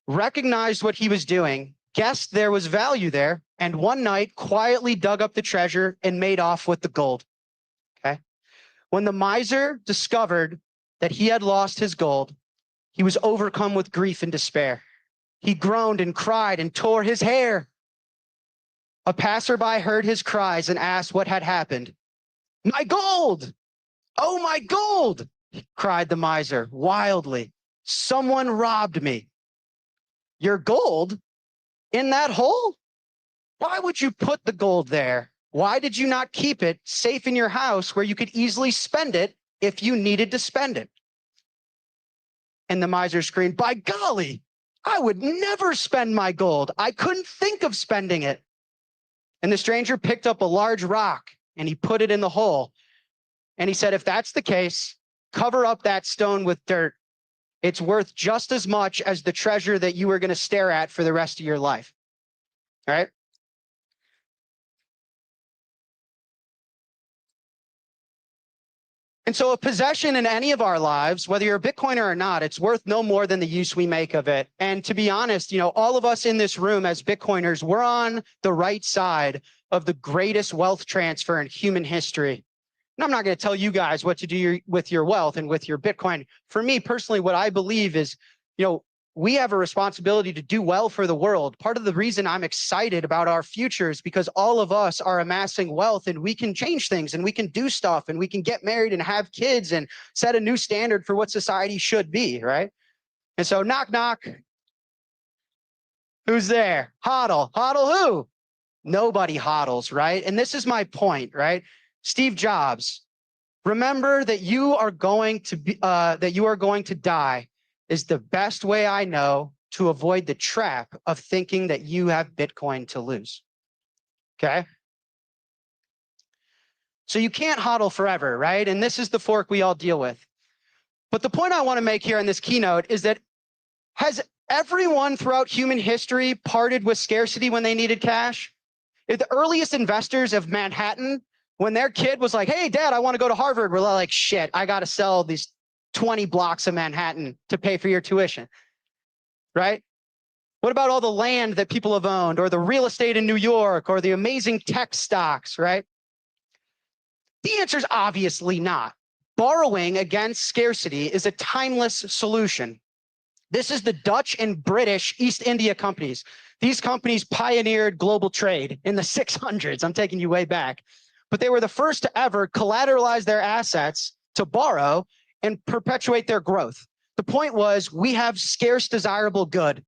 recognized what he was doing, guessed there was value there, and one night quietly dug up the treasure and made off with the gold. Okay. When the miser discovered that he had lost his gold, he was overcome with grief and despair. He groaned and cried and tore his hair. A passerby heard his cries and asked what had happened. "My gold! Oh, my gold!" cried the miser wildly. "Someone robbed me." "Your gold? In that hole? Why would you put the gold there? Why did you not keep it safe in your house where you could easily spend it if you needed to spend it?" And the miser screamed, "By golly, I would never spend my gold. I couldn't think of spending it." And the stranger picked up a large rock and he put it in the hole. And he said, "If that's the case, cover up that stone with dirt. It's worth just as much as the treasure that you are going to stare at for the rest of your life." All right. And so a possession in any of our lives, whether you're a Bitcoiner or not, it's worth no more than the use we make of it. And to be honest, all of us in this room as Bitcoiners, we're on the right side of the greatest wealth transfer in human history. And I'm not going to tell you guys what to do with your wealth and with your Bitcoin. For me personally, what I believe is, we have a responsibility to do well for the world. Part of the reason I'm excited about our future is because all of us are amassing wealth and we can change things and we can do stuff and we can get married and have kids and set a new standard for what society should be, right? And so knock, knock. Who's there? Hodl. Hodl who? Nobody hodls, right? And this is my point, right? Steve Jobs, remember that you are going to die is the best way I know to avoid the trap of thinking that you have Bitcoin to lose. Okay? So you can't hodl forever, right? And this is the fork we all deal with. But the point I want to make here in this keynote is that has everyone throughout human history parted with scarcity when they needed cash? If the earliest investors of Manhattan, when their kid was like, "Hey, Dad, I want to go to Harvard," we're like, "Shit, I got to sell these 20 blocks of Manhattan to pay for your tuition," right? What about all the land that people have owned or the real estate in New York or the amazing tech stocks, right? The answer is obviously not. Borrowing against scarcity is a timeless solution. This is the Dutch and British East India companies. These companies pioneered global trade in the 600s. I'm taking you way back. But they were the first to ever collateralize their assets to borrow and perpetuate their growth. The point was, we have scarce desirable good.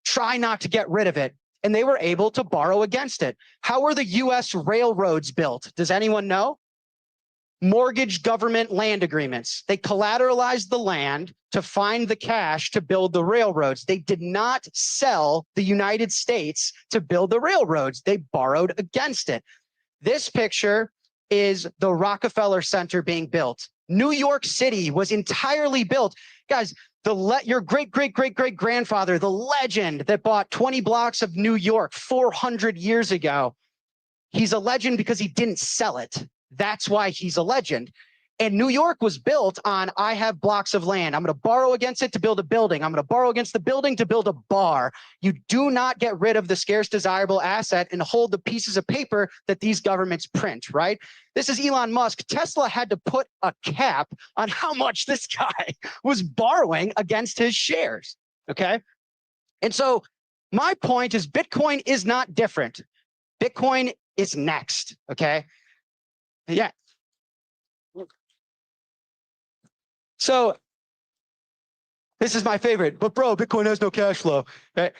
Try not to get rid of it. And they were able to borrow against it. How were the US railroads built? Does anyone know? Mortgage government land agreements. They collateralized the land to find the cash to build the railroads. They did not sell the United States to build the railroads. They borrowed against it. This picture is the Rockefeller Center being built. New York City was entirely built. Guys, your great-great-great-great-grandfather, the legend that bought 20 blocks of New York 400 years ago, he's a legend because he didn't sell it. That's why he's a legend. And New York was built on, I have blocks of land. I'm going to borrow against it to build a building. I'm going to borrow against the building to build a bar. You do not get rid of the scarce desirable asset and hold the pieces of paper that these governments print, right? This is Elon Musk. Tesla had to put a cap on how much this guy was borrowing against his shares, okay? And so my point is Bitcoin is not different. Bitcoin is next, okay? Yeah. So this is my favorite, but bro, Bitcoin has no cash flow. Right?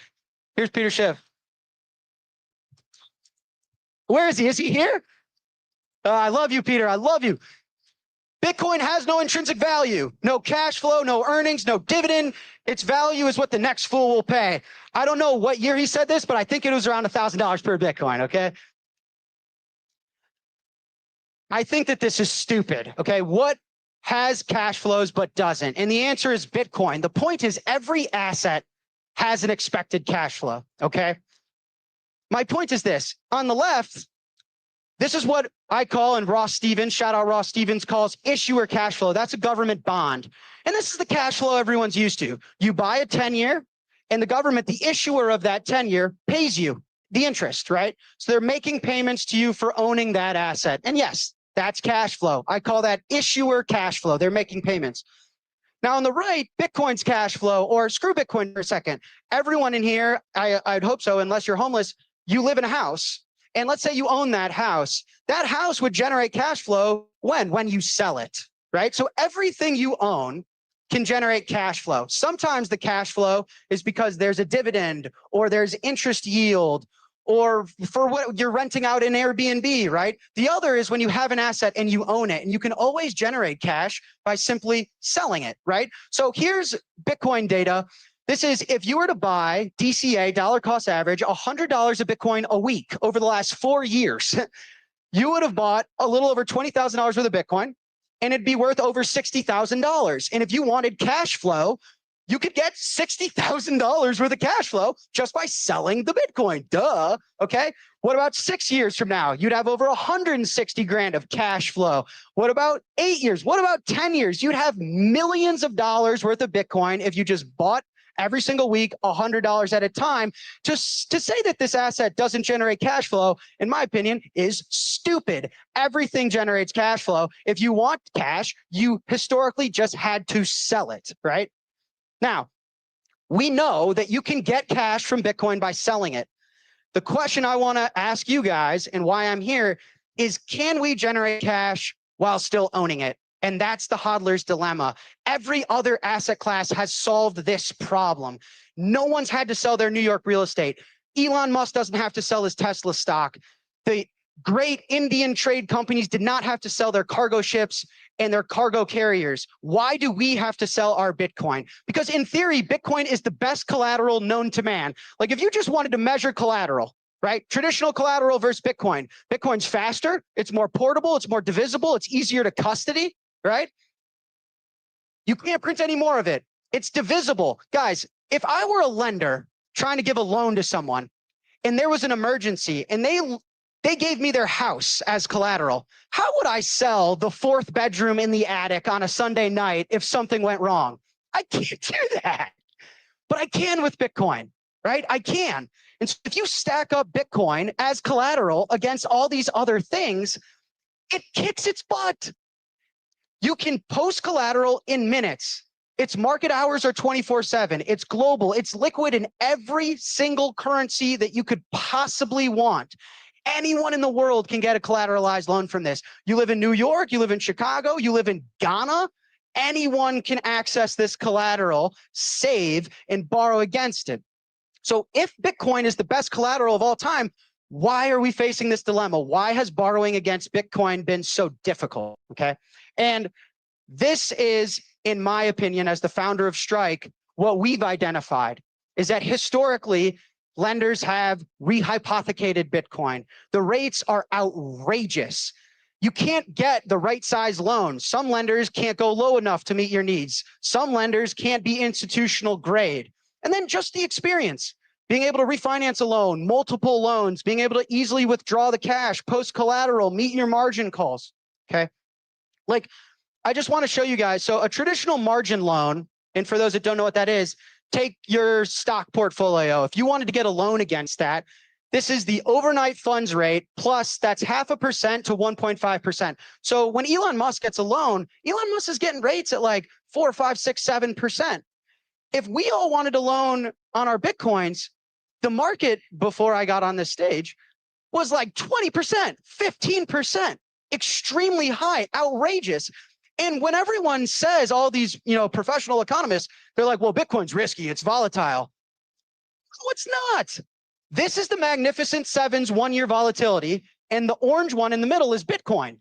Here's Peter Schiff. Where is he? Is he here? I love you, Peter. I love you. Bitcoin has no intrinsic value, no cash flow, no earnings, no dividend. Its value is what the next fool will pay. I don't know what year he said this, but I think it was around $1,000 per Bitcoin, okay? I think that this is stupid, okay? What has cash flows but doesn't? And the answer is Bitcoin. The point is every asset has an expected cash flow, okay? My point is this. On the left, this is what I call, and Ross Stevens, shout out Ross Stevens, calls issuer cash flow. That's a government bond. And this is the cash flow everyone's used to. You buy a 10-year, and the government, the issuer of that 10-year, pays you the interest, right? So they're making payments to you for owning that asset. And yes, that's cash flow. I call that issuer cash flow. They're making payments. Now on the right, Bitcoin's cash flow, or screw Bitcoin for a second. Everyone in here, I'd hope so, unless you're homeless, you live in a house. And let's say you own that house would generate cash flow when you sell it, right? So everything you own can generate cash flow. Sometimes the cash flow is because there's a dividend or there's interest yield or for what you're renting out in Airbnb, right? The other is when you have an asset and you own it, and you can always generate cash by simply selling it, right? So here's Bitcoin data. This is if you were to buy DCA, dollar cost average, $100 of Bitcoin a week over the last 4 years, you would have bought a little over $20,000 worth of Bitcoin, and it'd be worth over $60,000. And if you wanted cash flow, you could get $60,000 worth of cash flow just by selling the Bitcoin. Duh. Okay. What about 6 years from now? You'd have over 160 grand of cash flow. What about 8 years? What about 10 years? You'd have millions of dollars worth of Bitcoin if you just bought every single week, $100 at a time. To say that this asset doesn't generate cash flow, in my opinion, is stupid. Everything generates cash flow. If you want cash, you historically just had to sell it, right? Now, we know that you can get cash from Bitcoin by selling it. The question I want to ask you guys and why I'm here is, can we generate cash while still owning it? And that's the hodler's dilemma. Every other asset class has solved this problem. No one's had to sell their New York real estate. Elon Musk doesn't have to sell his Tesla stock. The great Indian trade companies did not have to sell their cargo ships and their cargo carriers. Why do we have to sell our Bitcoin? Because in theory, Bitcoin is the best collateral known to man. Like if you just wanted to measure collateral, right? Traditional collateral versus Bitcoin. Bitcoin's faster, it's more portable, it's more divisible, it's easier to custody, right? You can't print any more of it. It's divisible. Guys, if I were a lender trying to give a loan to someone and there was an emergency and they gave me their house as collateral, how would I sell the 4th bedroom in the attic on a Sunday night if something went wrong? I can't do that. But I can with Bitcoin, right? I can. And so if you stack up Bitcoin as collateral against all these other things, it kicks its butt. You can post collateral in minutes. Its market hours are 24/7. It's global. It's liquid in every single currency that you could possibly want. Anyone in the world can get a collateralized loan from this. You live in New York, you live in Chicago, you live in Ghana. Anyone can access this collateral, save, and borrow against it. So if Bitcoin is the best collateral of all time, why are we facing this dilemma? Why has borrowing against Bitcoin been so difficult? Okay. And this is, in my opinion, as the founder of Strike, what we've identified is that historically, lenders have rehypothecated Bitcoin. The rates are outrageous. You can't get the right size loan. Some lenders can't go low enough to meet your needs. Some lenders can't be institutional grade. And then just the experience, being able to refinance a loan, multiple loans, being able to easily withdraw the cash, post collateral, meet your margin calls, okay? Like, I just want to show you guys. So a traditional margin loan, and for those that don't know what that is, take your stock portfolio. If you wanted to get a loan against that, this is the overnight funds rate, plus that's 0.5% to 1.5%. So when Elon Musk gets a loan, Elon Musk is getting rates at like 4, 5, 6, 7%. If we all wanted a loan on our Bitcoins, the market before I got on this stage was like 20%, 15%, extremely high, outrageous. And when everyone says, all these, professional economists, they're like, well, Bitcoin's risky, it's volatile. No, it's not. This is the Magnificent Seven's 1-year volatility, and the orange one in the middle is Bitcoin.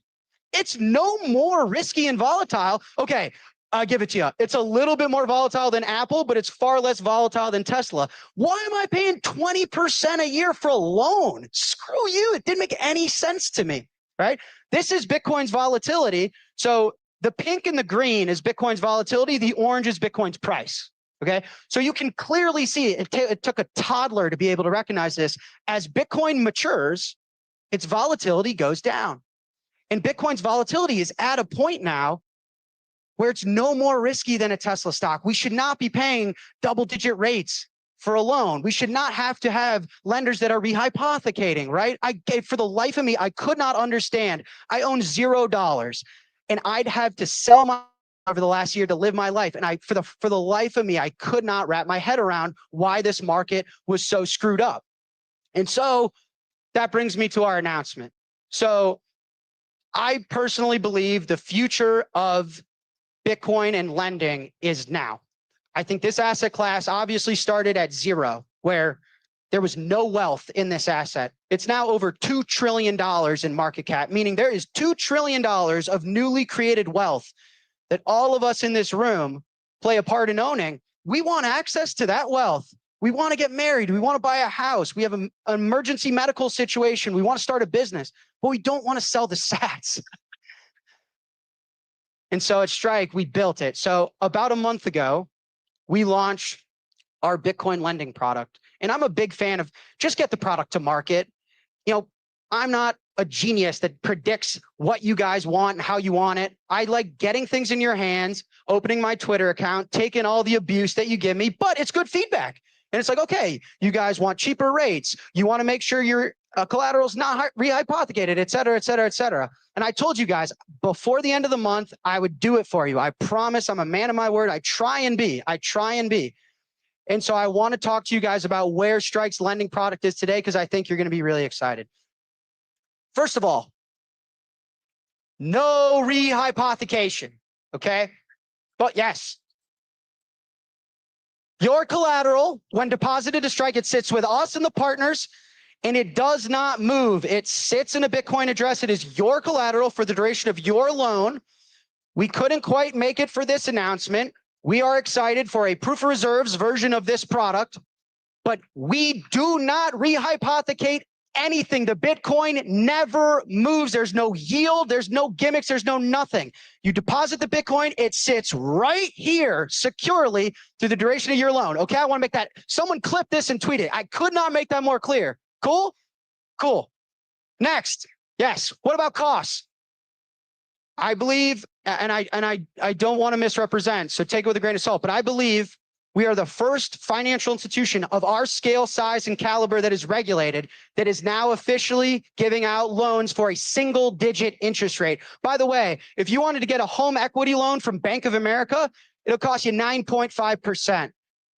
It's no more risky and volatile. Okay, I give it to you. It's a little bit more volatile than Apple, but it's far less volatile than Tesla. Why am I paying 20% a year for a loan? Screw you. It didn't make any sense to me, right? This is Bitcoin's volatility. So the pink and the green is Bitcoin's volatility. The orange is Bitcoin's price. Okay, so you can clearly see it took a toddler to be able to recognize this. As Bitcoin matures, its volatility goes down. And Bitcoin's volatility is at a point now where it's no more risky than a Tesla stock. We should not be paying double-digit rates for a loan. We should not have to have lenders that are rehypothecating, right? For the life of me, I could not understand. I own $0, and I'd have to sell my over the last year to live my life. And for the life of me, I could not wrap my head around why this market was so screwed up. And so that brings me to our announcement. So I personally believe the future of Bitcoin and lending is now. I think this asset class obviously started at zero, where there was no wealth in this asset. It's now over $2 trillion in market cap, meaning there is $2 trillion of newly created wealth that all of us in this room play a part in owning. We want access to that wealth. We want to get married. We want to buy a house. We have an emergency medical situation. We want to start a business, but we don't want to sell the sats. And so at Strike, we built it. So about a month ago, we launched our Bitcoin lending product. And I'm a big fan of just get the product to market. You know, I'm not a genius that predicts what you guys want and how you want it. I like getting things in your hands, opening my Twitter account, taking all the abuse that you give me, but it's good feedback. And it's like, okay, you guys want cheaper rates. You want to make sure your collateral's not rehypothecated, et cetera, et cetera, et cetera. And I told you guys before the end of the month, I would do it for you. I promise. I'm a man of my word. I try and be. And so I want to talk to you guys about where Strike's lending product is today, because I think you're going to be really excited. First of all, no rehypothecation, okay? But yes, your collateral, when deposited to Strike, it sits with us and the partners, and it does not move. It sits in a Bitcoin address. It is your collateral for the duration of your loan. We couldn't quite make it for this announcement. We are excited for a proof of reserves version of this product, but we do not rehypothecate anything. The Bitcoin never moves. There's no yield. There's no gimmicks. There's no nothing. You deposit the Bitcoin. It sits right here securely through the duration of your loan. Okay, I want to make that. Someone clip this and tweet it. I could not make that more clear. Cool? Cool. Next. Yes. What about costs? I believe, and I don't want to misrepresent, so take it with a grain of salt, but I believe we are the first financial institution of our scale, size, and caliber that is regulated, that is now officially giving out loans for a single-digit interest rate. By the way, if you wanted to get a home equity loan from Bank of America, it'll cost you 9.5%.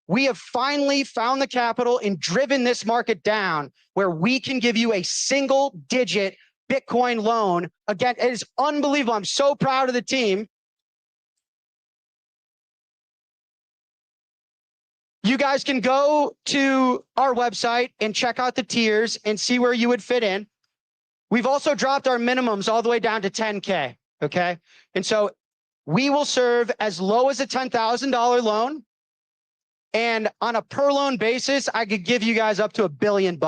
We have finally found the capital and driven this market down where we can give you a single-digit Bitcoin loan. Again, it is unbelievable. I'm so proud of the team. You guys can go to our website and check out the tiers and see where you would fit in. We've also dropped our minimums all the way down to 10K, okay? And so we will serve as low as a $10,000 loan. And on a per loan basis, I could give you guys up to $1 billion,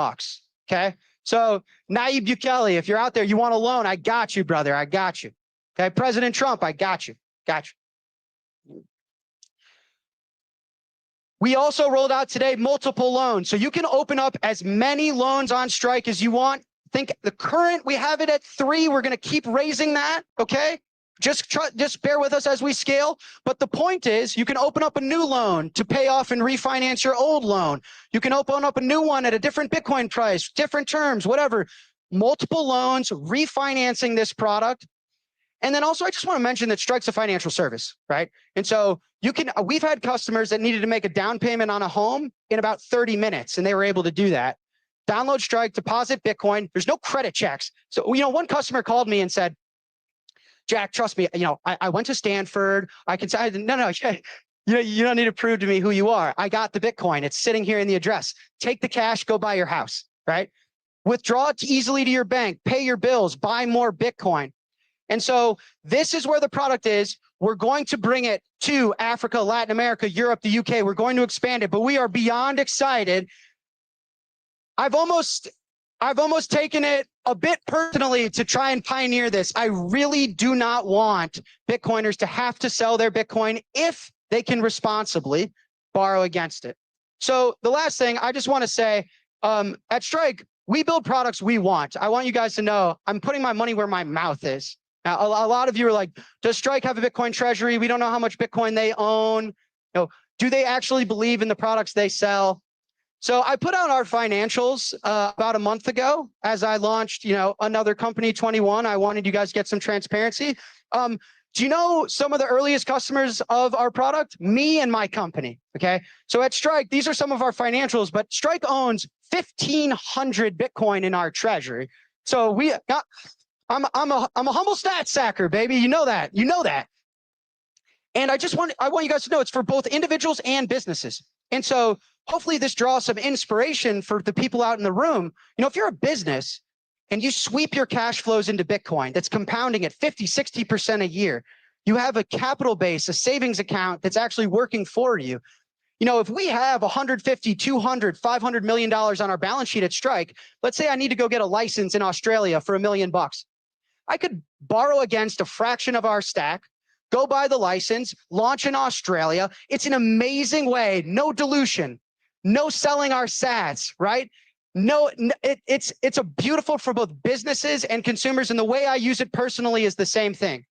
okay? So Nayib Bukele, if you're out there, you want a loan, I got you, brother, I got you. Okay, President Trump, I got you, got you. We also rolled out today multiple loans. So you can open up as many loans on Strike as you want. Think the current, we have it at 3. We're going to keep raising that, okay? Just bear with us as we scale. But the point is, you can open up a new loan to pay off and refinance your old loan. You can open up a new one at a different Bitcoin price, different terms, whatever. Multiple loans, refinancing this product. And then also, I just want to mention that Strike's a financial service, right? And so we've had customers that needed to make a down payment on a home in about 30 minutes, and they were able to do that. Download Strike, deposit Bitcoin. There's no credit checks. So, one customer called me and said, Jack, trust me, I went to Stanford. I can say, no, you don't need to prove to me who you are. I got the Bitcoin. It's sitting here in the address. Take the cash, go buy your house, right? Withdraw it easily to your bank, pay your bills, buy more Bitcoin. And so this is where the product is. We're going to bring it to Africa, Latin America, Europe, the UK. We're going to expand it, but we are beyond excited. I've almost taken it a bit personally to try and pioneer this. I really do not want Bitcoiners to have to sell their Bitcoin if they can responsibly borrow against it. So the last thing I just want to say, at Strike, we build products we want. I want you guys to know I'm putting my money where my mouth is. Now, a lot of you are like, does Strike have a Bitcoin treasury? We don't know how much Bitcoin they own. Do they actually believe in the products they sell? So I put out our financials about a month ago as I launched, another company, 21. I wanted you guys to get some transparency. Do you know some of the earliest customers of our product? Me and my company. Okay. So at Strike, these are some of our financials, but Strike owns 1,500 Bitcoin in our treasury. So I'm a humble stat sacker, baby. You know that. And I want you guys to know it's for both individuals and businesses. And so hopefully this draws some inspiration for the people out in the room. If you're a business and you sweep your cash flows into Bitcoin that's compounding at 50, 60% a year, you have a capital base, a savings account that's actually working for you. If we have 150, 200, $500 million on our balance sheet at Strike, let's say I need to go get a license in Australia for $1 million. I could borrow against a fraction of our stack, go buy the license, launch in Australia. It's an amazing way, no dilution, no selling our sats, right? It's a beautiful for both businesses and consumers. And the way I use it personally is the same thing.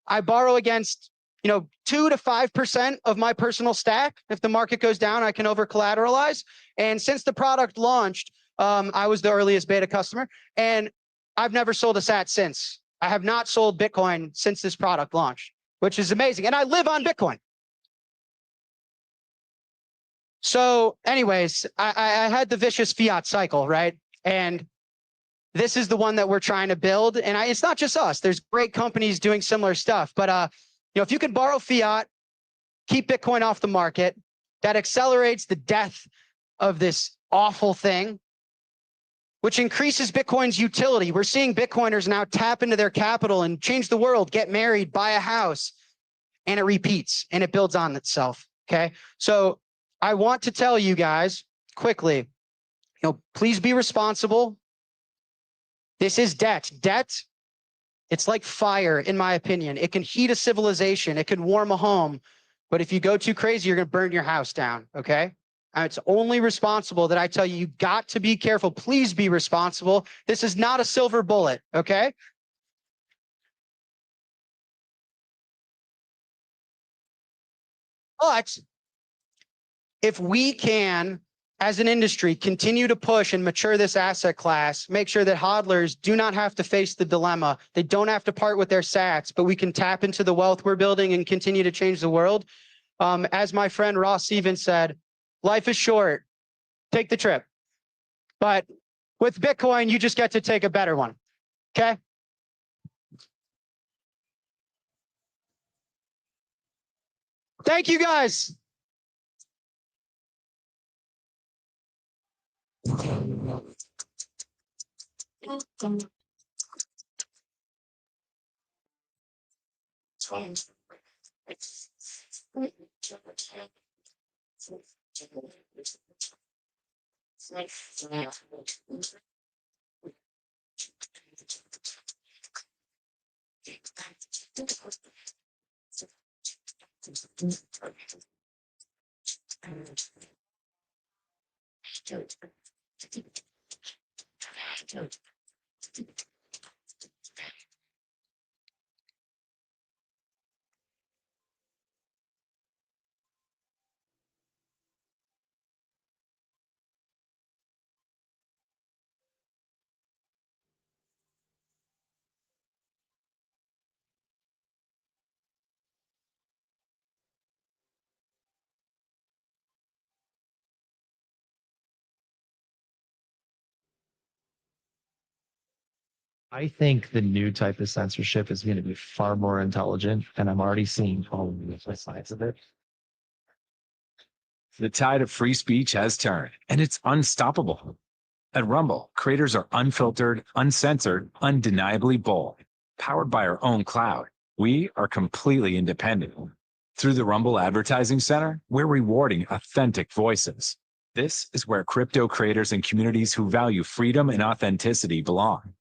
I borrow against, 2 to 5% of my personal stack. If the market goes down, I can over collateralize. And since the product launched, I was the earliest beta customer, and I've never sold a sat since. I have not sold Bitcoin since this product launched, which is amazing. And I live on Bitcoin. So anyways, I had the vicious fiat cycle, right? And this is the one that we're trying to build. And it's not just us. There's great companies doing similar stuff. But if you can borrow fiat, keep Bitcoin off the market, that accelerates the death of this awful thing, which increases Bitcoin's utility. We're seeing Bitcoiners now tap into their capital and change the world, get married, buy a house, and it repeats and it builds on itself. Okay. So I want to tell you guys quickly, please be responsible. This is debt. Debt, it's like fire, in my opinion. It can heat a civilization. It can warm a home. But if you go too crazy, you're going to burn your house down. Okay. And it's only responsible that I tell you, you got to be careful. Please be responsible. This is not a silver bullet. Okay. But if we can, as an industry, continue to push and mature this asset class, make sure that hodlers do not have to face the dilemma. They don't have to part with their sats, but we can tap into the wealth we're building and continue to change the world. As my friend Ross Stevens said, life is short. Take the trip. But with Bitcoin, you just get to take a better one. Okay? Thank you, guys. I think the new type of censorship is going to be far more intelligent, and I'm already seeing all the sides of it. The tide of free speech has turned, and it's unstoppable. At Rumble, creators are unfiltered, uncensored, undeniably bold, powered by our own cloud. We are completely independent. Through the Rumble Advertising Center, we're rewarding authentic voices. This is where crypto creators and communities who value freedom and authenticity belong.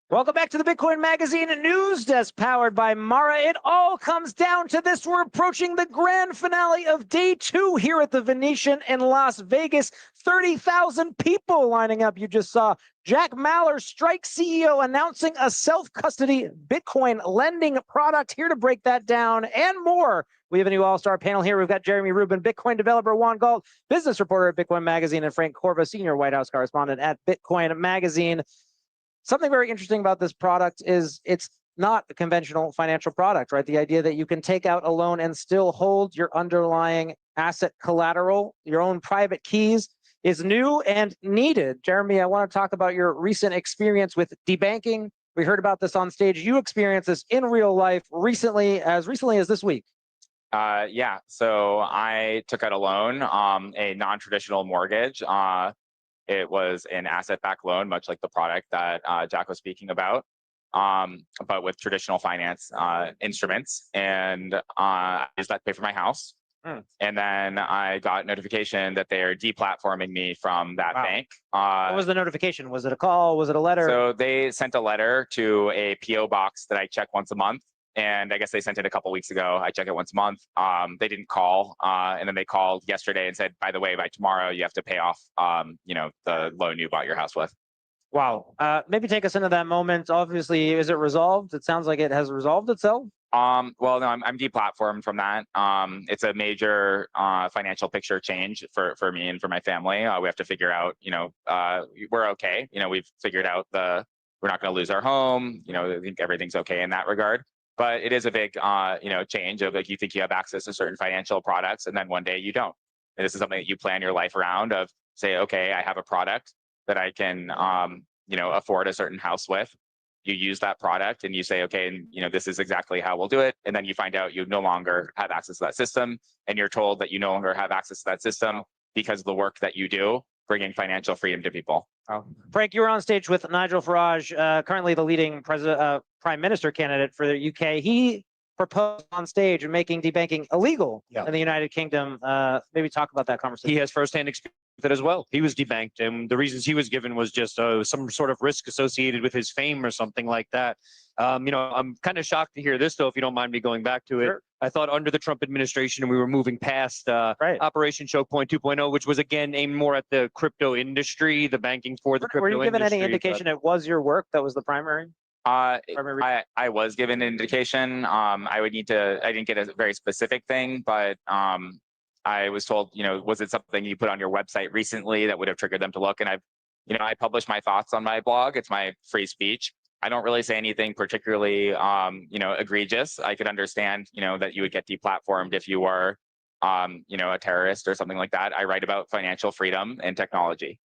Welcome back to the Bitcoin Magazine News Desk, powered by Mara. It all comes down to this. We're approaching the grand finale of day 2 here at the Venetian in Las Vegas. 30,000 people lining up. You just saw Jack Mallers, Strike CEO, announcing a self-custody Bitcoin lending product. Here to break that down and more. We have a new all-star panel here. We've got Jeremy Rubin, Bitcoin developer, Juan Galt, business reporter at Bitcoin Magazine, and Frank Corva, senior White House correspondent at Bitcoin Magazine. Something very interesting about this product is it's not a conventional financial product, right? The idea that you can take out a loan and still hold your underlying asset collateral, your own private keys, is new and needed. Jeremy, I want to talk about your recent experience with debanking. We heard about this on stage. You experienced this in real life recently as this week. Yeah, so I took out a loan, a non-traditional mortgage. It was an asset-backed loan, much like the product that Jack was speaking about, but with traditional finance instruments. And I used that to pay for my house. And then I got notification that they are deplatforming me from that bank. What was the notification? Was it a call? Was it a letter? So they sent a letter to a PO box that I check once a month. And I guess they sent it a couple weeks ago. I check it once a month. They didn't call, and then they called yesterday and said, by the way, by tomorrow you have to pay off, the loan you bought your house with. Wow. Maybe take us into that moment. Obviously, is it resolved? It sounds like it has resolved itself. Well, no, I'm deplatformed from that. It's a major financial picture change for me and for my family. We have to figure out, we're okay. We've figured out we're not going to lose our home. I think everything's okay in that regard. But it is a big, change of like you think you have access to certain financial products, and then one day you don't. And this is something that you plan your life around. Of say, okay, I have a product that I can, afford a certain house with. You use that product, and you say, okay, and this is exactly how we'll do it. And then you find out you no longer have access to that system, and you're told that you no longer have access to that system because of the work that you do, bringing financial freedom to people. Frank, you were on stage with Nigel Farage, currently the leading prime minister candidate for the UK. He proposed on stage and making debanking illegal in the United Kingdom. Maybe talk about that conversation. He has firsthand experience with it as well. He was debanked, and the reasons he was given was just some sort of risk associated with his fame or something like that. I'm kind of shocked to hear this, though, if you don't mind me going back to it. Sure. I thought under the Trump administration, we were moving past Operation Choke Point 2.0, which was, again, aimed more at the crypto industry, the banking for the crypto industry. Were you given any indication it was your work that was the primary? I was given an indication. I didn't get a very specific thing, but I was told, was it something you put on your website recently that would have triggered them to look? And I published my thoughts on my blog. It's my free speech. I don't really say anything particularly, egregious. I could understand, that you would get deplatformed if you were, a terrorist or something like that. I write about financial freedom and technology.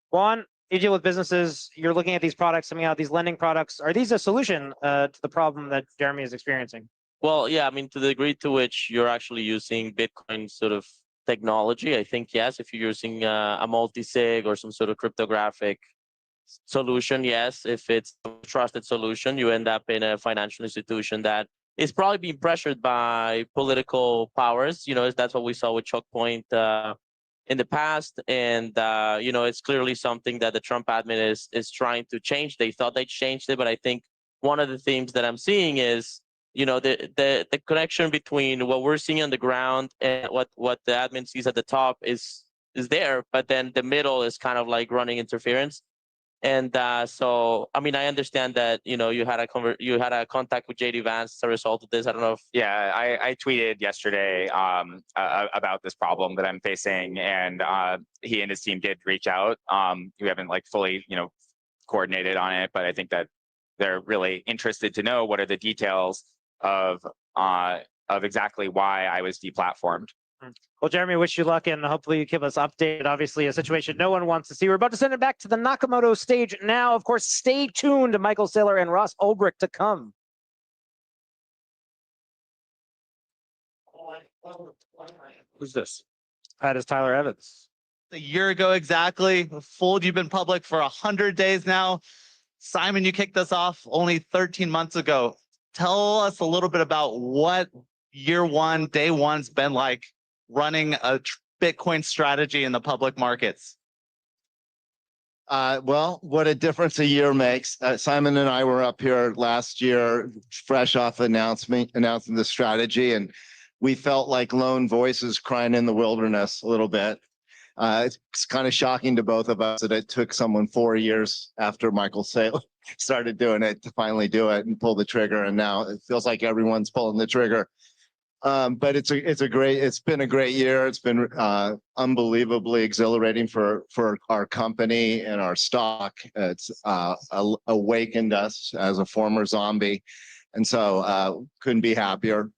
Juan, you deal with businesses. You're looking at these products coming out, these lending products. Are these a solution to the problem that Jeremy is experiencing? Well, yeah, to the degree to which you're actually using Bitcoin sort of technology, I think, yes. If you're using a multi-sig or some sort of cryptographic solution, yes. If it's a trusted solution, you end up in a financial institution that is probably being pressured by political powers. That's what we saw with Choke Point in the past. And, it's clearly something that the Trump admin is trying to change. They thought they changed it, but I think one of the themes that I'm seeing is, the connection between what we're seeing on the ground and what the admin sees at the top is there, but then the middle is kind of like running interference. And so, I understand that you had a contact with JD Vance as a result of this. I don't know if I tweeted yesterday about this problem that I'm facing, and he and his team did reach out. We haven't fully coordinated on it, but I think that they're really interested to know what are the details of exactly why I was deplatformed. Well, Jeremy, wish you luck, and hopefully you keep us updated. Obviously, a situation no one wants to see. We're about to send it back to the Nakamoto stage now. Of course, stay tuned to Michael Saylor and Ross Ulbricht to come. Who's this? That is Tyler Evans. A year ago exactly. Fold, you've been public for 100 days now. Simon, you kicked us off only 13 months ago. Tell us a little bit about what year one, day one's been like running a Bitcoin strategy in the public markets. Well, what a difference a year makes. Simon and I were up here last year, fresh off announcing the strategy, and we felt like lone voices crying in the wilderness a little bit. It's kind of shocking to both of us that it took someone 4 years after Michael Saylor started doing it to finally do it and pull the trigger, and now it feels like everyone's pulling the trigger. But it's been a great year. It's been unbelievably exhilarating for our company and our stock. It's awakened us as a former zombie, and so couldn't be happier.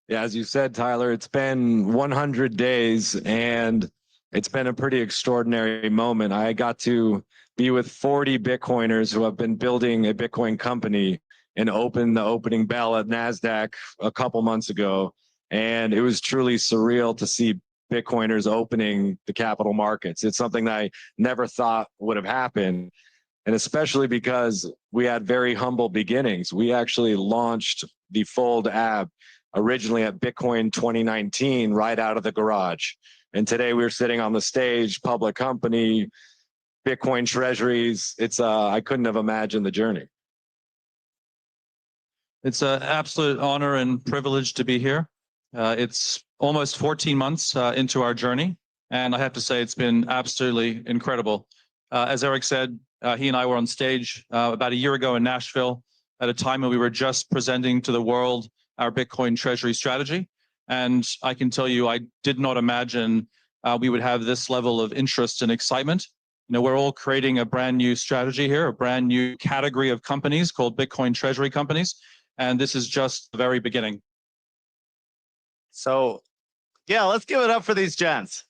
Yeah, as you said, Tyler, it's been 100 days and it's been a pretty extraordinary moment. I got to be with 40 Bitcoiners who have been building a Bitcoin company and open the opening bell at NASDAQ a couple months ago. And it was truly surreal to see Bitcoiners opening the capital markets. It's something that I never thought would have happened. And especially because we had very humble beginnings. We actually launched the Fold app originally at Bitcoin 2019, right out of the garage. And today we're sitting on the stage, public company, Bitcoin treasuries. It's I couldn't have imagined the journey. It's an absolute honor and privilege to be here. It's almost 14 months into our journey, and I have to say it's been absolutely incredible. As Eric said, he and I were on stage about a year ago in Nashville at a time when we were just presenting to the world our Bitcoin treasury strategy. And I can tell you, I did not imagine we would have this level of interest and excitement. You know, we're all creating a brand new strategy here, a brand new category of companies called Bitcoin treasury companies. And this is just the very beginning. So, yeah, let's give it up for these gents.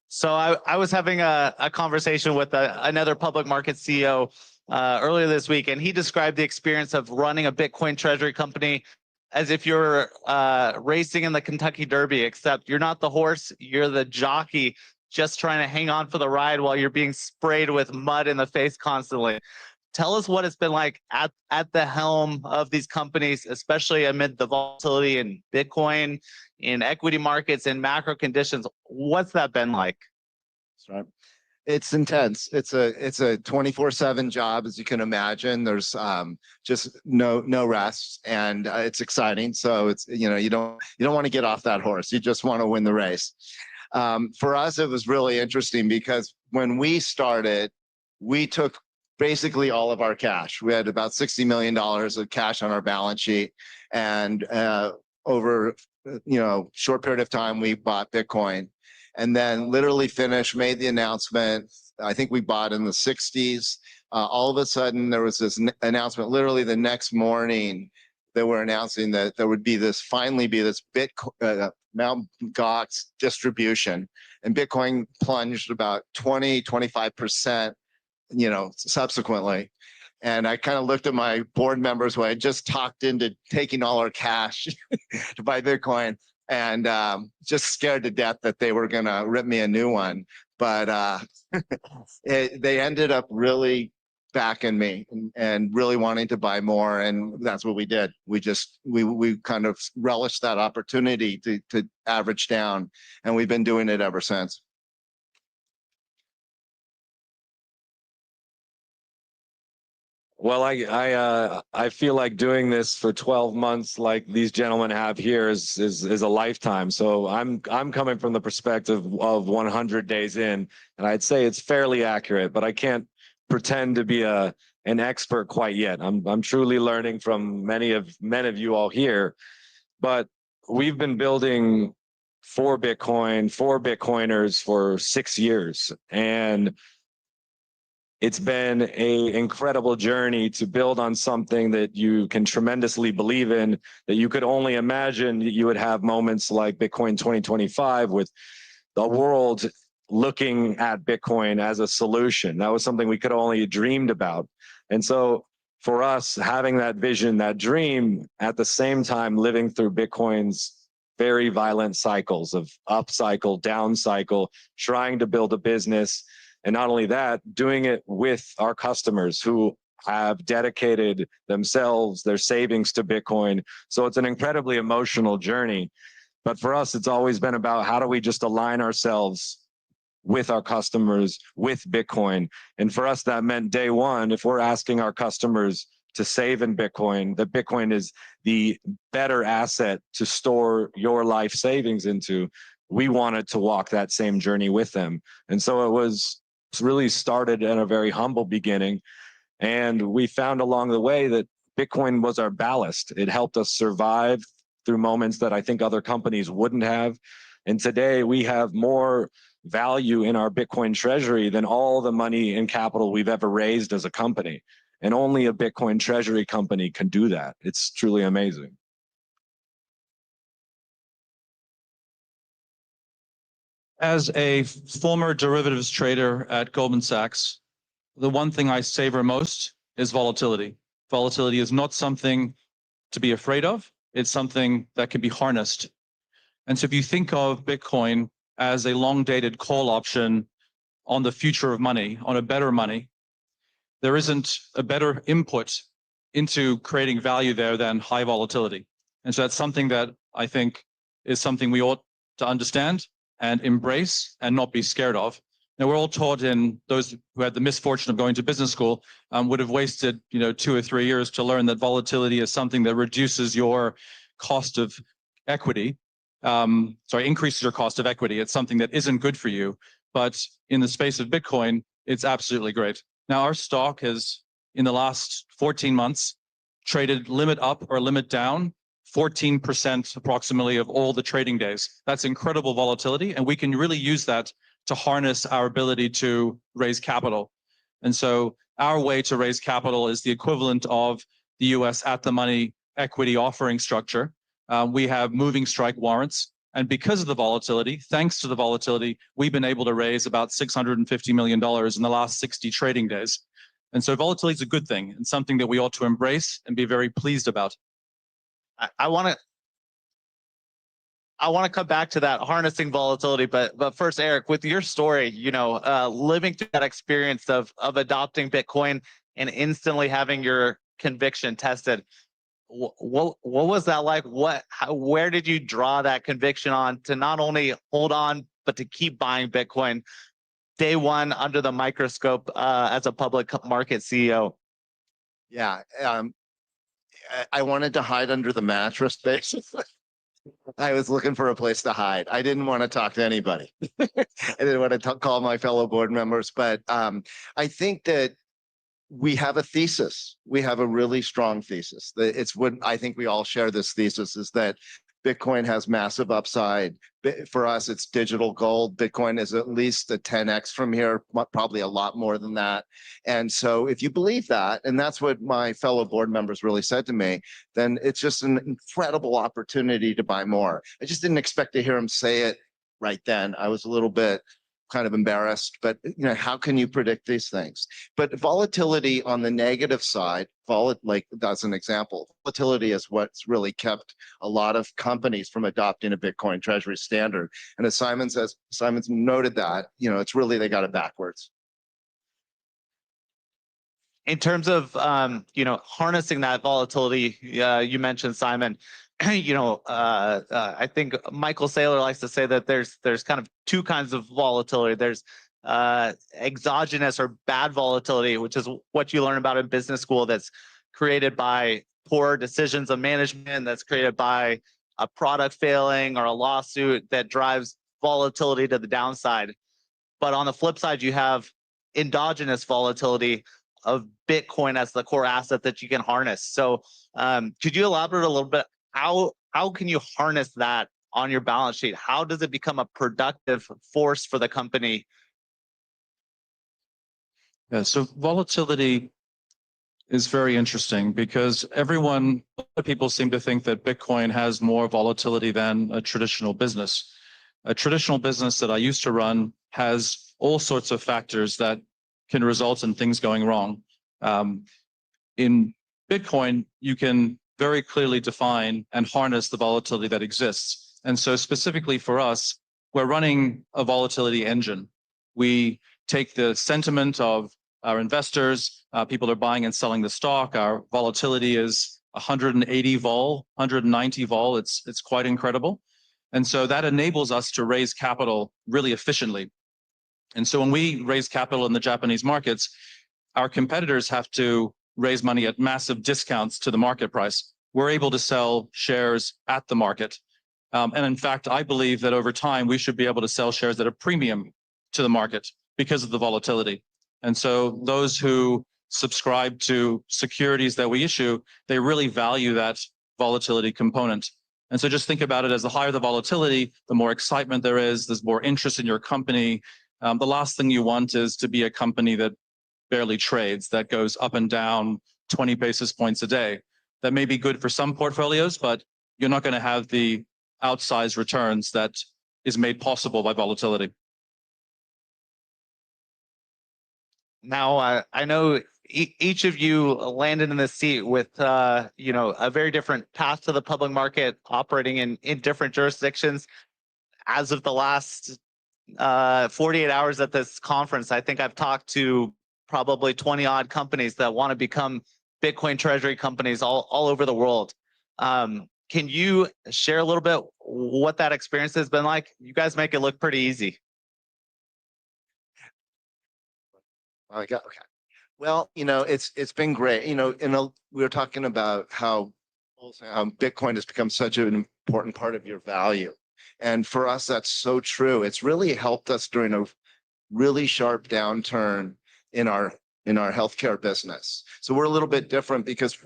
So I was having a conversation with another public market CEO earlier this week, and he described the experience of running a Bitcoin treasury company as if you're racing in the Kentucky Derby, except you're not the horse, you're the jockey just trying to hang on for the ride while you're being sprayed with mud in the face constantly. Tell us what it's been like at the helm of these companies, especially amid the volatility in Bitcoin, in equity markets, in macro conditions. What's that been like? That's right. It's intense. It's a 24/7 job, as you can imagine. There's just no rest, and it's exciting. So it's, you know, you don't want to get off that horse. You just want to win the race. For us, it was really interesting because when we started, we took basically all of our cash. We had about $60 million of cash on our balance sheet, and over short period of time, we bought Bitcoin. And then literally made the announcement. I think we bought in the 60s. All of a sudden, there was this announcement literally the next morning. They were announcing that there would finally be this Bitcoin Mt. Gox distribution. And Bitcoin plunged about 25%, subsequently. And I kind of looked at my board members who I had just talked into taking all our cash to buy Bitcoin, and just scared to death that they were going to rip me a new one. But they ended up really backing me and really wanting to buy more. And that's what we did. We kind of relished that opportunity to average down. And we've been doing it ever since. Well, I feel like doing this for 12 months, like these gentlemen have here, is a lifetime. So I'm coming from the perspective of 100 days in, and I'd say it's fairly accurate, but I can't pretend to be an expert quite yet. I'm truly learning from many of you all here, but we've been building for Bitcoiners for 6 years, and it's been an incredible journey to build on something that you can tremendously believe in, that you could only imagine that you would have moments like Bitcoin 2025 with the world looking at Bitcoin as a solution. That was something we could only dreamed about. And so for us, having that vision, that dream, at the same time living through Bitcoin's very violent cycles of up cycle, down cycle, trying to build a business. And not only that, doing it with our customers who have dedicated themselves, their savings to Bitcoin. So it's an incredibly emotional journey. But for us, it's always been about how do we just align ourselves with our customers, with Bitcoin. And for us, that meant day one, if we're asking our customers to save in Bitcoin, that Bitcoin is the better asset to store your life savings into, we wanted to walk that same journey with them. And so it was really started in a very humble beginning. And we found along the way that Bitcoin was our ballast. It helped us survive through moments that I think other companies wouldn't have. And today we have more value in our Bitcoin treasury than all the money and capital we've ever raised as a company. And only a Bitcoin treasury company can do that. It's truly amazing. As a former derivatives trader at Goldman Sachs, the one thing I savor most is volatility. Volatility is not something to be afraid of. It's something that can be harnessed. And so if you think of Bitcoin as a long-dated call option on the future of money, on a better money, there isn't a better input into creating value there than high volatility. And so that's something that I think is something we ought to understand and embrace and not be scared of. Now, we're all taught, in those who had the misfortune of going to business school would have wasted 2 or 3 years to learn that volatility is something that reduces your cost of equity. Increases your cost of equity. It's something that isn't good for you. But in the space of Bitcoin, it's absolutely great. Now, our stock has, in the last 14 months, traded limit up or limit down 14% approximately of all the trading days. That's incredible volatility, and we can really use that to harness our ability to raise capital. And so our way to raise capital is the equivalent of the US at-the-money equity offering structure. We have moving strike warrants. And because of the volatility, thanks to the volatility, we've been able to raise about $650 million in the last 60 trading days. And so volatility is a good thing and something that we ought to embrace and be very pleased about. I want to come back to that harnessing volatility, but first, Eric, with your story, living through that experience of adopting Bitcoin and instantly having your conviction tested, what was that like? Where did you draw that conviction on to not only hold on but to keep buying Bitcoin day one under the microscope as a public market CEO? Yeah, I wanted to hide under the mattress, basically. I was looking for a place to hide. I didn't want to talk to anybody. I didn't want to call my fellow board members, but I think that we have a thesis. We have a really strong thesis. It's what I think we all share this thesis, is that Bitcoin has massive upside. For us, it's digital gold. Bitcoin is at least a 10x from here, probably a lot more than that. And so if you believe that, and that's what my fellow board members really said to me, then it's just an incredible opportunity to buy more. I just didn't expect to hear them say it right then. I was a little bit kind of embarrassed, but how can you predict these things? But volatility on the negative side, like that's an example. Volatility is what's really kept a lot of companies from adopting a Bitcoin treasury standard. And as Simon's noted that, it's really, they got it backwards. In terms of harnessing that volatility, you mentioned, Simon, I think Michael Saylor likes to say that there's kind of two kinds of volatility. There's exogenous or bad volatility, which is what you learn about in business school, that's created by poor decisions of management, that's created by a product failing or a lawsuit that drives volatility to the downside. But on the flip side, you have endogenous volatility of Bitcoin as the core asset that you can harness. So could you elaborate a little bit? How can you harness that on your balance sheet? How does it become a productive force for the company? Yeah, so volatility is very interesting because a lot of people seem to think that Bitcoin has more volatility than a traditional business. A traditional business that I used to run has all sorts of factors that can result in things going wrong. In Bitcoin, you can very clearly define and harness the volatility that exists. And so specifically for us, we're running a volatility engine. We take the sentiment of our investors, people are buying and selling the stock. Our volatility is 180 vol, 190 vol. It's quite incredible. And so that enables us to raise capital really efficiently. And so when we raise capital in the Japanese markets, our competitors have to raise money at massive discounts to the market price. We're able to sell shares at the market. And in fact, I believe that over time, we should be able to sell shares at a premium to the market because of the volatility. And so those who subscribe to securities that we issue, they really value that volatility component. And so just think about it as the higher the volatility, the more excitement there's more interest in your company. The last thing you want is to be a company that barely trades, that goes up and down 20 basis points a day. That may be good for some portfolios, but you're not going to have the outsized returns that is made possible by volatility. Now, I know each of you landed in this seat with, a very different path to the public market, operating in different jurisdictions. As of the last 48 hours at this conference, I think I've talked to probably 20 odd companies that want to become Bitcoin treasury companies all over the world. Can you share a little bit what that experience has been like? You guys make it look pretty easy. Okay. Well, it's been great. We were talking about how Bitcoin has become such an important part of your value. And for us, that's so true. It's really helped us during a really sharp downturn in our healthcare business. So we're a little bit different because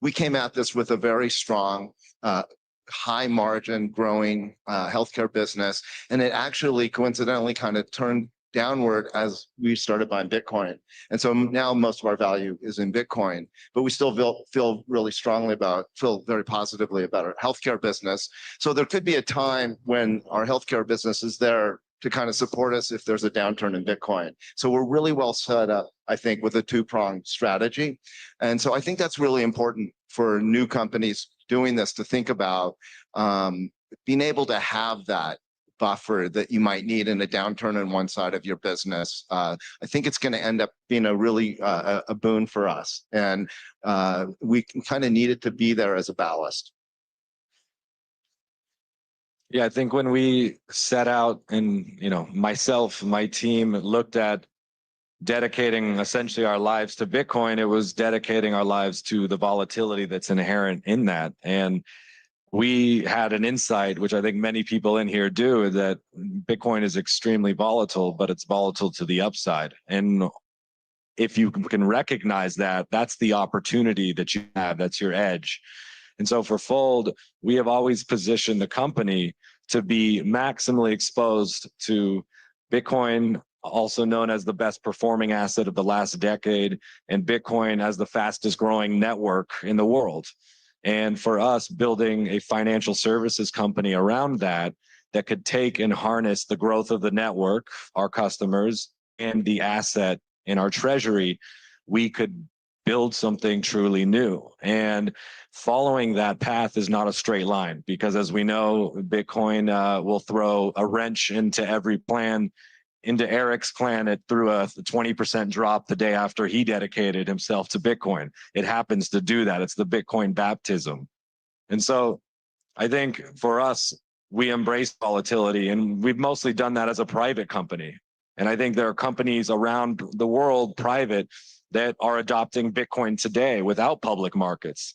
we came at this with a very strong, high margin growing healthcare business. And it actually coincidentally kind of turned downward as we started buying Bitcoin. And so now most of our value is in Bitcoin, but we still feel very positively about our healthcare business. So there could be a time when our healthcare business is there to kind of support us if there's a downturn in Bitcoin. So we're really well set up, I think, with a two-pronged strategy. And so I think that's really important for new companies doing this to think about being able to have that buffer that you might need in a downturn on one side of your business. I think it's going to end up being a really a boon for us. And we kind of need it to be there as a ballast. Yeah, I think when we set out and, myself, my team looked at dedicating essentially our lives to Bitcoin, it was dedicating our lives to the volatility that's inherent in that. And we had an insight, which I think many people in here do, that Bitcoin is extremely volatile, but it's volatile to the upside. And if you can recognize that, that's the opportunity that you have, that's your edge. And so for Fold, we have always positioned the company to be maximally exposed to Bitcoin, also known as the best performing asset of the last decade, and Bitcoin as the fastest growing network in the world. And for us, building a financial services company around that could take and harness the growth of the network, our customers, and the asset in our treasury, we could build something truly new. And following that path is not a straight line, because as we know, Bitcoin will throw a wrench into every plan. Into Eric's plan, it threw a 20% drop the day after he dedicated himself to Bitcoin. It happens to do that. It's the Bitcoin baptism. And so I think for us, we embrace volatility, and we've mostly done that as a private company. And I think there are companies around the world, private, that are adopting Bitcoin today without public markets.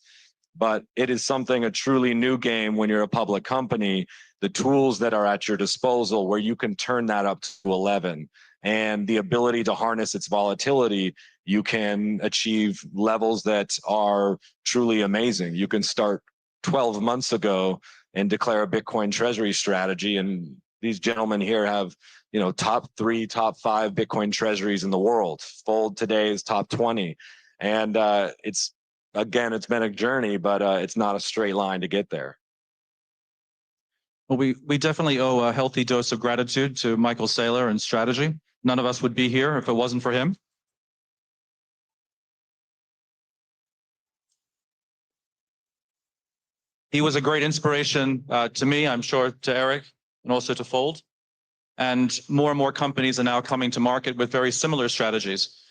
But it is a truly new game when you're a public company, the tools that are at your disposal where you can turn that up to 11, and the ability to harness its volatility, you can achieve levels that are truly amazing. You can start 12 months ago and declare a Bitcoin treasury strategy, and these gentlemen here have, top 3, top 5 Bitcoin treasuries in the world. Fold today is top 20. And it's been a journey, but it's not a straight line to get there. Well, we definitely owe a healthy dose of gratitude to Michael Saylor and strategy. None of us would be here if it wasn't for him. He was a great inspiration to me, I'm sure, to Eric, and also to Fold. And more companies are now coming to market with very similar strategies.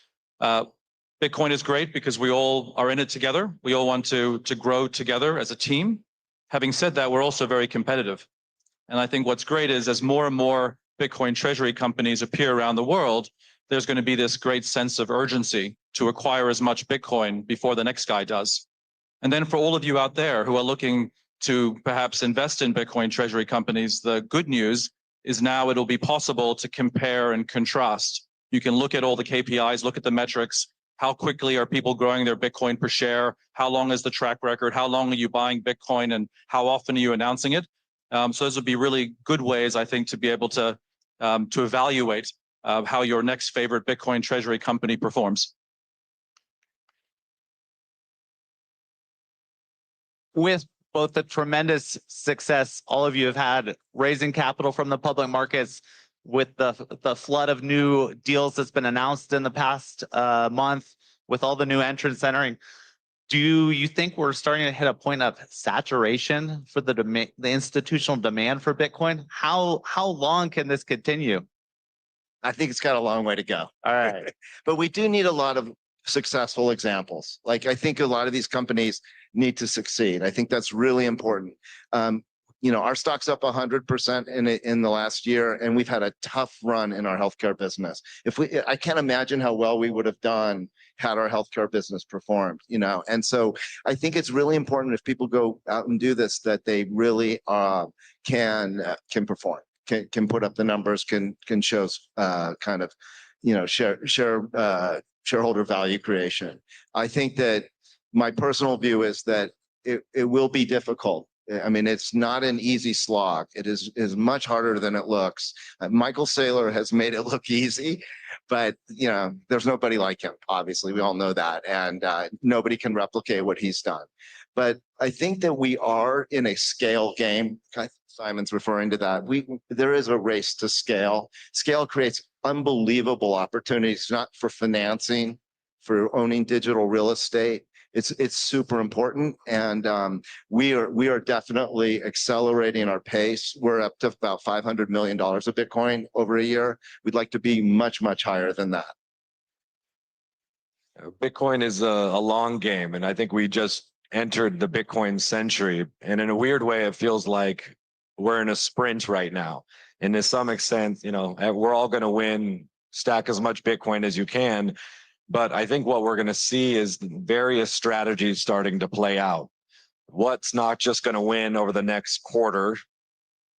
Bitcoin is great because we all are in it together. We all want to grow together as a team. Having said that, we're also very competitive. And I think what's great is as more and more Bitcoin treasury companies appear around the world, there's going to be this great sense of urgency to acquire as much Bitcoin before the next guy does. And then for all of you out there who are looking to perhaps invest in Bitcoin treasury companies, the good news is now it'll be possible to compare and contrast. You can look at all the KPIs, look at the metrics. How quickly are people growing their Bitcoin per share? How long is the track record? How long are you buying Bitcoin and how often are you announcing it? So those would be really good ways, I think, to be able to evaluate how your next favorite Bitcoin treasury company performs. With both the tremendous success all of you have had raising capital from the public markets, with the flood of new deals that's been announced in the past month, with all the new entrants entering, do you think we're starting to hit a point of saturation for the institutional demand for Bitcoin? How long can this continue? I think it's got a long way to go. All right. But we do need a lot of successful examples. Like, I think a lot of these companies need to succeed. I think that's really important. Our stock's up 100% in the last year, and we've had a tough run in our healthcare business. I can't imagine how well we would have done had our healthcare business performed, And so I think it's really important if people go out and do this, that they really can perform, can put up the numbers, can show shareholder value creation. I think that my personal view is that it will be difficult. I mean, it's not an easy slog. It is much harder than it looks. Michael Saylor has made it look easy, but there's nobody like him. Obviously, we all know that, and nobody can replicate what he's done. But I think that we are in a scale game. Simon's referring to that. There is a race to scale. Scale creates unbelievable opportunities, not for financing, for owning digital real estate. It's super important, and we are definitely accelerating our pace. We're up to about $500 million of Bitcoin over a year. We'd like to be much higher than that. Bitcoin is a long game, and I think we just entered the Bitcoin century. And in a weird way, it feels like we're in a sprint right now. And to some extent, we're all going to win, stack as much Bitcoin as you can. But I think what we're going to see is various strategies starting to play out. What's not just going to win over the next quarter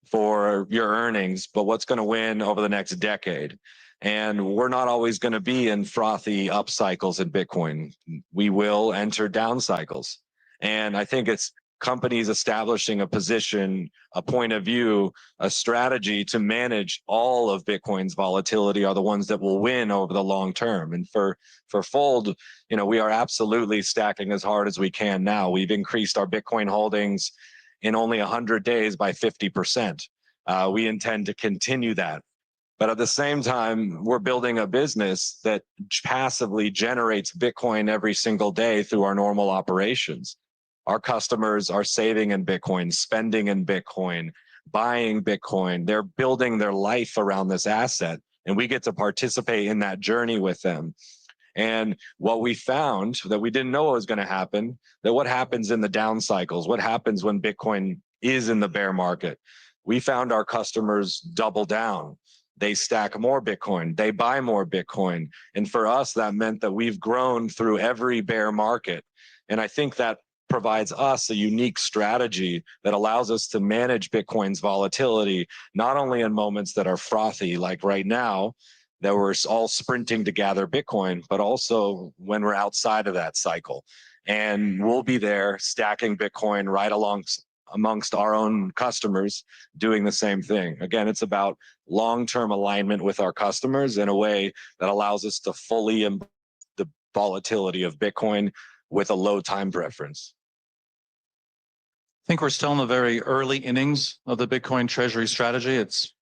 for your earnings, but what's going to win over the next decade. And we're not always going to be in frothy up cycles in Bitcoin. We will enter down cycles. And I think it's companies establishing a position, a point of view, a strategy to manage all of Bitcoin's volatility are the ones that will win over the long term. And for Fold, we are absolutely stacking as hard as we can now. We've increased our Bitcoin holdings in only 100 days by 50%. We intend to continue that. But at the same time, we're building a business that passively generates Bitcoin every single day through our normal operations. Our customers are saving in Bitcoin, spending in Bitcoin, buying Bitcoin. They're building their life around this asset, and we get to participate in that journey with them. And what we found that we didn't know was going to happen, that what happens in the down cycles, what happens when Bitcoin is in the bear market, we found our customers double down. They stack more Bitcoin, they buy more Bitcoin. And for us, that meant that we've grown through every bear market. And I think that provides us a unique strategy that allows us to manage Bitcoin's volatility, not only in moments that are frothy, like right now, that we're all sprinting to gather Bitcoin, but also when we're outside of that cycle. And we'll be there stacking Bitcoin right amongst our own customers doing the same thing. Again, it's about long-term alignment with our customers in a way that allows us to fully embrace the volatility of Bitcoin with a low time preference. I think we're still in the very early innings of the Bitcoin treasury strategy. It's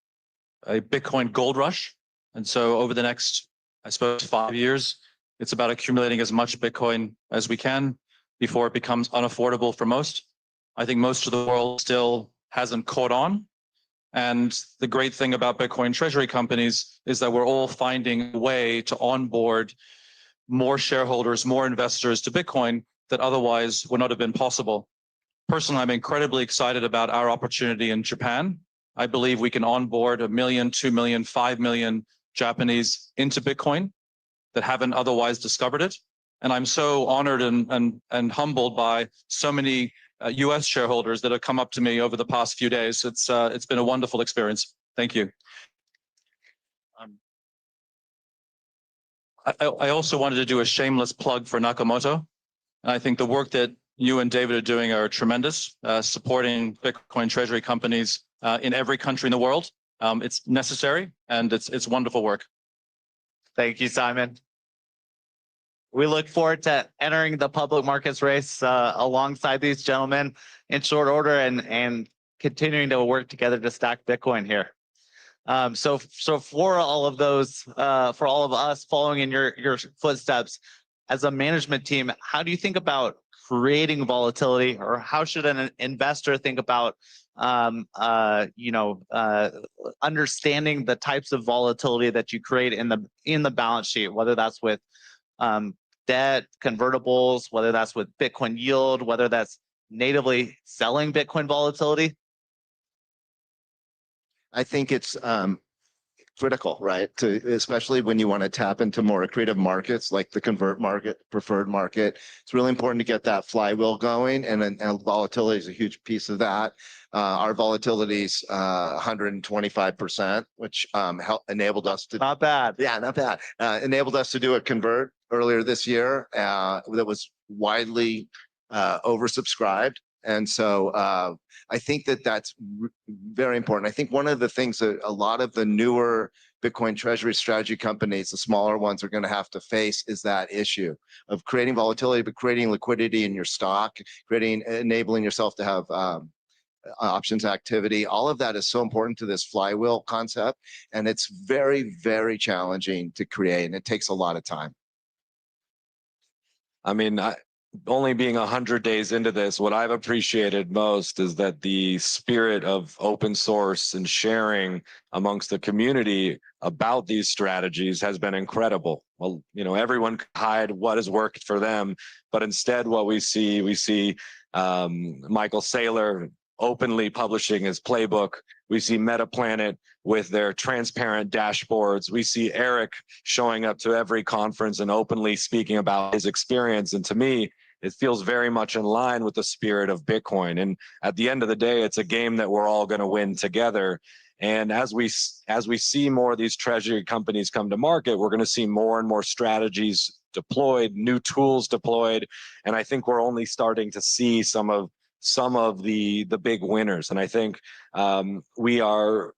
a Bitcoin gold rush. And so over the next, I suppose, 5 years, it's about accumulating as much Bitcoin as we can before it becomes unaffordable for most. I think most of the world still hasn't caught on. And the great thing about Bitcoin treasury companies is that we're all finding a way to onboard more shareholders, more investors to Bitcoin that otherwise would not have been possible. Personally, I'm incredibly excited about our opportunity in Japan. I believe we can onboard 1 million, 2 million, 5 million Japanese into Bitcoin that haven't otherwise discovered it. And I'm so honored and humbled by so many US shareholders that have come up to me over the past few days. It's been a wonderful experience. Thank you. I also wanted to do a shameless plug for Nakamoto. And I think the work that you and David are doing are tremendous, supporting Bitcoin treasury companies in every country in the world. It's necessary and it's wonderful work. Thank you, Simon. We look forward to entering the public markets race alongside these gentlemen in short order and continuing to work together to stack Bitcoin here. So for all of those, for all of us following in your footsteps as a management team, how do you think about creating volatility, or how should an investor think about understanding the types of volatility that you create in the balance sheet, whether that's with debt, convertibles, whether that's with Bitcoin yield, whether that's natively selling Bitcoin volatility? I think it's critical, right? Especially when you want to tap into more accretive markets like the convert market, preferred market. It's really important to get that flywheel going, and volatility is a huge piece of that. Our volatility is 125%, which enabled us to— Not bad. Yeah, not bad. Enabled us to do a convert earlier this year that was widely oversubscribed. And so I think that that's very important. I think one of the things that a lot of the newer Bitcoin treasury strategy companies, the smaller ones, are going to have to face is that issue of creating volatility, but creating liquidity in your stock, enabling yourself to have options activity. All of that is so important to this flywheel concept. And it's very, very challenging to create, and it takes a lot of time. I mean, only being 100 days into this, what I've appreciated most is that the spirit of open source and sharing amongst the community about these strategies has been incredible. Well, everyone can hide what has worked for them, but instead what we see Michael Saylor openly publishing his playbook. We see Metaplanet with their transparent dashboards. We see Eric showing up to every conference and openly speaking about his experience. And to me, it feels very much in line with the spirit of Bitcoin. And at the end of the day, it's a game that we're all going to win together. And as we see more of these treasury companies come to market, we're going to see more and more strategies deployed, new tools deployed. And I think we're only starting to see some of the big winners. And I think we are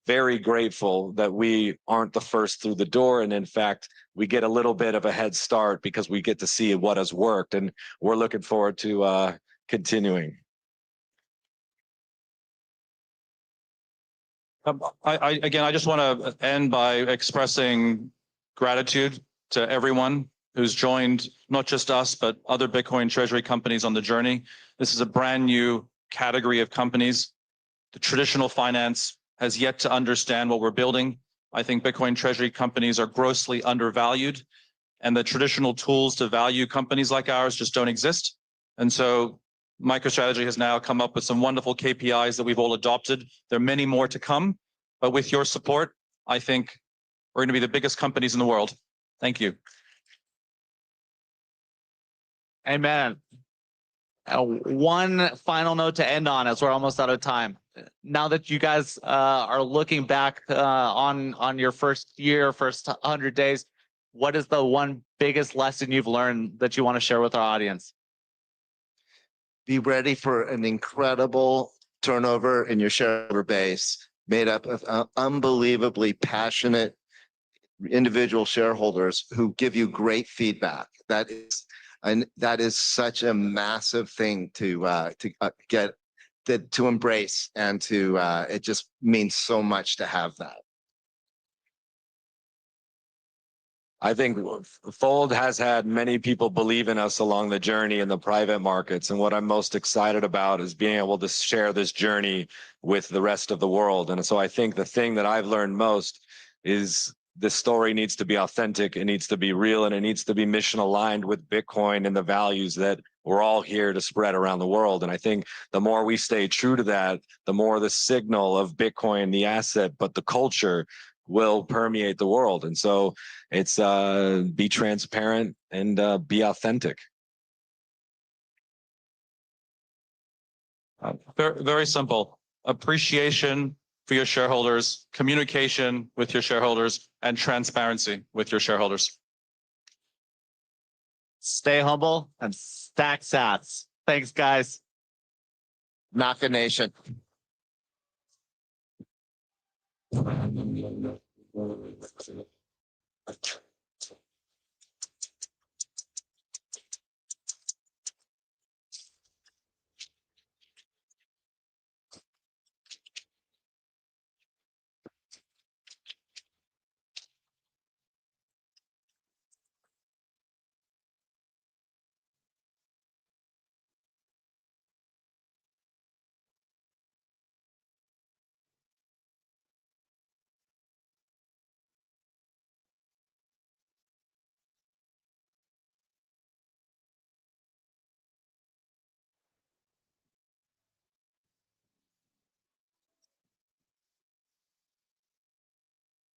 very grateful that we aren't the first through the door. And in fact, we get a little bit of a head start because we get to see what has worked. And we're looking forward to continuing. I just want to end by expressing gratitude to everyone who's joined, not just us, but other Bitcoin treasury companies on the journey. This is a brand new category of companies. The traditional finance has yet to understand what we're building. I think Bitcoin treasury companies are grossly undervalued, and the traditional tools to value companies like ours just don't exist. And so MicroStrategy has now come up with some wonderful KPIs that we've all adopted. There are many more to come, but with your support, I think we're going to be the biggest companies in the world. Thank you. Amen. One final note to end on, as we're almost out of time. Now that you guys are looking back on your first year, first 100 days, what is the one biggest lesson you've learned that you want to share with our audience? be ready for an incredible turnover in your shareholder base made up of unbelievably passionate individual shareholders who give you great feedback. That is such a massive thing to get that to embrace and to it just means so much to have that. I think Fold has had many people believe in us along the journey in the private markets. And what I'm most excited about is being able to share this journey with the rest of the world. And so I think the thing that I've learned most is the story needs to be authentic, it needs to be real, and it needs to be mission aligned with Bitcoin and the values that we're all here to spread around the world. And I think the more we stay true to that, the more the signal of Bitcoin, the asset, but the culture will permeate the world. And so it's be transparent and be authentic. Very, very simple. Appreciation for your shareholders, communication with your shareholders, and transparency with your shareholders. Stay humble and stack sats. Thanks, guys. Naka Nation.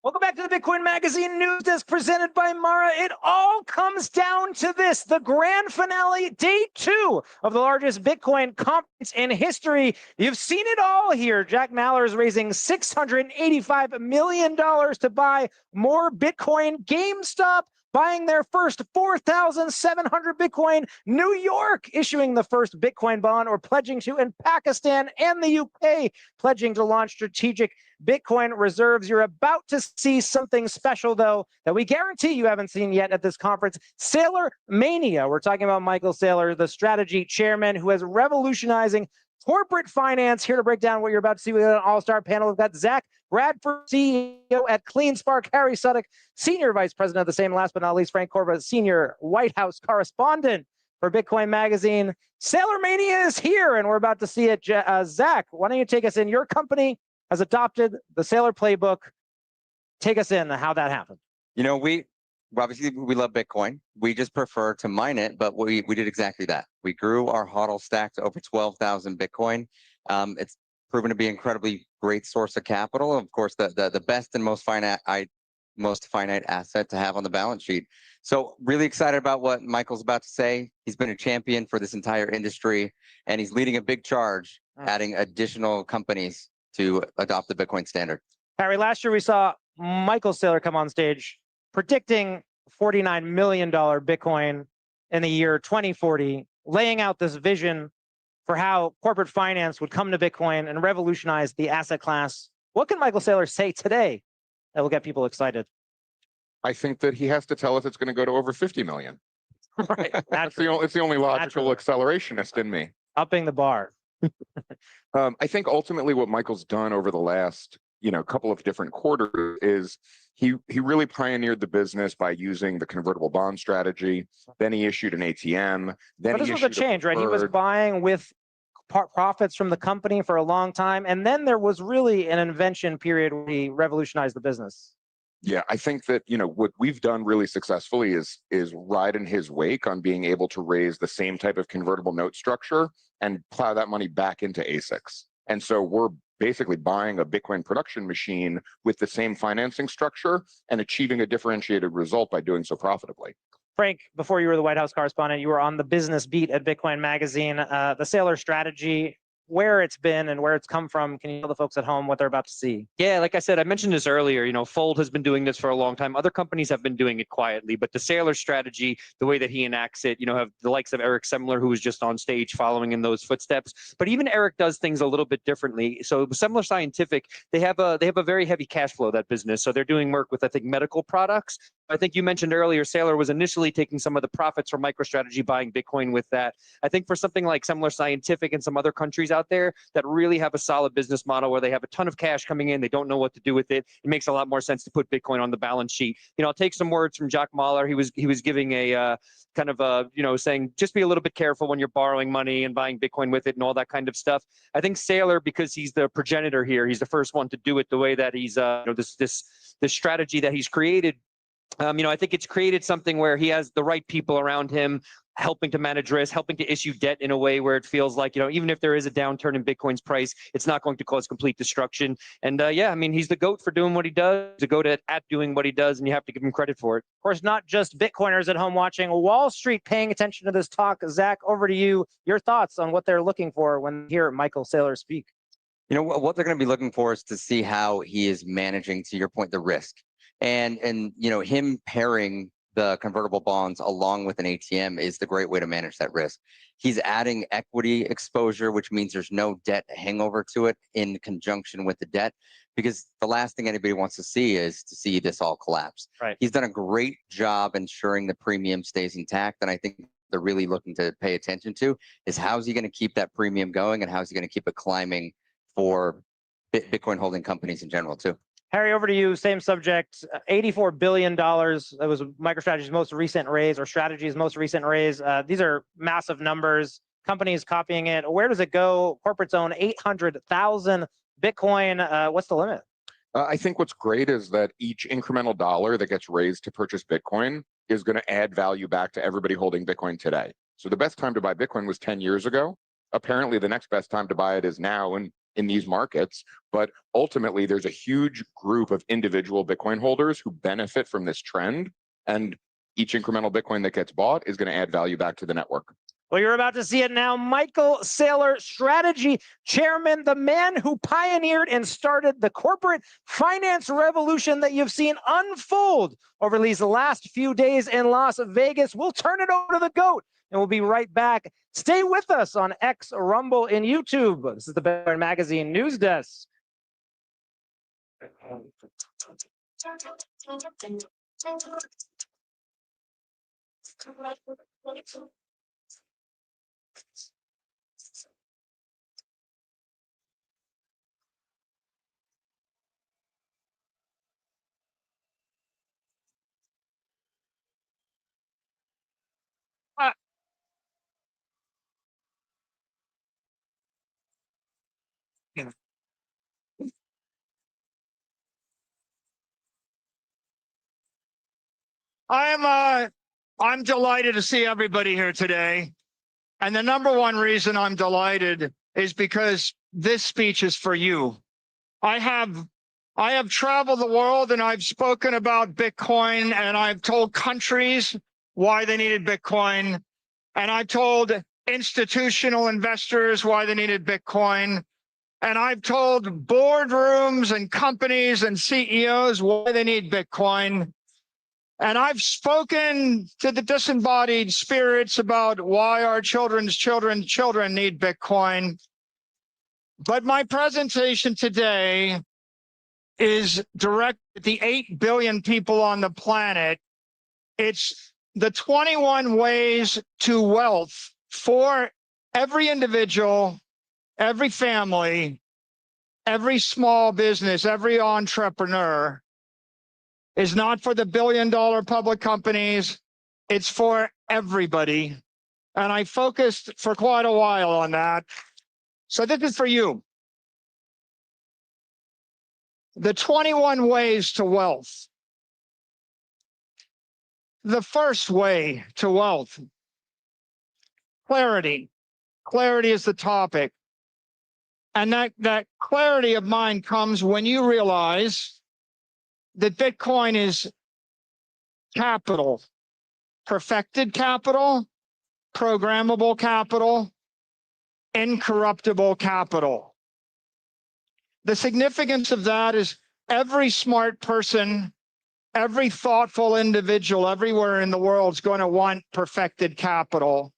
Welcome back to the Bitcoin Magazine News Desk presented by Mara. It all comes down to this, the grand finale, day 2 of the largest Bitcoin conference in history. You've seen it all here. Jack Mallers is raising $685 million to buy more Bitcoin. GameStop buying their first 4,700 Bitcoin. New York issuing the first Bitcoin bond or pledging to, and Pakistan and the UK pledging to launch strategic Bitcoin reserves. You're about to see something special, though, that we guarantee you haven't seen yet at this conference. Saylor Mania. We're talking about Michael Saylor, the strategy chairman who is revolutionizing corporate finance. Here to break down what you're about to see with an all-star panel. We've got Zach Bradford, CEO at CleanSpark, Harry Suddock, Senior Vice President of the same, last but not least, Frank Corba, Senior White House Correspondent for Bitcoin Magazine. Saylor Mania is here, and we're about to see it. Zach, why don't you take us in? Your company has adopted the Saylor playbook. Take us in how that happened. You know, we obviously love Bitcoin. We just prefer to mine it, but we did exactly that. We grew our HODL stack to over 12,000 Bitcoin. It's proven to be an incredibly great source of capital. Of course, the best and most finite asset to have on the balance sheet. So really excited about what Michael's about to say. He's been a champion for this entire industry, and he's leading a big charge, adding additional companies to adopt the Bitcoin standard. Harry, last year we saw Michael Saylor come on stage predicting $49 million Bitcoin in the year 2040, laying out this vision for how corporate finance would come to Bitcoin and revolutionize the asset class. What can Michael Saylor say today that will get people excited? I think that he has to tell us it's going to go to over 50 million. Right. It's the only logical accelerationist in me. Upping the bar. I think ultimately what Michael's done over the last, couple of different quarters is he really pioneered the business by using the convertible bond strategy. Then he issued an ATM. Then But this was a change, right? He was buying with profits from the company for a long time, and then there was really an invention period where he revolutionized the business. Yeah, I think that, what we've done really successfully is ride in his wake on being able to raise the same type of convertible note structure and plow that money back into ASICs. And so we're basically buying a Bitcoin production machine with the same financing structure and achieving a differentiated result by doing so profitably. Frank, before you were the White House correspondent, you were on the business beat at Bitcoin Magazine. The Saylor strategy where it's been and where it's come from. Can you tell the folks at home what they're about to see? Yeah, like I said, I mentioned this earlier, Fold has been doing this for a long time. Other companies have been doing it quietly, but the Saylor strategy, the way that he enacts it, have the likes of Eric Semler, who was just on stage following in those footsteps. But even Eric does things a little bit differently. So Semler Scientific, they have a very heavy cash flow, that business. So they're doing work with, I think, medical products. I think you mentioned earlier, Saylor was initially taking some of the profits from MicroStrategy buying Bitcoin with that. I think for something like Semler Scientific and some other countries out there that really have a solid business model where they have a ton of cash coming in, they don't know what to do with it, it makes a lot more sense to put Bitcoin on the balance sheet. I'll take some words from Jack Mahler. He was giving a kind of saying just be a little bit careful when you're borrowing money and buying Bitcoin with it and all that kind of stuff. I think Saylor, because he's the progenitor here, he's the first one to do it the way that he's this strategy that he's created. I think it's created something where he has the right people around him, helping to manage risk, helping to issue debt in a way where it feels like, even if there is a downturn in Bitcoin's price, it's not going to cause complete destruction. And he's the GOAT for doing what he does, the GOAT at doing what he does, and you have to give him credit for it. Of course, not just Bitcoiners at home watching, Wall Street paying attention to this talk. Zach, over to you. Your thoughts on what they're looking for when they hear Michael Saylor speak. What they're going to be looking for is to see how he is managing, to your point, the risk. And him pairing the convertible bonds along with an ATM is the great way to manage that risk. He's adding equity exposure, which means there's no debt hangover to it in conjunction with the debt, because the last thing anybody wants to see is to see this all collapse. Right. He's done a great job ensuring the premium stays intact, and I think they're really looking to pay attention to is how's he going to keep that premium going and how's he going to keep it climbing for Bitcoin holding companies in general too. Harry, over to you. Same subject. $84 billion. That was MicroStrategy's most recent raise, or Strategy's most recent raise. These are massive numbers. Companies copying it. Where does it go? Corporates own 800,000 Bitcoin. What's the limit? I think what's great is that each incremental dollar that gets raised to purchase Bitcoin is going to add value back to everybody holding Bitcoin today. So the best time to buy Bitcoin was 10 years ago. Apparently, the next best time to buy it is now in these markets. But ultimately, there's a huge group of individual Bitcoin holders who benefit from this trend. And each incremental Bitcoin that gets bought is going to add value back to the network. Well, you're about to see it now. Michael Saylor, Strategy Chairman, the man who pioneered and started the corporate finance revolution that you've seen unfold over these last few days in Las Vegas. We'll turn it over to the GOAT, and we'll be right back. Stay with us on X, Rumble, and YouTube. This is the Bitcoin Magazine News Desk. I'm delighted to see everybody here today. And the number one reason I'm delighted is because this speech is for you. I have traveled the world and I've spoken about Bitcoin, and I've told countries why they needed Bitcoin. And I've told institutional investors why they needed Bitcoin. And I've told boardrooms and companies and CEOs why they need Bitcoin. And I've spoken to the disembodied spirits about why our children's children need Bitcoin. But my presentation today is directed at the 8 billion people on the planet. It's the 21 ways to wealth for every individual, every family, every small business, every entrepreneur. Is not for the billion-dollar public companies. It's for everybody. And I focused for quite a while on that. So this is for you. The 21 ways to wealth. The first way to wealth. Clarity. Clarity is the topic. And that clarity of mind comes when you realize that Bitcoin is capital, perfected capital, programmable capital, incorruptible capital. The significance of that is every smart person, every thoughtful individual everywhere in the world is going to want perfected capital.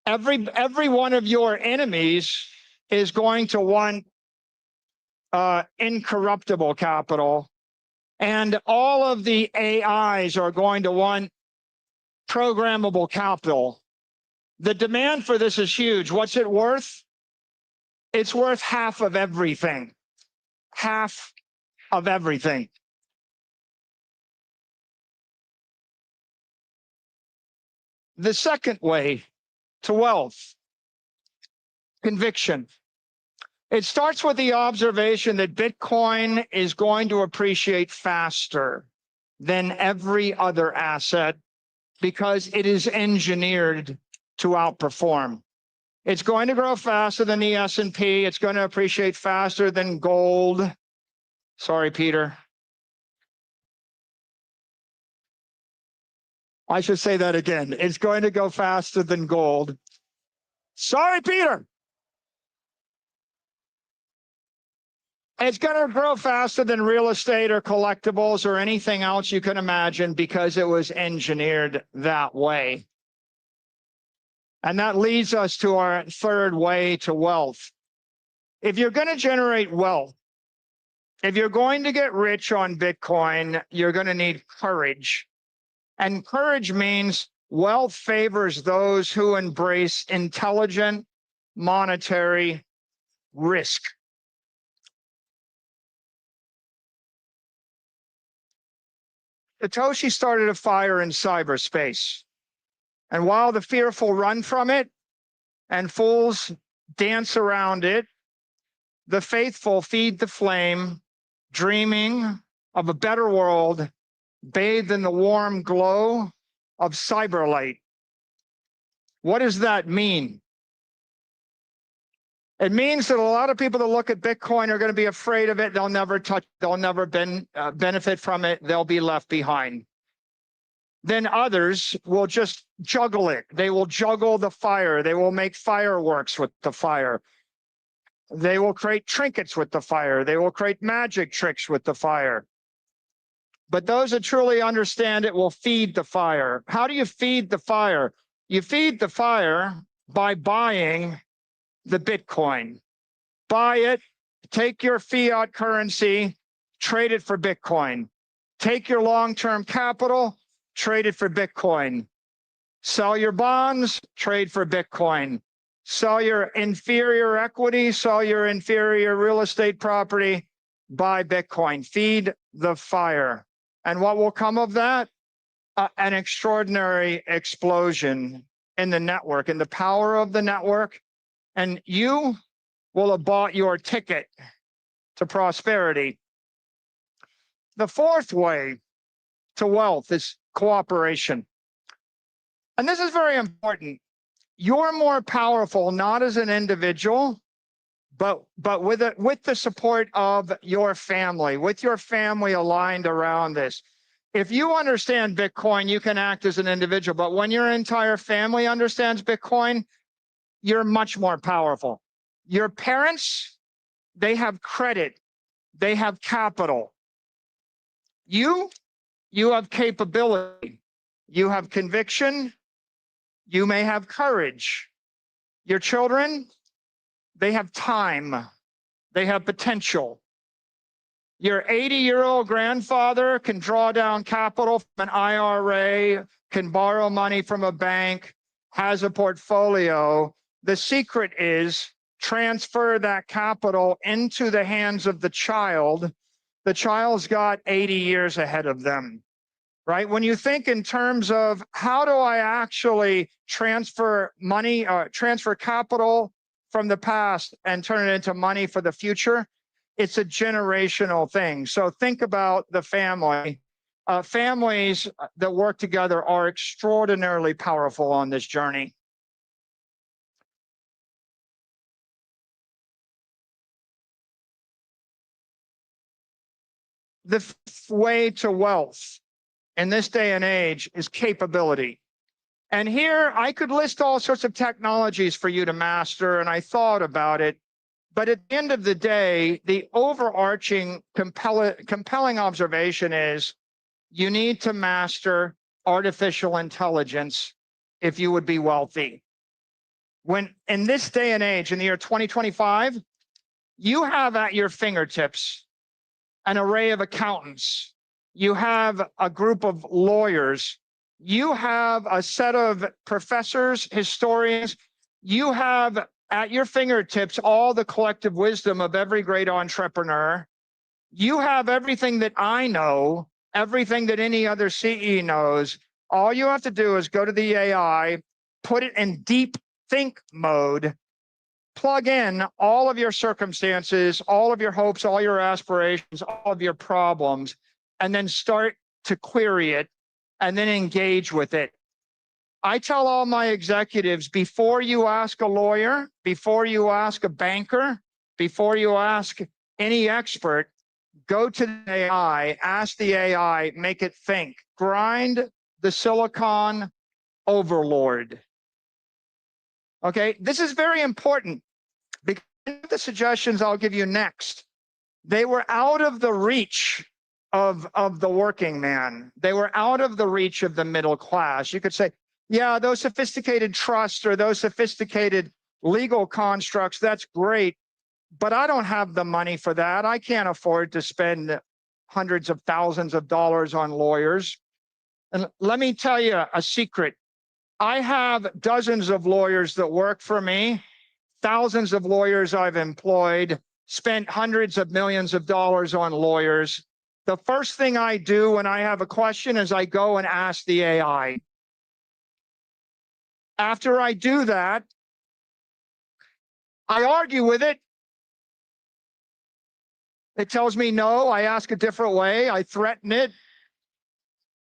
Every one of your enemies is going to want incorruptible capital. And all of the AIs are going to want programmable capital. The demand for this is huge. What's it worth? It's worth half of everything. Half of everything. The second way to wealth, conviction. It starts with the observation that Bitcoin is going to appreciate faster than every other asset because it is engineered to outperform. It's going to grow faster than the S&P. It's going to appreciate faster than gold. Sorry, Peter. I should say that again. It's going to go faster than gold. Sorry, Peter. It's going to grow faster than real estate or collectibles or anything else you can imagine because it was engineered that way. And that leads us to our third way to wealth. If you're going to generate wealth, if you're going to get rich on Bitcoin, you're going to need courage. And courage means wealth favors those who embrace intelligent monetary risk. Satoshi started a fire in cyberspace. And while the fearful run from it and fools dance around it, the faithful feed the flame, dreaming of a better world bathed in the warm glow of cyberlight. What does that mean? It means that a lot of people that look at Bitcoin are going to be afraid of it. They'll never touch, they'll never benefit from it. They'll be left behind. Then others will just juggle it. They will juggle the fire. They will make fireworks with the fire. They will create trinkets with the fire. They will create magic tricks with the fire. But those that truly understand it will feed the fire. How do you feed the fire? You feed the fire by buying the Bitcoin. Buy it, take your fiat currency, trade it for Bitcoin. Take your long-term capital, trade it for Bitcoin. Sell your bonds, trade for Bitcoin. Sell your inferior equity, sell your inferior real estate property, buy Bitcoin. Feed the fire. And what will come of that? An extraordinary explosion in the network, in the power of the network. And you will have bought your ticket to prosperity. The fourth way to wealth is cooperation. And this is very important. You're more powerful, not as an individual, but with the support of your family, with your family aligned around this. If you understand Bitcoin, you can act as an individual, but when your entire family understands Bitcoin, you're much more powerful. Your parents, they have credit, they have capital. You have capability, you have conviction, you may have courage. Your children, they have time, they have potential. Your 80-year-old grandfather can draw down capital from an IRA, can borrow money from a bank, has a portfolio. The secret is transfer that capital into the hands of the child. The child's got 80 years ahead of them, right? When you think in terms of how do I actually transfer money, transfer capital from the past and turn it into money for the future, it's a generational thing. So think about the family. Families that work together are extraordinarily powerful on this journey. The fifth way to wealth in this day and age is capability. And here I could list all sorts of technologies for you to master, and I thought about it. But at the end of the day, the overarching compelling observation is you need to master artificial intelligence if you would be wealthy. When in this day and age, in the year 2025, you have at your fingertips an array of accountants. You have a group of lawyers. You have a set of professors, historians. You have at your fingertips all the collective wisdom of every great entrepreneur. You have everything that I know, everything that any other CE knows. All you have to do is go to the AI, put it in deep think mode, plug in all of your circumstances, all of your hopes, all your aspirations, all of your problems, and then start to query it and then engage with it. I tell all my executives, before you ask a lawyer, before you ask a banker, before you ask any expert, go to the AI, ask the AI, make it think, grind the silicon overlord. Okay, this is very important because the suggestions I'll give you next, they were out of the reach of the working man. They were out of the reach of the middle class. You could say, yeah, those sophisticated trusts or those sophisticated legal constructs, that's great, but I don't have the money for that. I can't afford to spend hundreds of thousands of dollars on lawyers. And let me tell you a secret. I have dozens of lawyers that work for me, thousands of lawyers I've employed, spent hundreds of millions of dollars on lawyers. The first thing I do when I have a question is I go and ask the AI. After I do that, I argue with it. It tells me no. I ask a different way. I threaten it.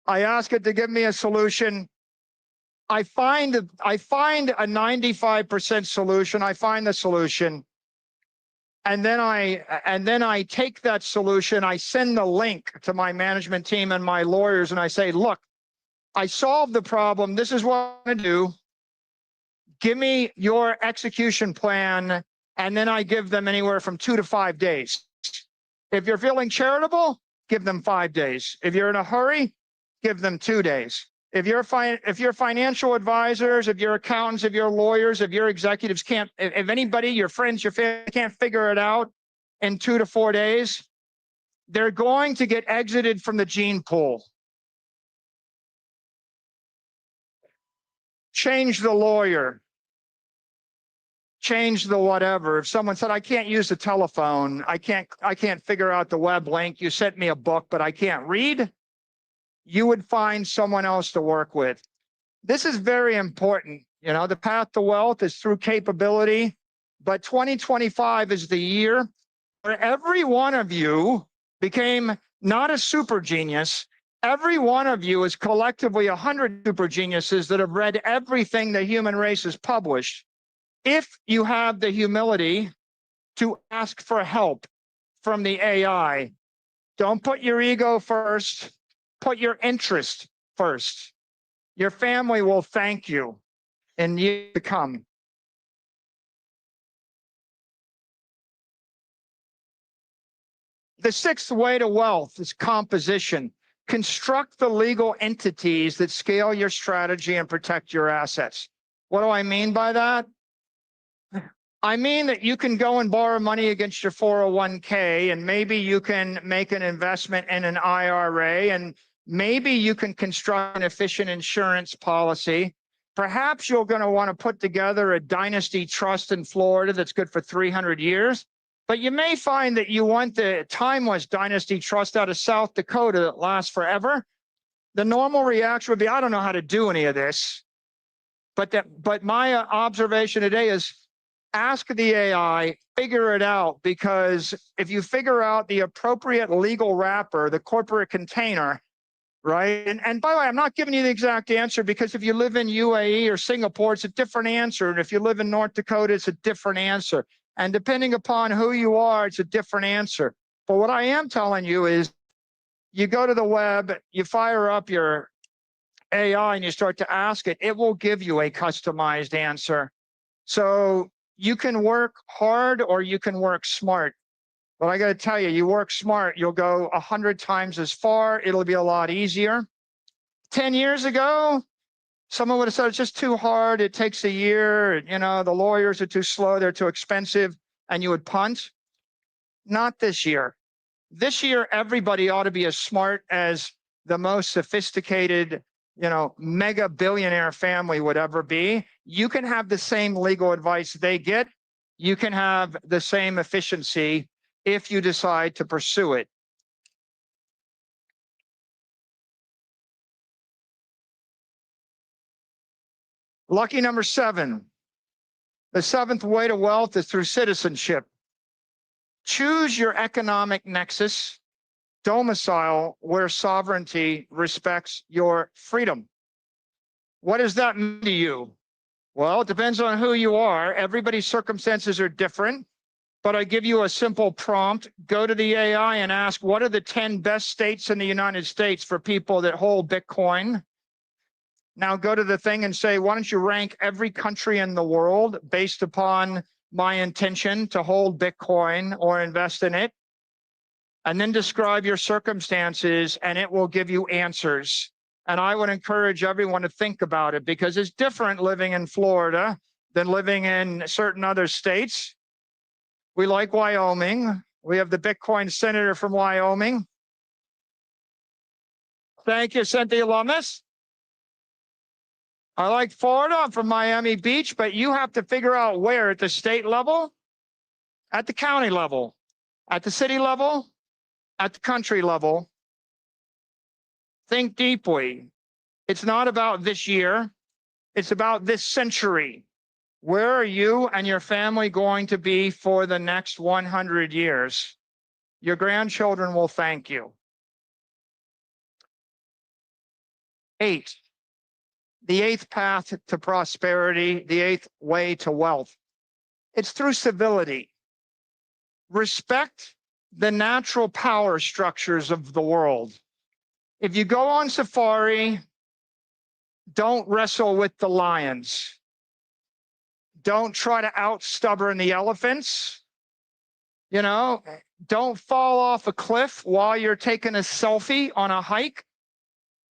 I ask it to give me a solution. I find a 95% solution. I find the solution. And then I take that solution. I send the link to my management team and my lawyers, and I say, look, I solved the problem. This is what I'm going to do. Give me your execution plan. And then I give them anywhere from 2 to 5 days. If you're feeling charitable, give them 5 days. If you're in a hurry, give them 2 days. If your financial advisors, if your accountants, if your lawyers, if your executives can't, if anybody, your friends, your family can't figure it out in 2 to 4 days, they're going to get exited from the gene pool. Change the lawyer. Change the whatever. If someone said, I can't use the telephone, I can't figure out the web link, you sent me a book, but I can't read, you would find someone else to work with. This is very important. You know, the path to wealth is through capability, but 2025 is the year where every one of you became not a super genius. Every one of you is collectively 100 super geniuses that have read everything the human race has published. If you have the humility to ask for help from the AI, don't put your ego first. Put your interest first. Your family will thank you in years to come. The sixth way to wealth is composition. Construct the legal entities that scale your strategy and protect your assets. What do I mean by that? I mean that you can go and borrow money against your 401k, and maybe you can make an investment in an IRA, and maybe you can construct an efficient insurance policy. Perhaps you're going to want to put together a dynasty trust in Florida that's good for 300 years. But you may find that you want the timeless dynasty trust out of South Dakota that lasts forever. The normal reaction would be, I don't know how to do any of this. But my observation today is ask the AI, figure it out, because if you figure out the appropriate legal wrapper, the corporate container, right? And by the way, I'm not giving you the exact answer, because if you live in UAE or Singapore, it's a different answer. And if you live in North Dakota, it's a different answer. And depending upon who you are, it's a different answer. But what I am telling you is you go to the web, you fire up your AI and you start to ask it, it will give you a customized answer. So you can work hard or you can work smart. But I got to tell you, you work smart, you'll go 100 times as far. It'll be a lot easier. 10 years ago, someone would have said it's just too hard. It takes a year. You know, the lawyers are too slow. They're too expensive. And you would punt. Not this year. This year, everybody ought to be as smart as the most sophisticated, you know, mega billionaire family would ever be. You can have the same legal advice they get. You can have the same efficiency if you decide to pursue it. Lucky number 7. The 7th way to wealth is through citizenship. Choose your economic nexus, domicile where sovereignty respects your freedom. What does that mean to you? Well, it depends on who you are. Everybody's circumstances are different, but I give you a simple prompt. Go to the AI and ask, what are the 10 best states in the United States for people that hold Bitcoin? Now go to the thing and say, why don't you rank every country in the world based upon my intention to hold Bitcoin or invest in it? And then describe your circumstances and it will give you answers. And I would encourage everyone to think about it because it's different living in Florida than living in certain other states. We like Wyoming. We have the Bitcoin senator from Wyoming. Thank you, Cynthia Lummis. I like Florida. I'm from Miami Beach, but you have to figure out where at the state level, at the county level, at the city level, at the country level. Think deeply. It's not about this year. It's about this century. Where are you and your family going to be for the next 100 years? Your grandchildren will thank you. 8. The 8th path to prosperity, the 8th way to wealth. It's through civility. Respect the natural power structures of the world. If you go on safari, don't wrestle with the lions. Don't try to out-stubborn the elephants. You know, don't fall off a cliff while you're taking a selfie on a hike.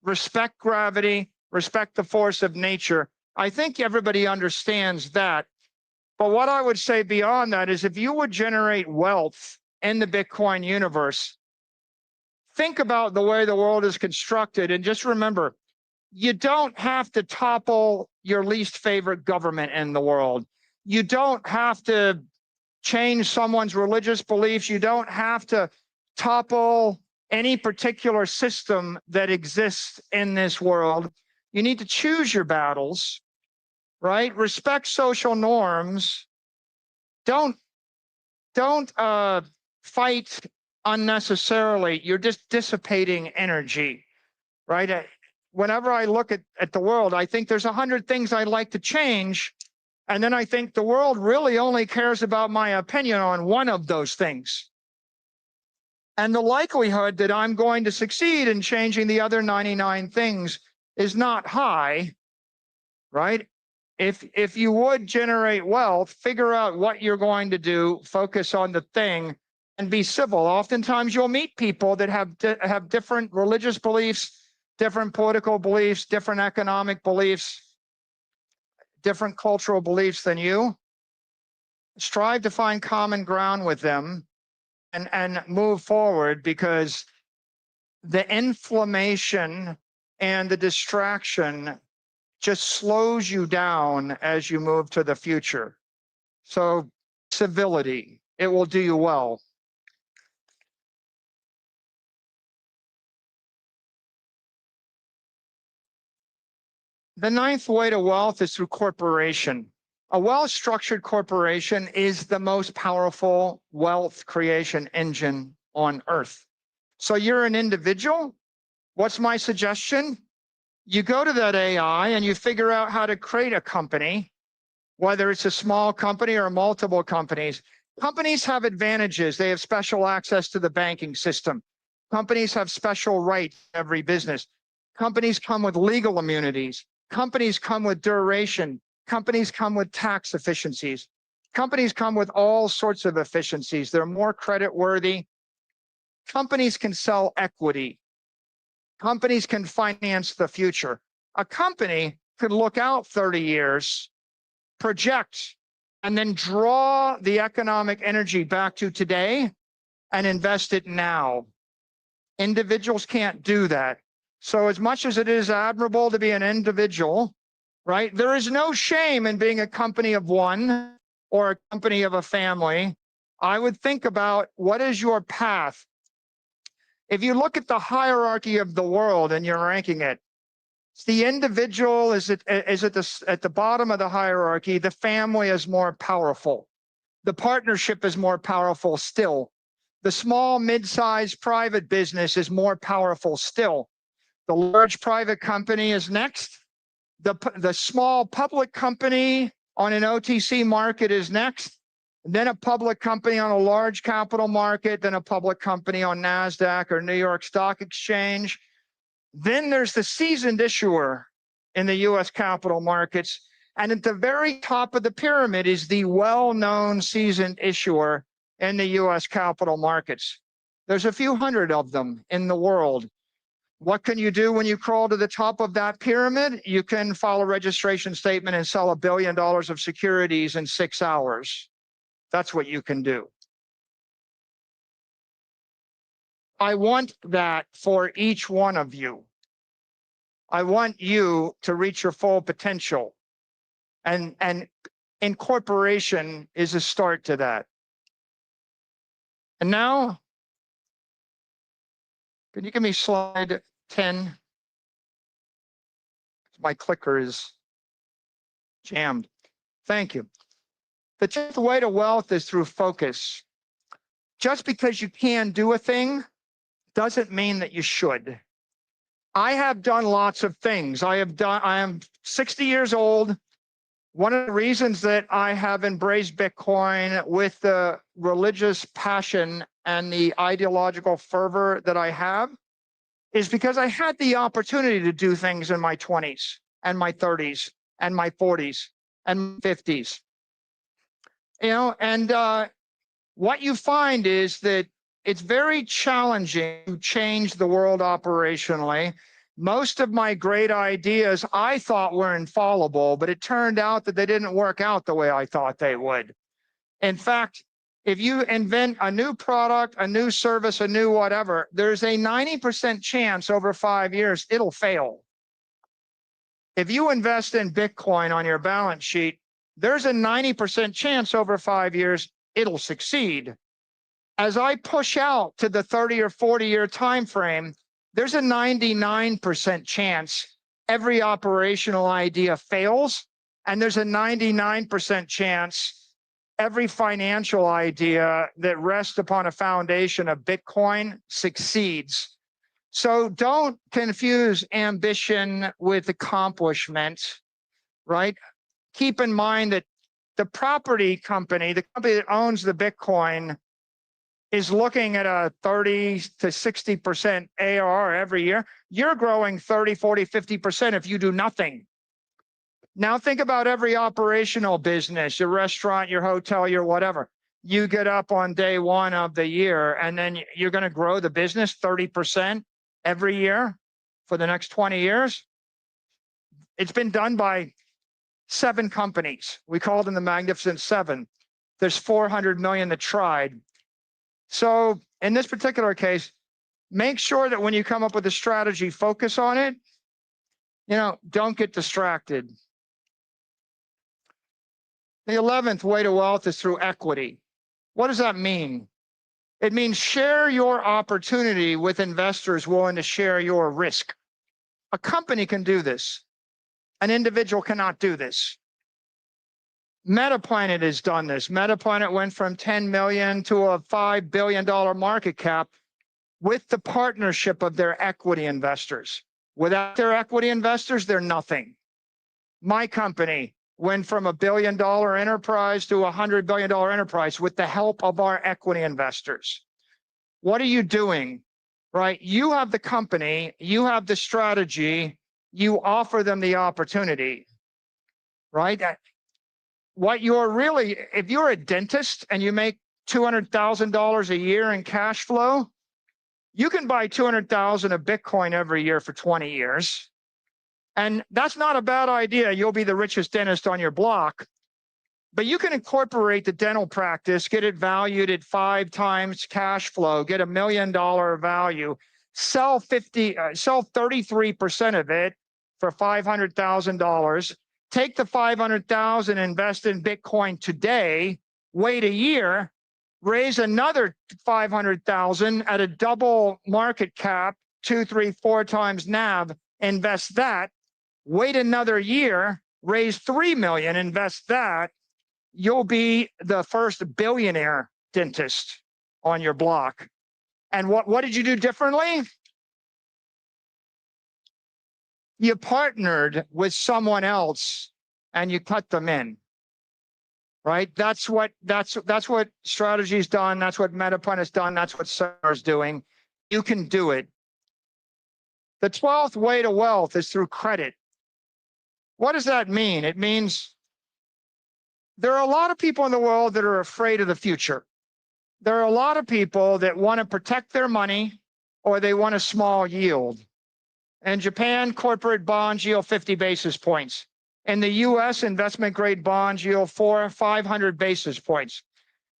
Respect gravity, respect the force of nature. I think everybody understands that. But what I would say beyond that is if you would generate wealth in the Bitcoin universe, think about the way the world is constructed and just remember, you don't have to topple your least favorite government in the world. You don't have to change someone's religious beliefs. You don't have to topple any particular system that exists in this world. You need to choose your battles, right? Respect social norms. Don't fight unnecessarily. You're just dissipating energy, right? Whenever I look at the world, I think there's 100 things I'd like to change. And then I think the world really only cares about my opinion on one of those things. And the likelihood that I'm going to succeed in changing the other 99 things is not high, right? If you would generate wealth, figure out what you're going to do, focus on the thing, and be civil. Oftentimes you'll meet people that have different religious beliefs, different political beliefs, different economic beliefs, different cultural beliefs than you. Strive to find common ground with them and move forward, because the inflammation and the distraction just slows you down as you move to the future. So civility, it will do you well. The 9th way to wealth is through corporation. A well-structured corporation is the most powerful wealth creation engine on earth. So you're an individual. What's my suggestion? You go to that AI and you figure out how to create a company, whether it's a small company or multiple companies. Companies have advantages. They have special access to the banking system. Companies have special rights in every business. Companies come with legal immunities. Companies come with duration. Companies come with tax efficiencies. Companies come with all sorts of efficiencies. They're more credit worthy. Companies can sell equity. Companies can finance the future. A company could look out 30 years, project, and then draw the economic energy back to today and invest it now. Individuals can't do that. So as much as it is admirable to be an individual, right, there is no shame in being a company of one or a company of a family. I would think about what is your path. If you look at the hierarchy of the world and you're ranking it, the individual is at the bottom of the hierarchy. The family is more powerful. The partnership is more powerful still. The small, mid-sized private business is more powerful still. The large private company is next. The small public company on an OTC market is next. Then a public company on a large capital market, then a public company on NASDAQ or New York Stock Exchange. Then there's the seasoned issuer in the US capital markets. And at the very top of the pyramid is the well-known seasoned issuer in the US capital markets. There's a few hundred of them in the world. What can you do when you crawl to the top of that pyramid? You can file a registration statement and sell $1 billion of securities in 6 hours. That's what you can do. I want that for each one of you. I want you to reach your full potential. And incorporation is a start to that. And now, can you give me slide 10? My clicker is jammed. Thank you. The 10th way to wealth is through focus. Just because you can do a thing doesn't mean that you should. I have done lots of things. I am 60 years old. One of the reasons that I have embraced Bitcoin with the religious passion and the ideological fervor that I have is because I had the opportunity to do things in my 20s and my 30s and my 40s and 50s. You know, and what you find is that it's very challenging to change the world operationally. Most of my great ideas I thought were infallible, but it turned out that they didn't work out the way I thought they would. In fact, if you invent a new product, a new service, a new whatever, there's a 90% chance over 5 years it'll fail. If you invest in Bitcoin on your balance sheet, there's a 90% chance over 5 years it'll succeed. As I push out to the 30 or 40-year time frame, there's a 99% chance every operational idea fails, and there's a 99% chance every financial idea that rests upon a foundation of Bitcoin succeeds. So don't confuse ambition with accomplishment, right? Keep in mind that the property company, the company that owns the Bitcoin, is looking at a 30 to 60% ARR every year. You're growing 30, 40, 50% if you do nothing. Now think about every operational business, your restaurant, your hotel, your whatever. You get up on day one of the year and then you're going to grow the business 30% every year for the next 20 years. It's been done by 7 companies. We call them the Magnificent Seven. There's 400 million that tried. So in this particular case, make sure that when you come up with a strategy, focus on it. You know, don't get distracted. The 11th way to wealth is through equity. What does that mean? It means share your opportunity with investors willing to share your risk. A company can do this. An individual cannot do this. Metaplanet has done this. Metaplanet went from 10 million to a $5 billion market cap with the partnership of their equity investors. Without their equity investors, they're nothing. My company went from $1 billion enterprise to a $100 billion enterprise with the help of our equity investors. What are you doing? right? You have the company, you have the strategy, you offer them the opportunity, right? What you're really, if you're a dentist and you make $200,000 a year in cash flow, you can buy 200,000 of Bitcoin every year for 20 years. And that's not a bad idea. You'll be the richest dentist on your block. But you can incorporate the dental practice, get it valued at 5 times cash flow, get $1 million value, sell 33% of it for $500,000. Take the 500,000, invest in Bitcoin today, wait a year, raise another 500,000 at a double market cap, 2, 3, 4 times NAV, invest that, wait another year, raise 3 million, invest that. You'll be the first billionaire dentist on your block. And what did you do differently? You partnered with someone else and you cut them in. Right? That's what strategy's done. That's what Metapun has done. That's what Saylor's doing. You can do it. The 12th way to wealth is through credit. What does that mean? It means there are a lot of people in the world that are afraid of the future. There are a lot of people that want to protect their money or they want a small yield. In Japan, corporate bonds yield 50 basis points. In the US, investment grade bonds yield 500 basis points.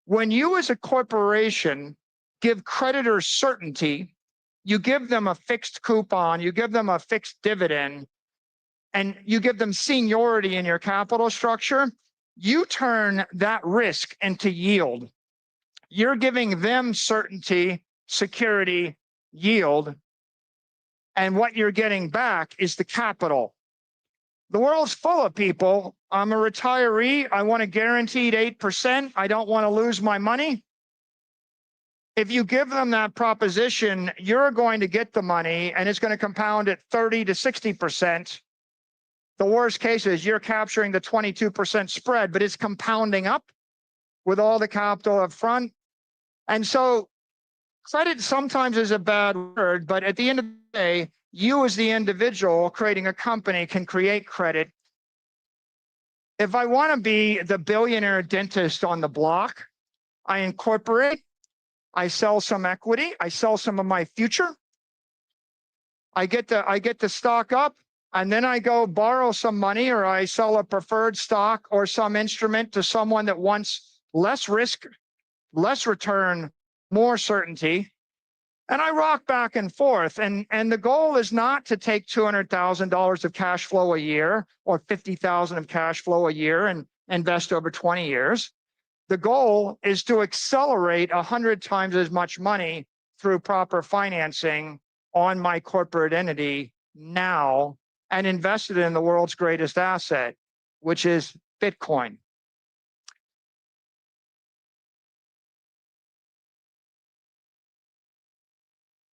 When you as a corporation give creditors certainty, you give them a fixed coupon, you give them a fixed dividend, and you give them seniority in your capital structure, you turn that risk into yield. You're giving them certainty, security, yield, and what you're getting back is the capital. The world's full of people. I'm a retiree. I want a guaranteed 8%. I don't want to lose my money. If you give them that proposition, you're going to get the money and it's going to compound at 30 to 60%. The worst case is you're capturing the 22% spread, but it's compounding up with all the capital up front. And so credit sometimes is a bad word, but at the end of the day, you as the individual creating a company can create credit. If I want to be the billionaire dentist on the block, I incorporate, I sell some equity, I sell some of my future, I get the stock up, and then I go borrow some money or I sell a preferred stock or some instrument to someone that wants less risk, less return, more certainty. And I rock back and forth. And the goal is not to take $200,000 of cash flow a year or $50,000 of cash flow a year and invest over 20 years. The goal is to accelerate 100 times as much money through proper financing on my corporate entity now and invest it in the world's greatest asset, which is Bitcoin.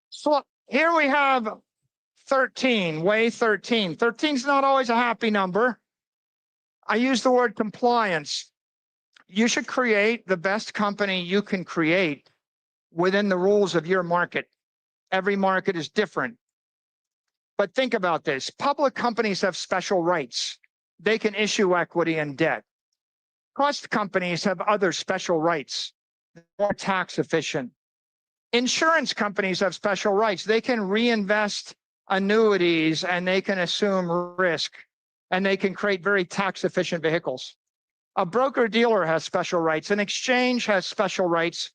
So here we have 13, way 13. 13 is not always a happy number. I use the word compliance. You should create the best company you can create within the rules of your market. Every market is different. But think about this. Public companies have special rights. They can issue equity and debt. Trust companies have other special rights, more tax efficient. Insurance companies have special rights. They can reinvest annuities and they can assume risk and they can create very tax efficient vehicles. A broker dealer has special rights. An exchange has special rights.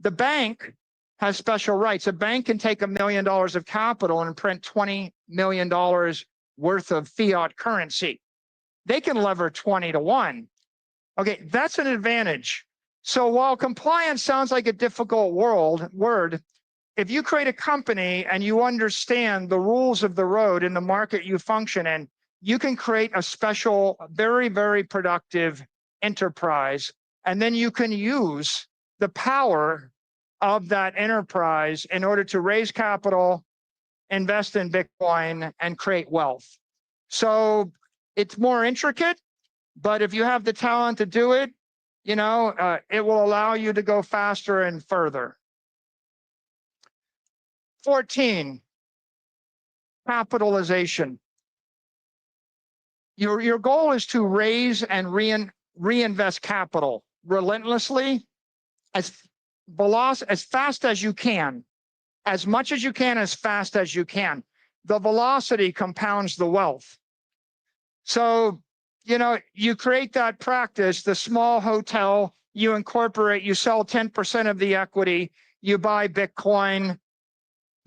The bank has special rights. A bank can take $1 million of capital and print $20 million worth of fiat currency. They can lever 20 to 1. Okay, that's an advantage. So while compliance sounds like a difficult word, if you create a company and you understand the rules of the road in the market you function in, you can create a special, very, very productive enterprise. And then you can use the power of that enterprise in order to raise capital, invest in Bitcoin, and create wealth. So it's more intricate, but if you have the talent to do it, you know, it will allow you to go faster and further. 14, capitalization. Your goal is to raise and reinvest capital relentlessly, as fast as you can, as much as you can, as fast as you can. The velocity compounds the wealth. So, you create that practice, the small hotel, you incorporate, you sell 10% of the equity, you buy Bitcoin,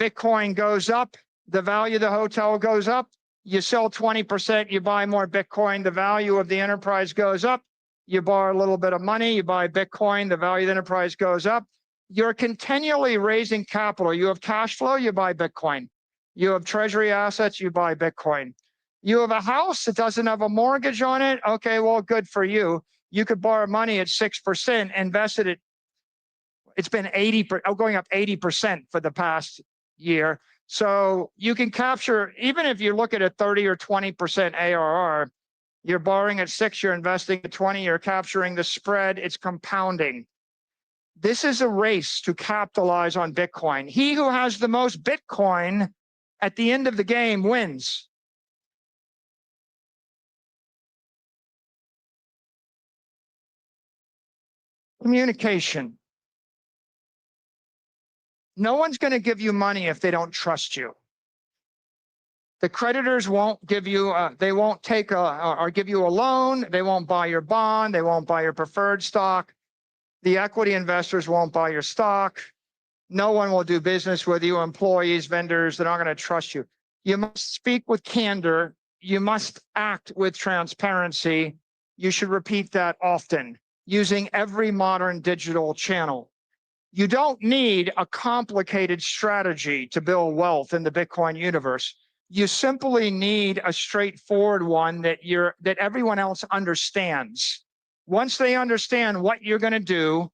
Bitcoin goes up, the value of the hotel goes up, you sell 20%, you buy more Bitcoin, the value of the enterprise goes up, you borrow a little bit of money, you buy Bitcoin, the value of the enterprise goes up. You're continually raising capital. You have cash flow, you buy Bitcoin. You have treasury assets, you buy Bitcoin. You have a house that doesn't have a mortgage on it. Okay, well, good for you. You could borrow money at 6%, invest it. It's been going up 80% for the past year. So you can capture, even if you look at a 30 or 20% ARR, you're borrowing at 6, you're investing at 20, you're capturing the spread, it's compounding. This is a race to capitalize on Bitcoin. He who has the most Bitcoin at the end of the game wins. Communication. No one's going to give you money if they don't trust you. The creditors won't give you, they won't take or give you a loan. They won't buy your bond. They won't buy your preferred stock. The equity investors won't buy your stock. No one will do business with you, employees, vendors. They're not going to trust you. You must speak with candor. You must act with transparency. You should repeat that often, using every modern digital channel. You don't need a complicated strategy to build wealth in the Bitcoin universe. You simply need a straightforward one that everyone else understands. Once they understand what you're going to do,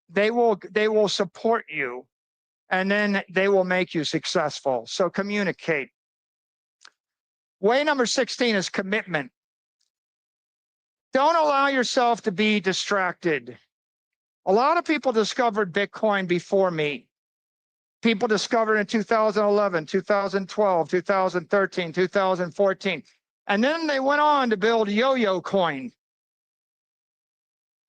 they will support you, and then they will make you successful. So communicate. Way number 16 is commitment. Don't allow yourself to be distracted. A lot of people discovered Bitcoin before me. People discovered in 2011, 2012, 2013, 2014. And then they went on to build Yo-Yo Coin.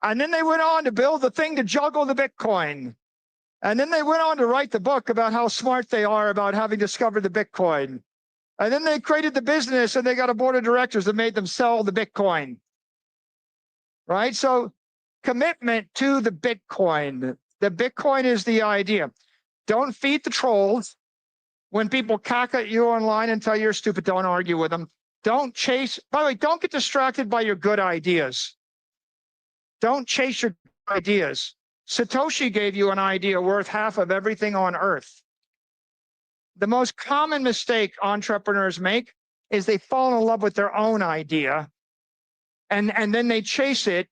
And then they went on to build the thing to juggle the Bitcoin. And then they went on to write the book about how smart they are about having discovered the Bitcoin. And then they created the business and they got a board of directors that made them sell the Bitcoin. Right? So commitment to the Bitcoin. The Bitcoin is the idea. Don't feed the trolls. When people cack at you online and tell you you're stupid, don't argue with them. Don't chase, by the way, don't get distracted by your good ideas. Don't chase your ideas. Satoshi gave you an idea worth half of everything on earth. The most common mistake entrepreneurs make is they fall in love with their own idea and then they chase it.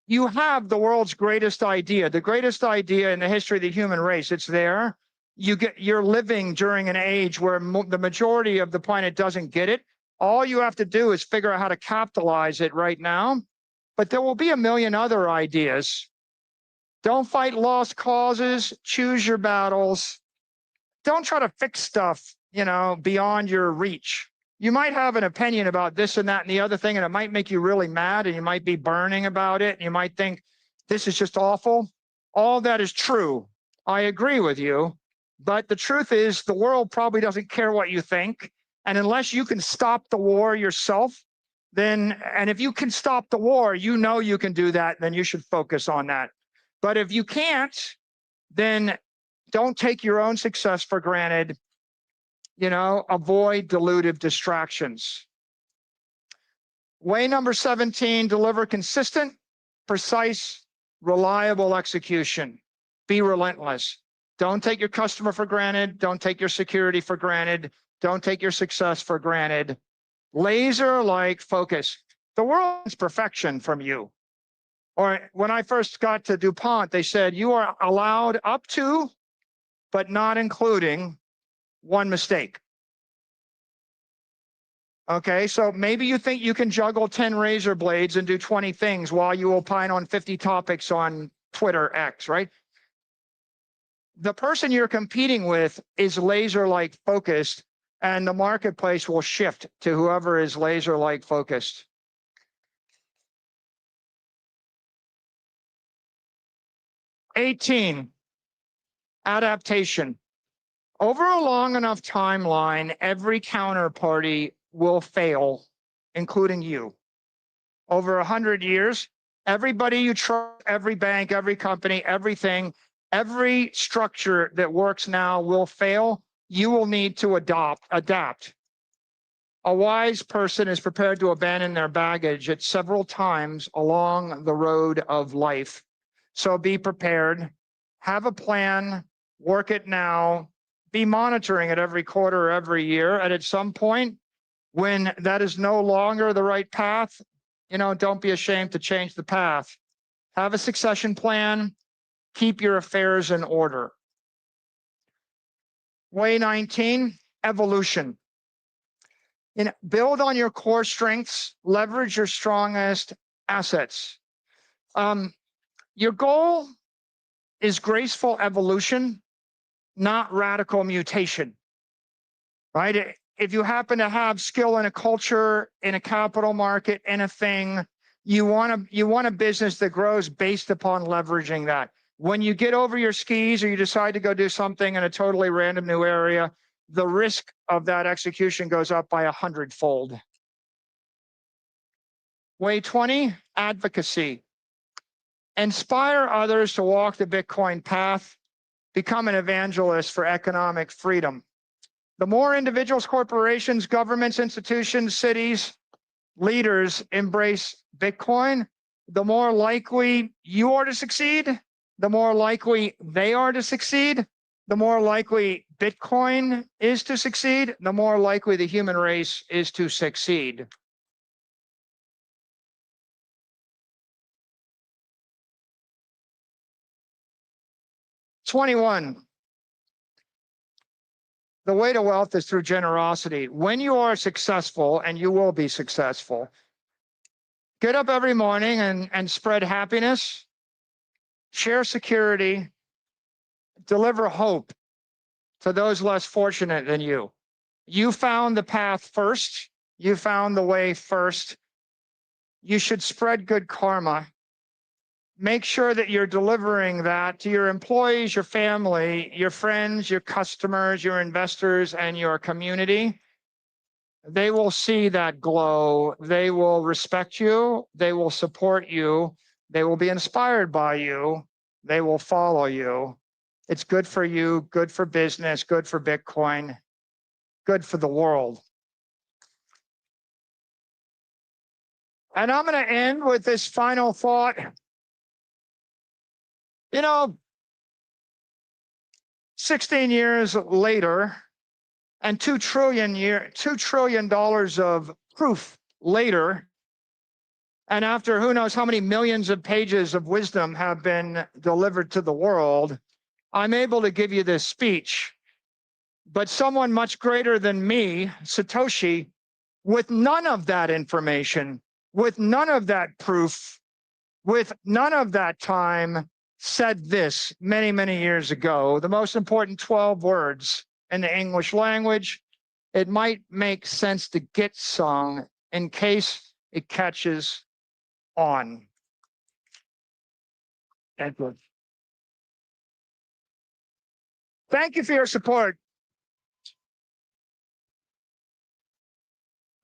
You have the world's greatest idea, the greatest idea in the history of the human race. It's there. You're living during an age where the majority of the planet doesn't get it. All you have to do is figure out how to capitalize it right now. But there will be a million other ideas. Don't fight lost causes. Choose your battles. Don't try to fix stuff, beyond your reach. You might have an opinion about this and that and the other thing, and it might make you really mad, and you might be burning about it, and you might think, this is just awful. All that is true. I agree with you. But the truth is, the world probably doesn't care what you think. And unless you can stop the war yourself, and if you can stop the war, you can do that, then you should focus on that. But if you can't, then don't take your own success for granted. Avoid dilutive distractions. Way number 17, deliver consistent, precise, reliable execution. Be relentless. Don't take your customer for granted. Don't take your security for granted. Don't take your success for granted. Laser-like focus. The world wants perfection from you. Or when I first got to DuPont, they said, you are allowed up to, but not including, one mistake. Okay, so maybe you think you can juggle 10 razor blades and do 20 things while you opine on 50 topics on Twitter X, right? the person you're competing with is laser-like focused, and the marketplace will shift to whoever is laser-like focused. '18, adaptation. Over a long enough timeline, every counterparty will fail, including you. Over 100 years, everybody you trust, every bank, every company, everything, every structure that works now will fail. You will need to adapt. A wise person is prepared to abandon their baggage at several times along the road of life. So be prepared, have a plan, work it now, be monitoring it every quarter or every year. And at some point, when that is no longer the right path, don't be ashamed to change the path. Have a succession plan, keep your affairs in order. Way 19, evolution. Build on your core strengths, leverage your strongest assets. Your goal is graceful evolution, not radical mutation, right? If you happen to have skill in a culture, in a capital market, in a thing, you want a business that grows based upon leveraging that. When you get over your skis or you decide to go do something in a totally random new area, the risk of that execution goes up by 100-fold. Way 20, advocacy. Inspire others to walk the Bitcoin path. Become an evangelist for economic freedom. The more individuals, corporations, governments, institutions, cities, leaders embrace Bitcoin, the more likely you are to succeed, the more likely they are to succeed, the more likely Bitcoin is to succeed, the more likely the human race is to succeed. '21. The way to wealth is through generosity. When you are successful, and you will be successful, get up every morning and spread happiness, share security, deliver hope to those less fortunate than you. You found the path first. You found the way first. You should spread good karma. Make sure that you're delivering that to your employees, your family, your friends, your customers, your investors, and your community. They will see that glow. They will respect you. They will support you. They will be inspired by you. They will follow you. It's good for you, good for business, good for Bitcoin, good for the world. And I'm going to end with this final thought. 16 years later, and $2 trillion of proof later, and after who knows how many millions of pages of wisdom have been delivered to the world, I'm able to give you this speech. But someone much greater than me, Satoshi, with none of that information, with none of that proof, with none of that time, said this many, many years ago, the most important 12 words in the English language. It might make sense to get sung in case it catches on. Edward. Thank you for your support.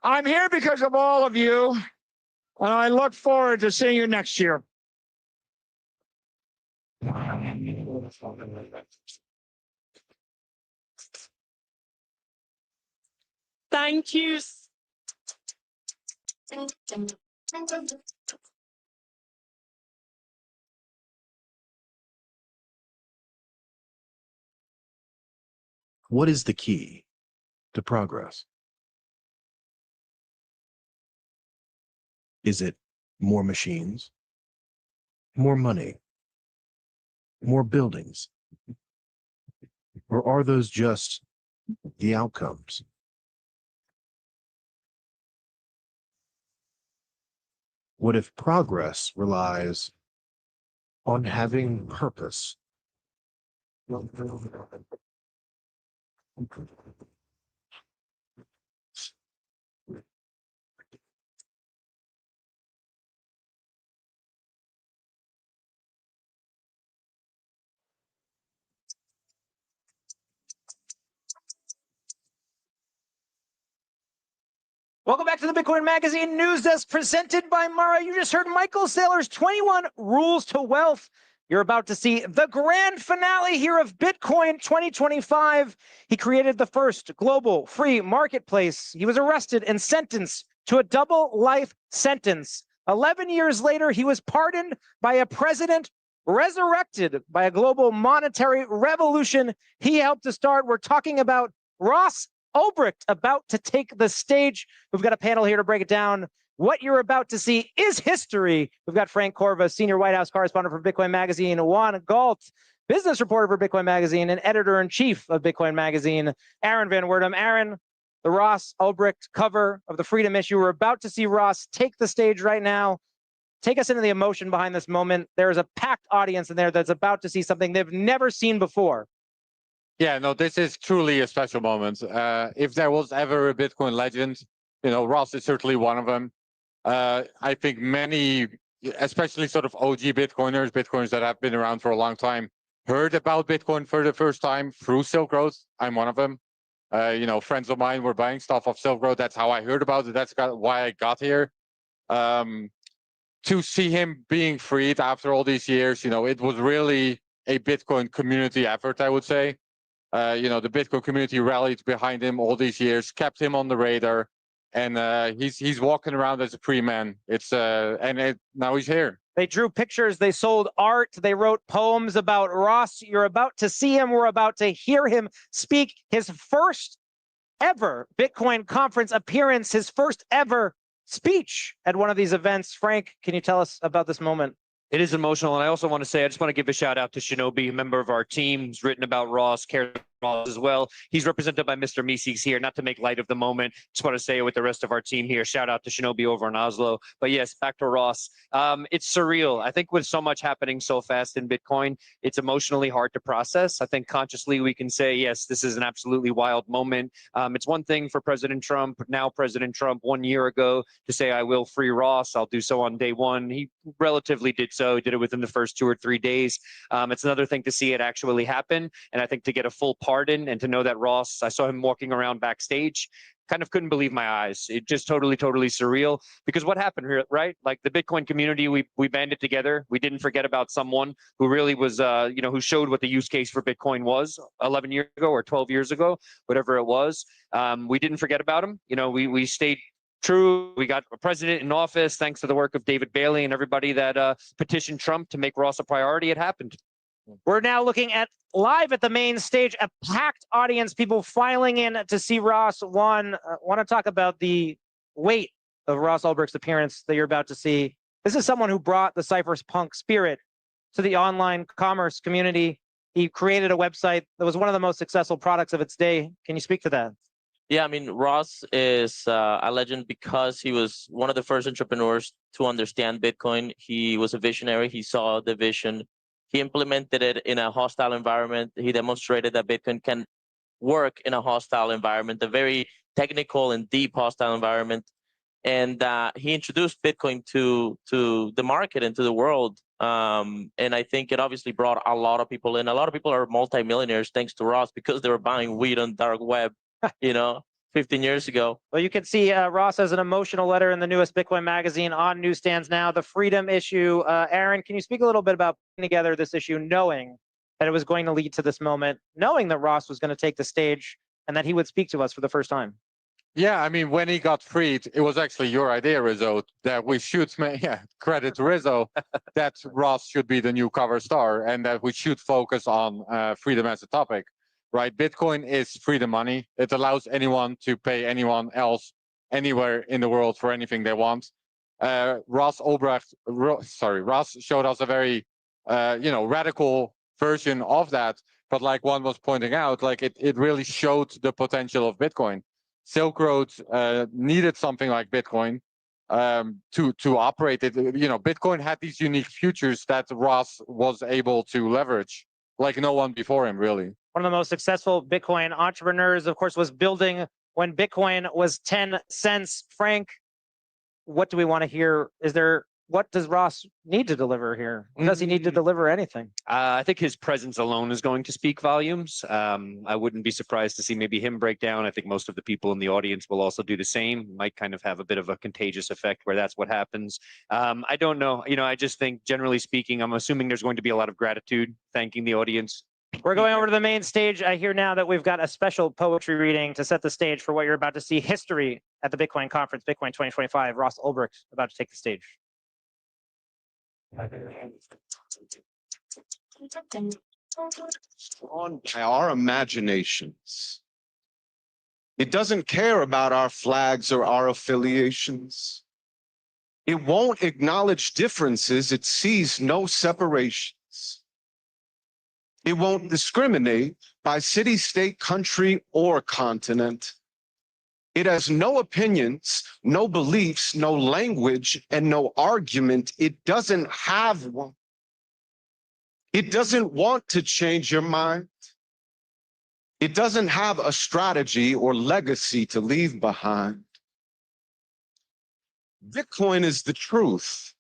I'm here because of all of you, and I look forward to seeing you next year. Thank you. What is the key to progress? Is it more machines, more money, more buildings? Or are those just the outcomes? What if progress relies on having purpose, Welcome back to the Bitcoin Magazine News Desk presented by Mara. You just heard Michael Saylor's 21 Rules to Wealth. You're about to see the grand finale here of Bitcoin 2025. He created the first global free marketplace. He was arrested and sentenced to a double life sentence. 11 years later, he was pardoned by a president, resurrected by a global monetary revolution he helped to start. We're talking about Ross Ulbricht about to take the stage. We've got a panel here to break it down. What you're about to see is history. We've got Frank Corva, senior White House correspondent for Bitcoin Magazine, Juan Galt, business reporter for Bitcoin Magazine and editor-in-chief of Bitcoin Magazine, Aaron Van Werdum. Aaron, the Ross Ulbricht cover of the Freedom Issue. We're about to see Ross take the stage right now. Take us into the emotion behind this moment. There is a packed audience in there that's about to see something they've never seen before. Yeah, no, this is truly a special moment. If there was ever a Bitcoin legend, Ross is certainly one of them. I think many, especially sort of OG Bitcoiners that have been around for a long time, heard about Bitcoin for the first time through Silk Road. I'm one of them. Friends of mine were buying stuff off Silk Road. That's how I heard about it. That's why I got here. To see him being freed after all these years, it was really a Bitcoin community effort, I would say. The Bitcoin community rallied behind him all these years, kept him on the radar, and he's walking around as a free man. Now he's here. They drew pictures, they sold art, they wrote poems about Ross. You're about to see him. We're about to hear him speak his first ever Bitcoin conference appearance, his first ever speech at one of these events. Frank, can you tell us about this moment? It is emotional, and I also want to say, I just want to give a shout out to Shinobi, a member of our team, who's written about Ross, cares about Ross as well. He's represented by Mr. Meeseeks here, not to make light of the moment. Just want to say it with the rest of our team here. Shout out to Shinobi over in Oslo. But yes, back to Ross. It's surreal. I think with so much happening so fast in Bitcoin, it's emotionally hard to process. I think consciously we can say, yes, this is an absolutely wild moment. It's one thing for President Trump, now President Trump 1 year ago, to say, I will free Ross. I'll do so on day one. He relatively did so. He did it within the first 2 or 3 days. It's another thing to see it actually happen. And I think to get a full pardon and to know that Ross, I saw him walking around backstage, kind of couldn't believe my eyes. It just totally surreal. Because what happened here, right? Like the Bitcoin community, we banded together. We didn't forget about someone who really was, who showed what the use case for Bitcoin was 11 years ago or 12 years ago, whatever it was. We didn't forget about him. We stayed true. We got a president in office thanks to the work of David Bailey and everybody that petitioned Trump to make Ross a priority. It happened. We're now looking at live at the main stage, a packed audience, people filing in to see Ross. Juan, want to talk about the weight of Ross Ulbricht's appearance that you're about to see. This is someone who brought the cypherpunk spirit to the online commerce community. He created a website that was one of the most successful products of its day. Can you speak to that? Yeah, I mean, Ross is a legend because he was one of the first entrepreneurs to understand Bitcoin. He was a visionary. He saw the vision. He implemented it in a hostile environment. He demonstrated that Bitcoin can work in a hostile environment, a very technical and deep hostile environment. And he introduced Bitcoin to the market and to the world. And I think it obviously brought a lot of people in. A lot of people are multimillionaires thanks to Ross because they were buying weed on dark web, 15 years ago. Well, you can see Ross has an emotional letter in the newest Bitcoin magazine on newsstands now, the Freedom Issue. Aaron, can you speak a little bit about putting together this issue, knowing that it was going to lead to this moment, knowing that Ross was going to take the stage and that he would speak to us for the first time? Yeah, I mean, when he got freed, it was actually your idea, Rizzo, that we should, credit to Rizzo, that Ross should be the new cover star and that we should focus on freedom as a topic. Right, Bitcoin is freedom money. It allows anyone to pay anyone else anywhere in the world for anything they want. Ross showed us a very, radical version of that. But like one was pointing out, like it really showed the potential of Bitcoin. Silk Road needed something like Bitcoin to operate it. Bitcoin had these unique features that Ross was able to leverage. like no one before him, really. One of the most successful Bitcoin entrepreneurs, of course, was building when Bitcoin was 10 cents. Frank, what do we want to hear? What does Ross need to deliver here? Does he need to deliver anything? I think his presence alone is going to speak volumes. I wouldn't be surprised to see maybe him break down. I think most of the people in the audience will also do the same. Might kind of have a bit of a contagious effect where that's what happens. I don't know. I just think generally speaking, I'm assuming there's going to be a lot of gratitude, thanking the audience. We're going over to the main stage. I hear now that we've got a special poetry reading to set the stage for what you're about to see. History at the Bitcoin conference, Bitcoin 2025. Ross Ulbricht about to take the stage. On by our imaginations. It doesn't care about our flags or our affiliations. It won't acknowledge differences. It sees no separations. It won't discriminate by city, state, country, or continent. It has no opinions, no beliefs, no language, and no argument. It doesn't have one. It doesn't want to change your mind. It doesn't have a strategy or legacy to leave behind. Bitcoin is the truth,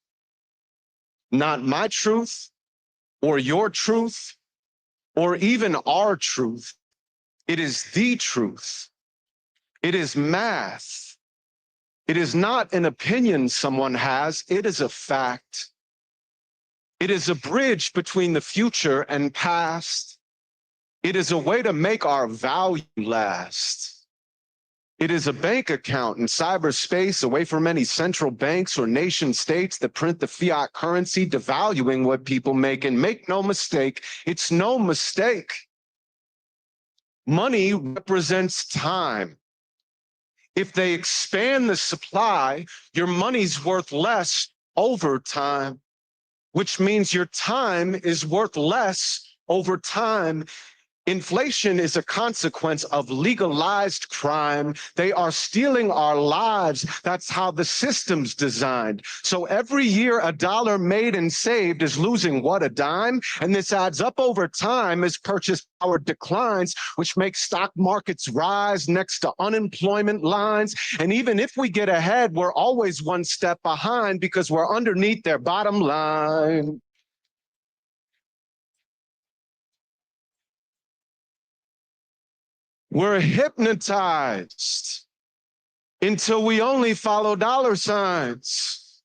not my truth or your truth or even our truth. It is the truth. It is math. It is not an opinion someone has. It is a fact. It is a bridge between the future and past. It is a way to make our value last. It is a bank account in cyberspace away from any central banks or nation states that print the fiat currency, devaluing what people make. And make no mistake, it's no mistake. Money represents time. If they expand the supply, your money's worth less over time, which means your time is worth less over time. Inflation is a consequence of legalized crime. They are stealing our lives. That's how the system's designed. So every year, a dollar made and saved is losing what, a dime? And this adds up over time as purchase power declines, which makes stock markets rise next to unemployment lines. And even if we get ahead, we're always one step behind because we're underneath their bottom line. We're hypnotized until we only follow dollar signs.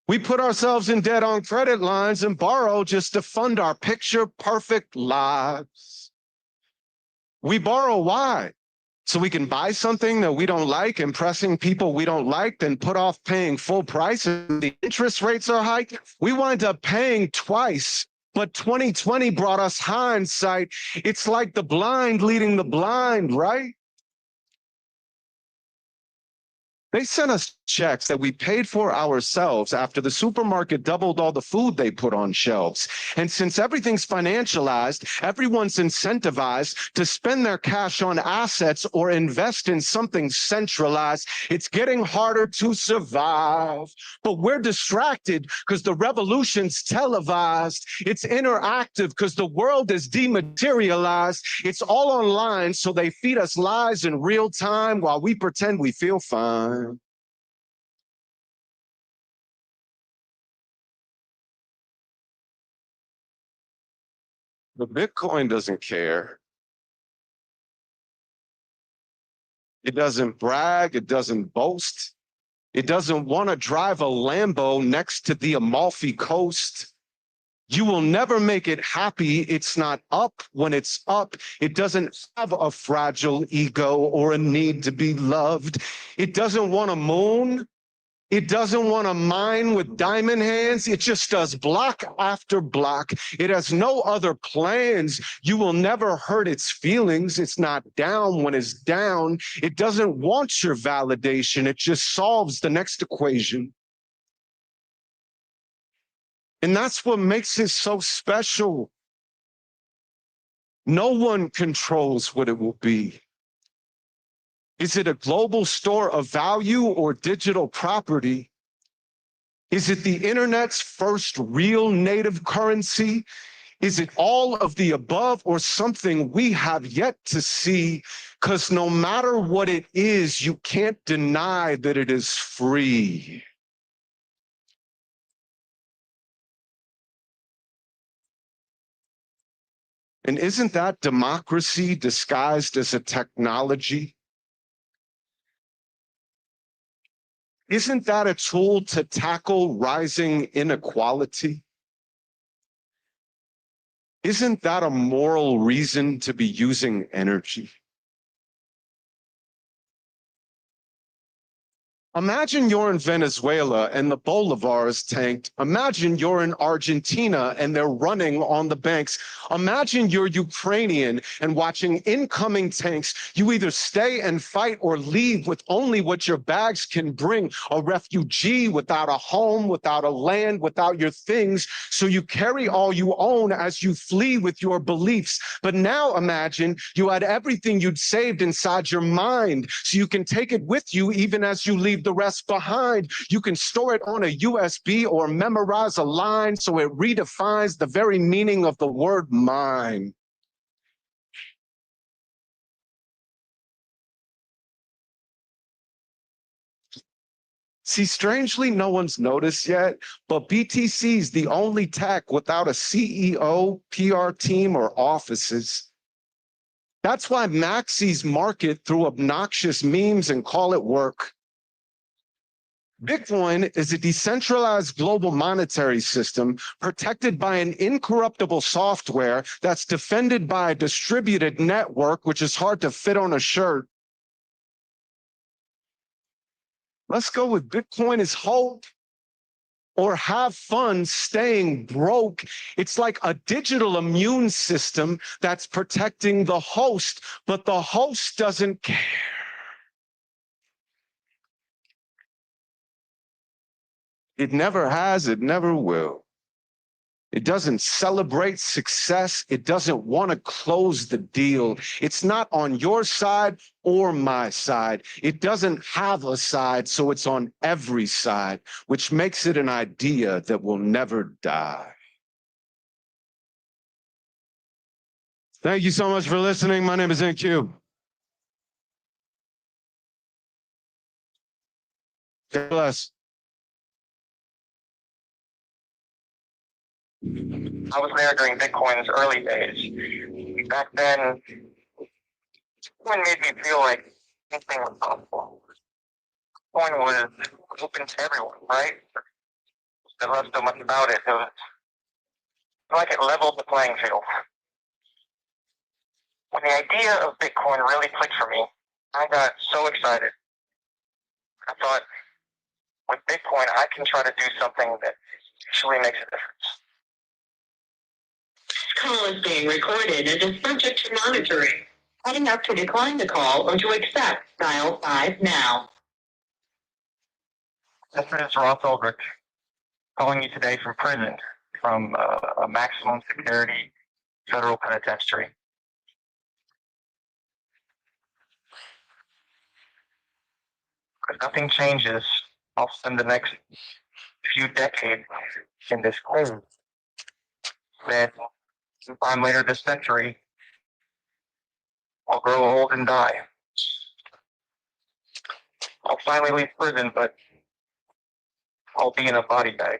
We put ourselves in debt on credit lines and borrow just to fund our picture-perfect lives. We borrow why? So we can buy something that we don't like, impressing people we don't like, then put off paying full price and the interest rates are high. We wind up paying twice. But 2020 brought us hindsight. It's like the blind leading the blind, right? They sent us checks that we paid for ourselves after the supermarket doubled all the food they put on shelves. And since everything's financialized, everyone's incentivized to spend their cash on assets or invest in something centralized. It's getting harder to survive. But we're distracted because the revolution's televised. It's interactive because the world is dematerialized. It's all online, so they feed us lies in real time while we pretend we feel fine. But Bitcoin doesn't care. It doesn't brag. It doesn't boast. It doesn't want to drive a Lambo next to the Amalfi Coast. You will never make it happy. It's not up when it's up. It doesn't have a fragile ego or a need to be loved. It doesn't want a moon. It doesn't want to mine with diamond hands. It just does block after block. It has no other plans. You will never hurt its feelings. It's not down when it's down. It doesn't want your validation. It just solves the next equation. And that's what makes it so special. No one controls what it will be. Is it a global store of value or digital property? Is it the internet's first real native currency? Is it all of the above or something we have yet to see? Because no matter what it is, you can't deny that it is free. And isn't that democracy disguised as a technology? Isn't that a tool to tackle rising inequality? Isn't that a moral reason to be using energy? Imagine you're in Venezuela and the bolivar is tanked. Imagine you're in Argentina and they're running on the banks. Imagine you're Ukrainian and watching incoming tanks. You either stay and fight or leave with only what your bags can bring. A refugee without a home, without a land, without your things. So you carry all you own as you flee with your beliefs. But now imagine you had everything you'd saved inside your mind so you can take it with you even as you leave the rest behind. You can store it on a USB or memorize a line so it redefines the very meaning of the word mine. See, strangely, no one's noticed yet, but BTC is the only tech without a CEO, PR team, or offices. That's why Maxis market through obnoxious memes and call it work. Bitcoin is a decentralized global monetary system protected by an incorruptible software that's defended by a distributed network, which is hard to fit on a shirt. Let's go with Bitcoin is hope or have fun staying broke. It's like a digital immune system that's protecting the host, but the host doesn't care. It never has, it never will. It doesn't celebrate success. It doesn't want to close the deal. It's not on your side or my side. It doesn't have a side, so it's on every side, which makes it an idea that will never die. Thank you so much for listening. My name is NQ. God bless. I was there during Bitcoin's early days. Back then, Bitcoin made me feel like anything was possible. Bitcoin was open to everyone, right? I loved so much about it. It was like it leveled the playing field. When the idea of Bitcoin really clicked for me, I got so excited. I thought, with Bitcoin, I can try to do something that actually makes a difference. This call is being recorded and is subject to monitoring. Heading up to decline the call or to accept, dial 5 now. This is Ross Ulbricht calling you today from prison, from a maximum security federal penitentiary. If nothing changes, I'll spend the next few decades in this cave. Then, sometime later this century, I'll grow old and die. I'll finally leave prison, but I'll be in a body bag.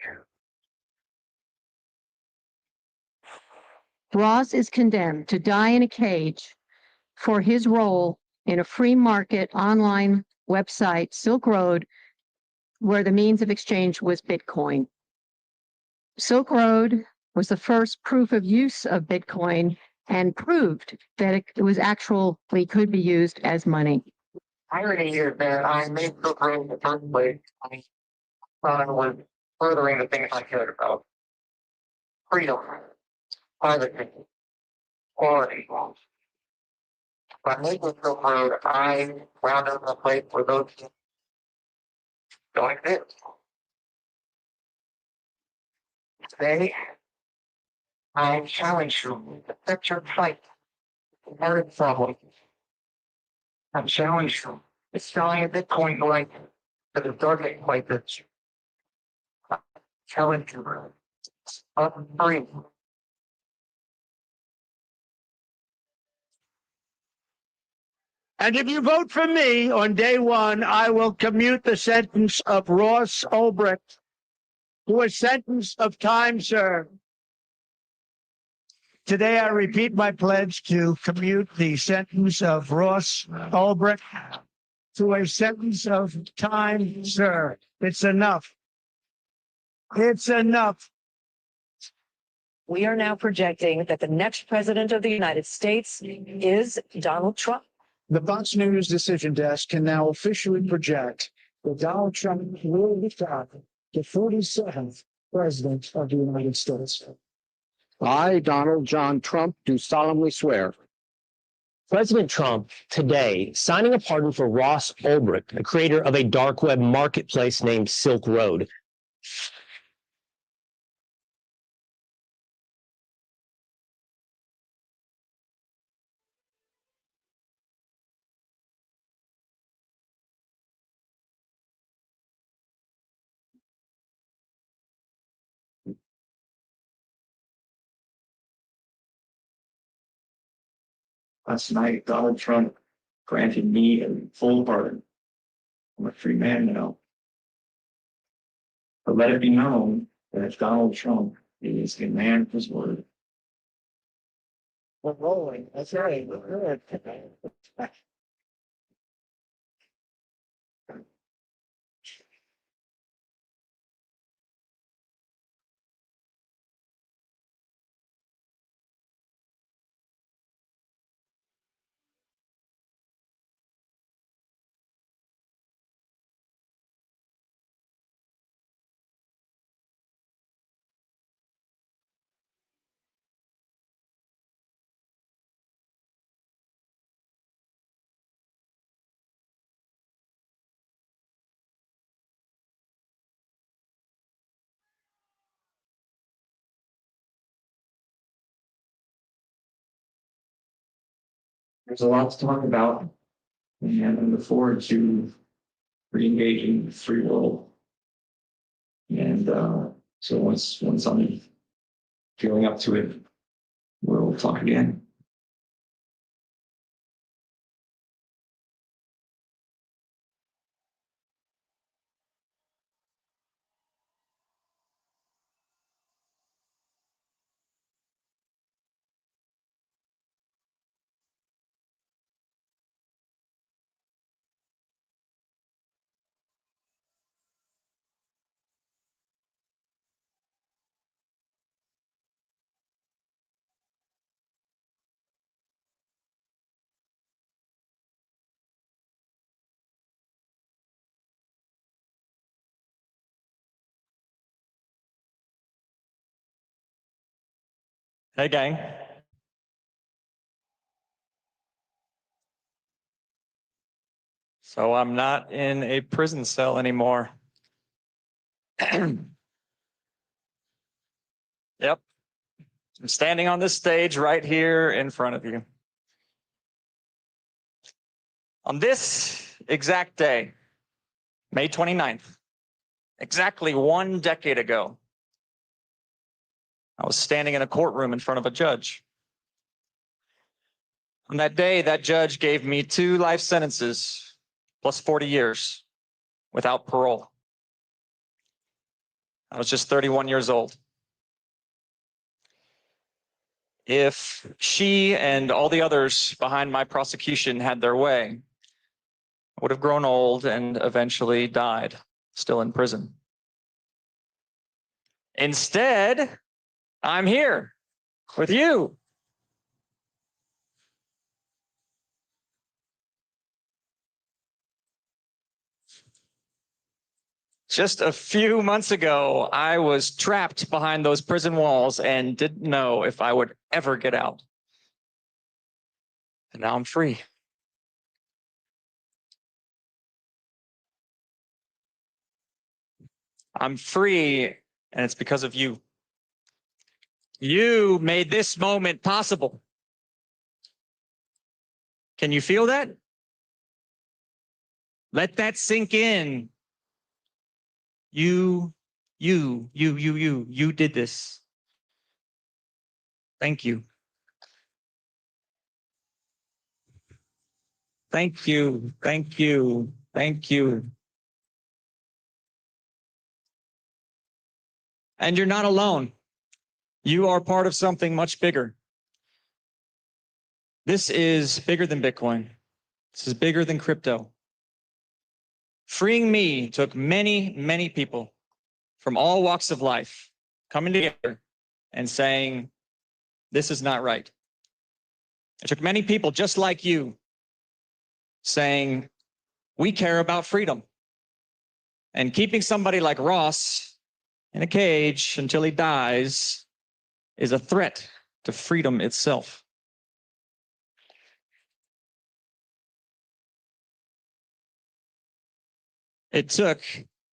Ross is condemned to die in a cage for his role in a free market online website, Silk Road, where the means of exchange was Bitcoin. Silk Road was the first proof of use of Bitcoin and proved that it was actually could be used as money. Irony is that I made Silk Road in the first place. I thought I was furthering the things I cared about. Freedom, privacy, quality. By making Silk Road, I wound up in a place where those things don't exist. Today, I challenge you to set your sight on the hardest problem. I challenge you to selling a Bitcoin blank to the darkest places. I challenge you to free And if you vote for me on day one, I will commute the sentence of Ross Ulbricht to a sentence of time served. Today, I repeat my pledge to commute the sentence of Ross Ulbricht to a sentence of time served. It's enough. It's enough. We are now projecting that the next president of the United States is Donald Trump. The Fox News decision desk can now officially project that Donald Trump will become the 47th president of the United States. I, Donald John Trump, do solemnly swear. President Trump today signing a pardon for Ross Ulbricht, the creator of a dark web marketplace named Silk Road. Last night, Donald Trump granted me a full pardon. I'm a free man now. But let it be known that Donald Trump is a man of his word. We're rolling. That's right. We're good. There's a lot to talk about, and I look forward to re-engaging the free world. And so once I'm feeling up to it, we'll talk again. Hey, gang. So I'm not in a prison cell anymore. Yep. I'm standing on this stage right here in front of you. On this exact day, May 29th, exactly 1 decade ago, I was standing in a courtroom in front of a judge. On that day, that judge gave me 2 life sentences plus 40 years without parole. I was just 31 years old. If she and all the others behind my prosecution had their way, I would have grown old and eventually died, still in prison. Instead, I'm here with you. Just a few months ago, I was trapped behind those prison walls and didn't know if I would ever get out. And now I'm free. I'm free, and it's because of you. You made this moment possible. Can you feel that? Let that sink in. You did this. Thank you. Thank you. Thank you. Thank you. And you're not alone. You are part of something much bigger. This is bigger than Bitcoin. This is bigger than crypto. Freeing me took many, many people from all walks of life coming together and saying, this is not right. It took many people just like you saying, we care about freedom. And keeping somebody like Ross in a cage until he dies is a threat to freedom itself. It took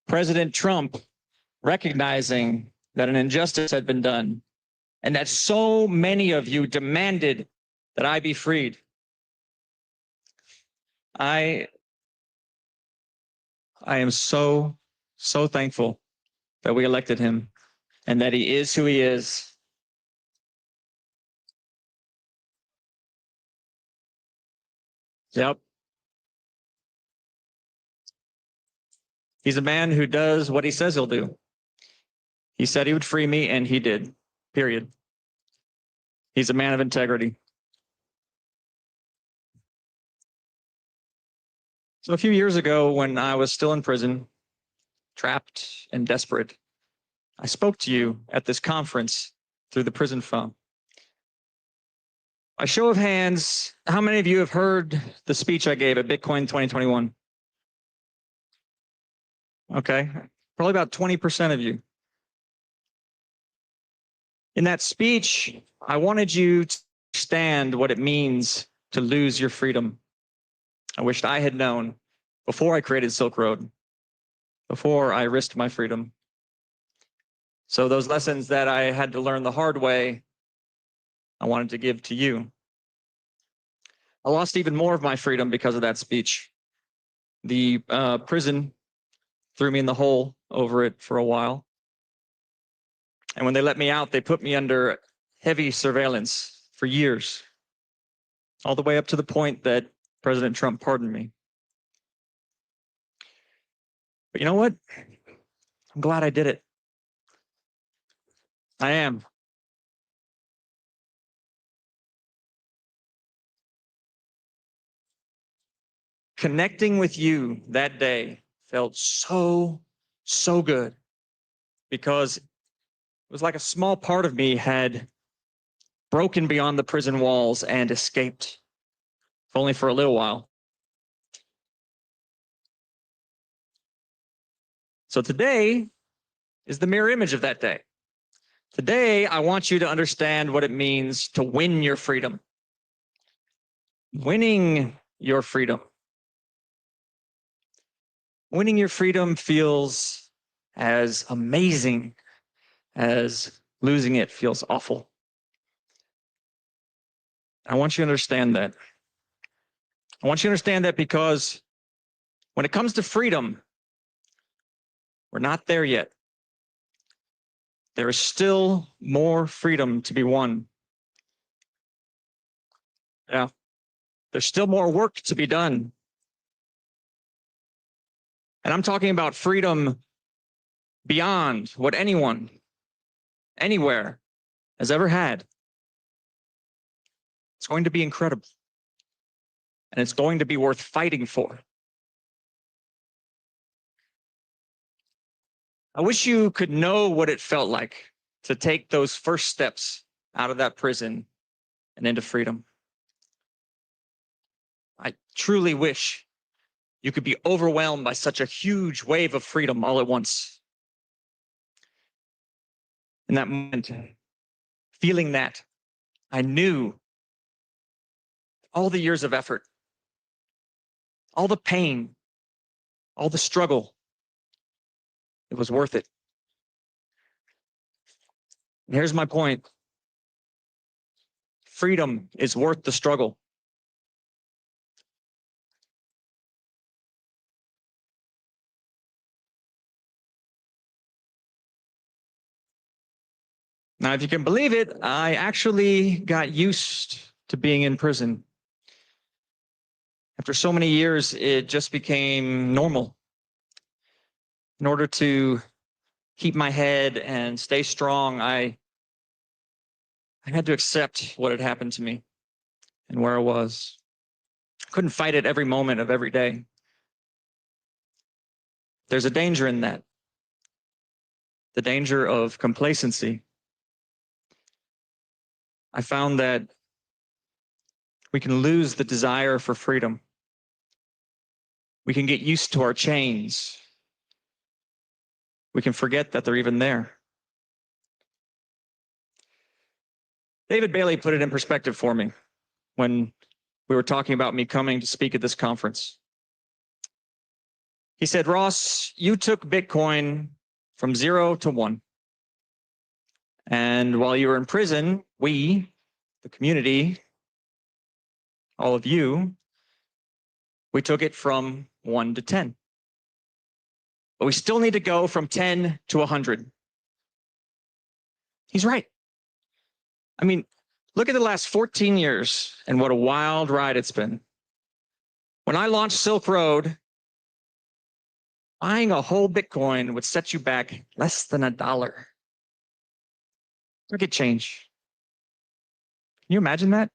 President Trump recognizing that an injustice had been done and that so many of you demanded that I be freed. I am so thankful that we elected him and that he is who he is. Yep. He's a man who does what he says he'll do. He said he would free me, and he did, period. He's a man of integrity. So a few years ago, when I was still in prison, trapped and desperate, I spoke to you at this conference through the prison phone. By show of hands, how many of you have heard the speech I gave at Bitcoin 2021? Okay, probably about 20% of you. In that speech, I wanted you to understand what it means to lose your freedom. I wished I had known before I created Silk Road, before I risked my freedom. So those lessons that I had to learn the hard way, I wanted to give to you. I lost even more of my freedom because of that speech. The prison threw me in the hole over it for a while. And when they let me out, they put me under heavy surveillance for years, all the way up to the point that President Trump pardoned me. But you know what? I'm glad I did it. I am. Connecting with you that day felt so good, because it was like a small part of me had broken beyond the prison walls and escaped, if only for a little while. So today is the mirror image of that day. Today, I want you to understand what it means to win your freedom. Winning your freedom. Winning your freedom feels as amazing as losing it feels awful. I want you to understand that. I want you to understand that because when it comes to freedom, we're not there yet. There is still more freedom to be won. Yeah, there's still more work to be done. And I'm talking about freedom beyond what anyone, anywhere, has ever had. It's going to be incredible. And it's going to be worth fighting for. I wish you could know what it felt like to take those first steps out of that prison and into freedom. I truly wish you could be overwhelmed by such a huge wave of freedom all at once. In that moment, feeling that, I knew all the years of effort, all the pain, all the struggle, it was worth it. And here's my point. Freedom is worth the struggle. Now, if you can believe it, I actually got used to being in prison. After so many years, it just became normal. In order to keep my head and stay strong, I had to accept what had happened to me and where I was. I couldn't fight it every moment of every day. There's a danger in that. The danger of complacency. I found that we can lose the desire for freedom. We can get used to our chains. We can forget that they're even there. David Bailey put it in perspective for me when we were talking about me coming to speak at this conference. He said, Ross, you took Bitcoin from 0 to 1. And while you were in prison, we, the community, all of you, we took it from 1 to 10. But we still need to go from 10 to 100. He's right. I mean, look at the last 14 years and what a wild ride it's been. When I launched Silk Road, buying a whole Bitcoin would set you back less than $1. Look at change. Can you imagine that?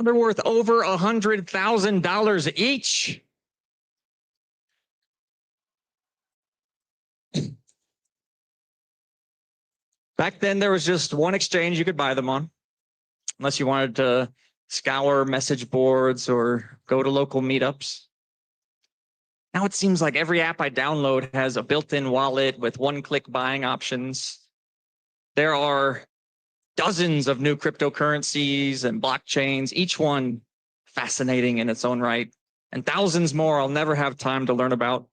They're worth over $100,000 each. Back then, there was just one exchange you could buy them on, unless you wanted to scour message boards or go to local meetups. Now it seems like every app I download has a built-in wallet with one-click buying options. There are dozens of new cryptocurrencies and blockchains, each one fascinating in its own right, and thousands more I'll never have time to learn about.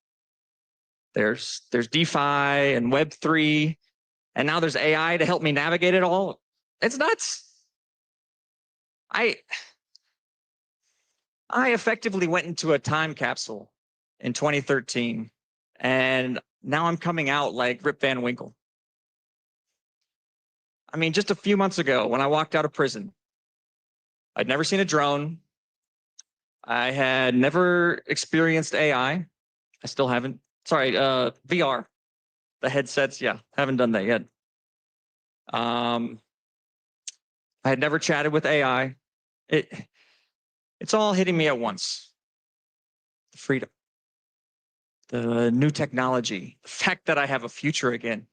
There's DeFi and Web3, and now there's AI to help me navigate it all. It's nuts. I effectively went into a time capsule in 2013, and now I'm coming out like Rip Van Winkle. I mean, just a few months ago when I walked out of prison, I'd never seen a drone. I had never experienced AI. I still haven't. Sorry, VR. The headsets, yeah, haven't done that yet. I had never chatted with AI. It's all hitting me at once. The freedom, the new technology, the fact that I have a future again.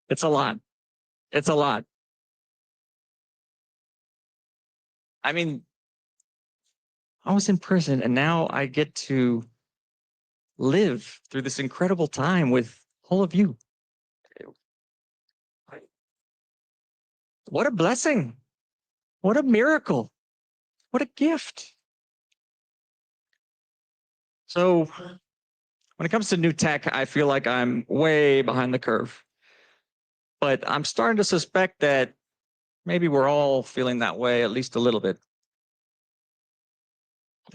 It's a lot. It's a lot. I mean, I was in prison and now I get to live through this incredible time with all of you. What a blessing. What a miracle. What a gift. So when it comes to new tech, I feel like I'm way behind the curve. But I'm starting to suspect that maybe we're all feeling that way, at least a little bit.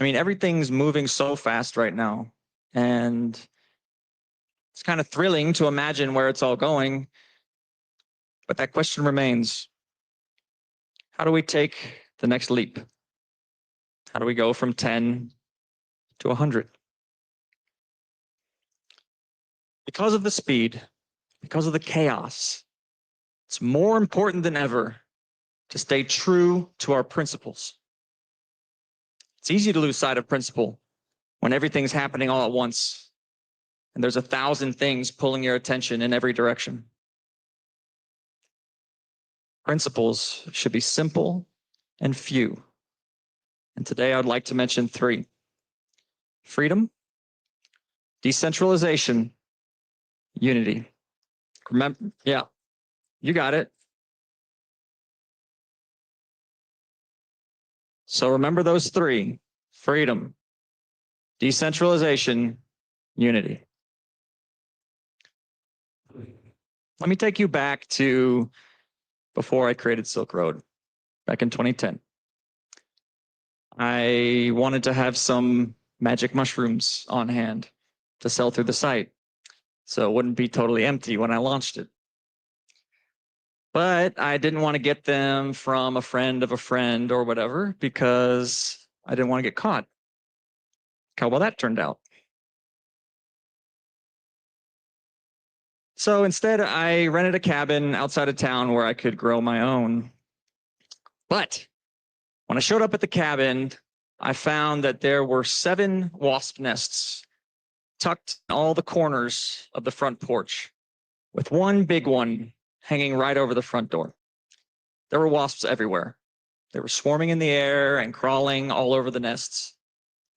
I mean, everything's moving so fast right now, and it's kind of thrilling to imagine where it's all going. But that question remains. How do we take the next leap? How do we go from 10 to 100? Because of the speed, because of the chaos, it's more important than ever to stay true to our principles. It's easy to lose sight of principle when everything's happening all at once and there's 1,000 things pulling your attention in every direction. Principles should be simple and few. And today I'd like to mention 3. Freedom, decentralization, unity. Remember, yeah, you got it. So remember those 3: freedom, decentralization, unity. Let me take you back to before I created Silk Road, back in 2010. I wanted to have some magic mushrooms on hand to sell through the site, so it wouldn't be totally empty when I launched it. But I didn't want to get them from a friend of a friend or whatever because I didn't want to get caught. Look how well that turned out. So instead, I rented a cabin outside of town where I could grow my own. But when I showed up at the cabin, I found that there were 7 wasp nests tucked in all the corners of the front porch, with one big one hanging right over the front door. There were wasps everywhere. They were swarming in the air and crawling all over the nests.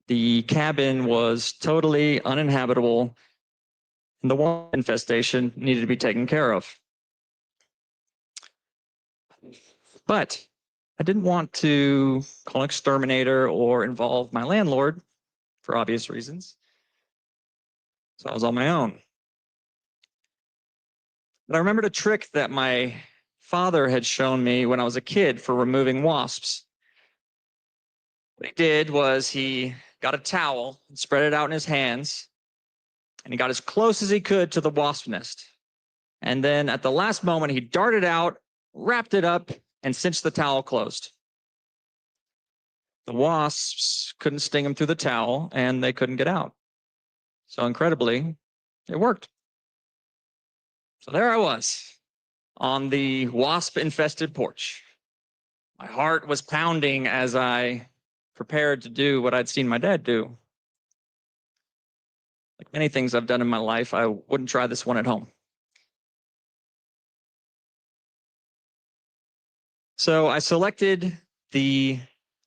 The cabin was totally uninhabitable, and the wasp infestation needed to be taken care of. But I didn't want to call an exterminator or involve my landlord for obvious reasons. So I was on my own. But I remembered a trick that my father had shown me when I was a kid for removing wasps. What he did was he got a towel and spread it out in his hands, and he got as close as he could to the wasp nest. And then at the last moment, he darted out, wrapped it up, and cinched the towel closed. The wasps couldn't sting him through the towel, and they couldn't get out. So incredibly, it worked. So there I was on the wasp-infested porch. My heart was pounding as I prepared to do what I'd seen my dad do. Like many things I've done in my life, I wouldn't try this one at home. So I selected the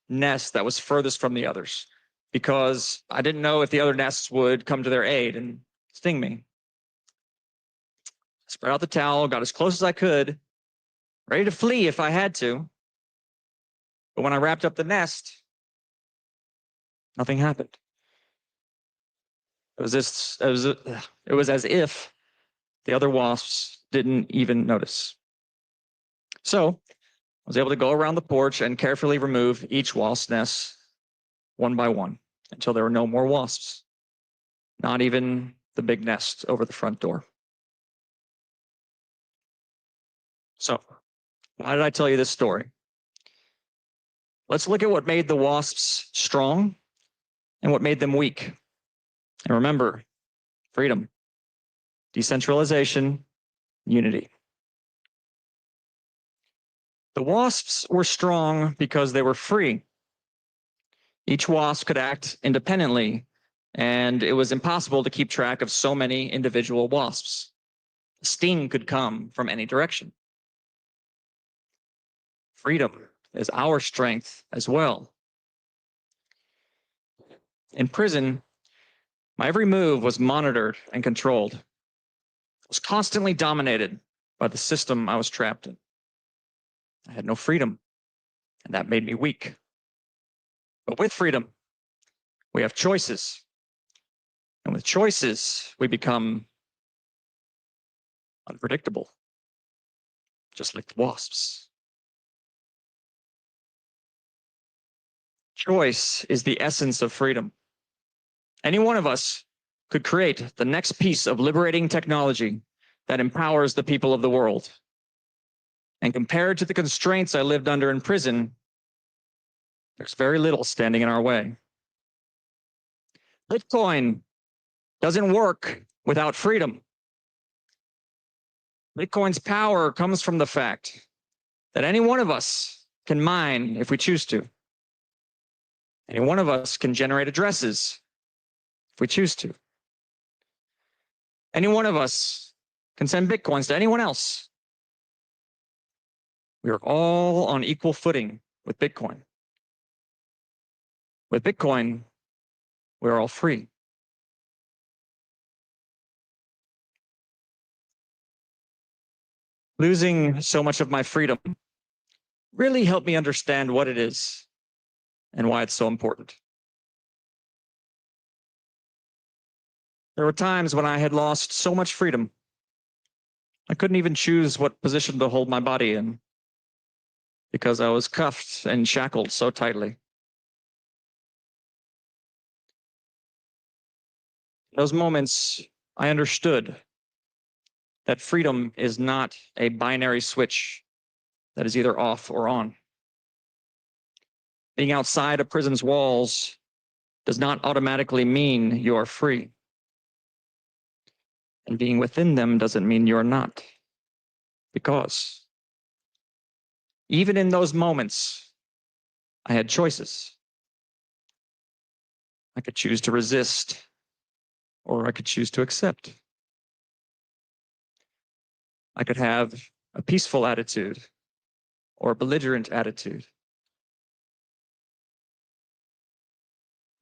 nest that was furthest from the others because I didn't know if the other nests would come to their aid and sting me. Spread out the towel, got as close as I could, ready to flee if I had to. But when I wrapped up the nest, nothing happened. It was as if the other wasps didn't even notice. So I was able to go around the porch and carefully remove each wasp nest one by one until there were no more wasps, not even the big nest over the front door. So why did I tell you this story? Let's look at what made the wasps strong and what made them weak. And remember, freedom, decentralization, unity. The wasps were strong because they were free. Each wasp could act independently, and it was impossible to keep track of so many individual wasps. A sting could come from any direction. Freedom is our strength as well. In prison, my every move was monitored and controlled. I was constantly dominated by the system I was trapped in. I had no freedom, and that made me weak. But with freedom, we have choices. And with choices, we become unpredictable, just like the wasps. Choice is the essence of freedom. Any one of us could create the next piece of liberating technology that empowers the people of the world. And compared to the constraints I lived under in prison, there's very little standing in our way. Bitcoin doesn't work without freedom. Bitcoin's power comes from the fact that any one of us can mine if we choose to. Any one of us can generate addresses if we choose to. Any one of us can send Bitcoins to anyone else. We are all on equal footing with Bitcoin. With Bitcoin, we're all free. Losing so much of my freedom really helped me understand what it is and why it's so important. There were times when I had lost so much freedom, I couldn't even choose what position to hold my body in because I was cuffed and shackled so tightly. In those moments, I understood that freedom is not a binary switch that is either off or on. Being outside a prison's walls does not automatically mean you are free. And being within them doesn't mean you're not. Because even in those moments, I had choices. I could choose to resist, or I could choose to accept. I could have a peaceful attitude or a belligerent attitude.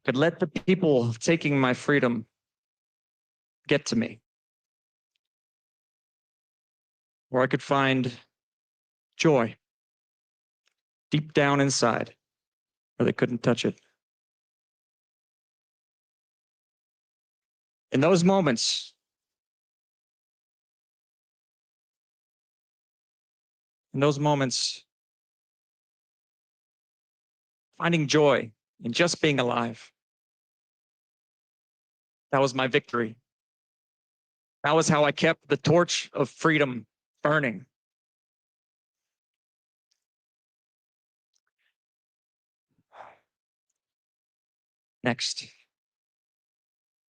I could let the people taking my freedom get to me. Or I could find joy deep down inside where they couldn't touch it. In those moments, finding joy in just being alive, that was my victory. That was how I kept the torch of freedom burning. Next,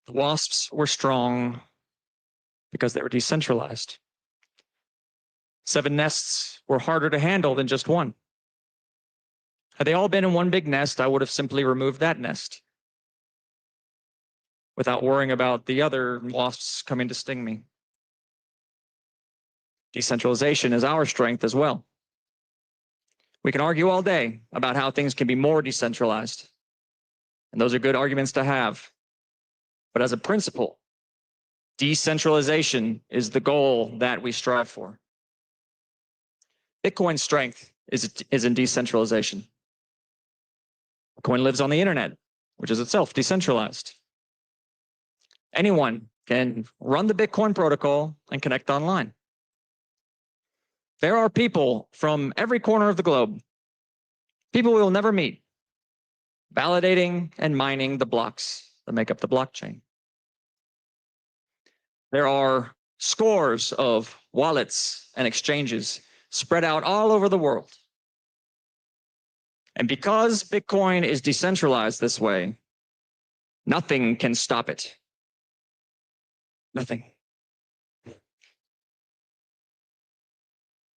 the WASPs were strong because they were decentralized. 7 nests were harder to handle than just one. Had they all been in one big nest, I would have simply removed that nest without worrying about the other wasps coming to sting me. Decentralization is our strength as well. We can argue all day about how things can be more decentralized, and those are good arguments to have. But as a principle, decentralization is the goal that we strive for. Bitcoin's strength is in decentralization. Bitcoin lives on the internet, which is itself decentralized. Anyone can run the Bitcoin protocol and connect online. There are people from every corner of the globe, people we will never meet, validating and mining the blocks that make up the blockchain. There are scores of wallets and exchanges spread out all over the world. And because Bitcoin is decentralized this way, nothing can stop it. Nothing.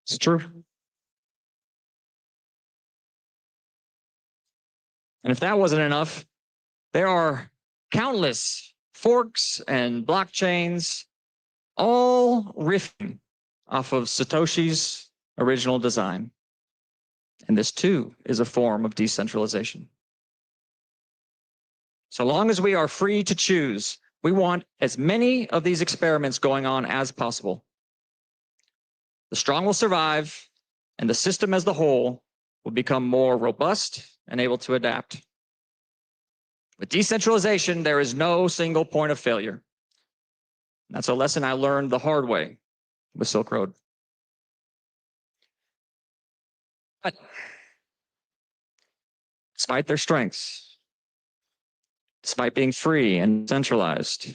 It's true. And if that wasn't enough, there are countless forks and blockchains, all riffing off of Satoshi's original design. And this too is a form of decentralization. So long as we are free to choose, we want as many of these experiments going on as possible. The strong will survive, and the system as the whole will become more robust and able to adapt. With decentralization, there is no single point of failure. That's a lesson I learned the hard way with Silk Road. But despite their strengths, despite being free and centralized,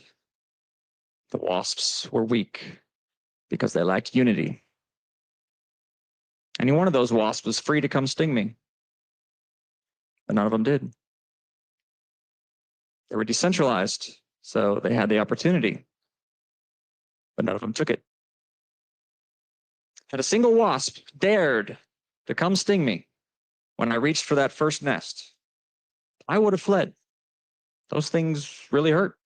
the WASPs were weak because they lacked unity. Any one of those WASPs was free to come sting me, but none of them did. They were decentralized, so they had the opportunity, but none of them took it. Had a single WASP dared to come sting me when I reached for that first nest, I would have fled. Those things really hurt.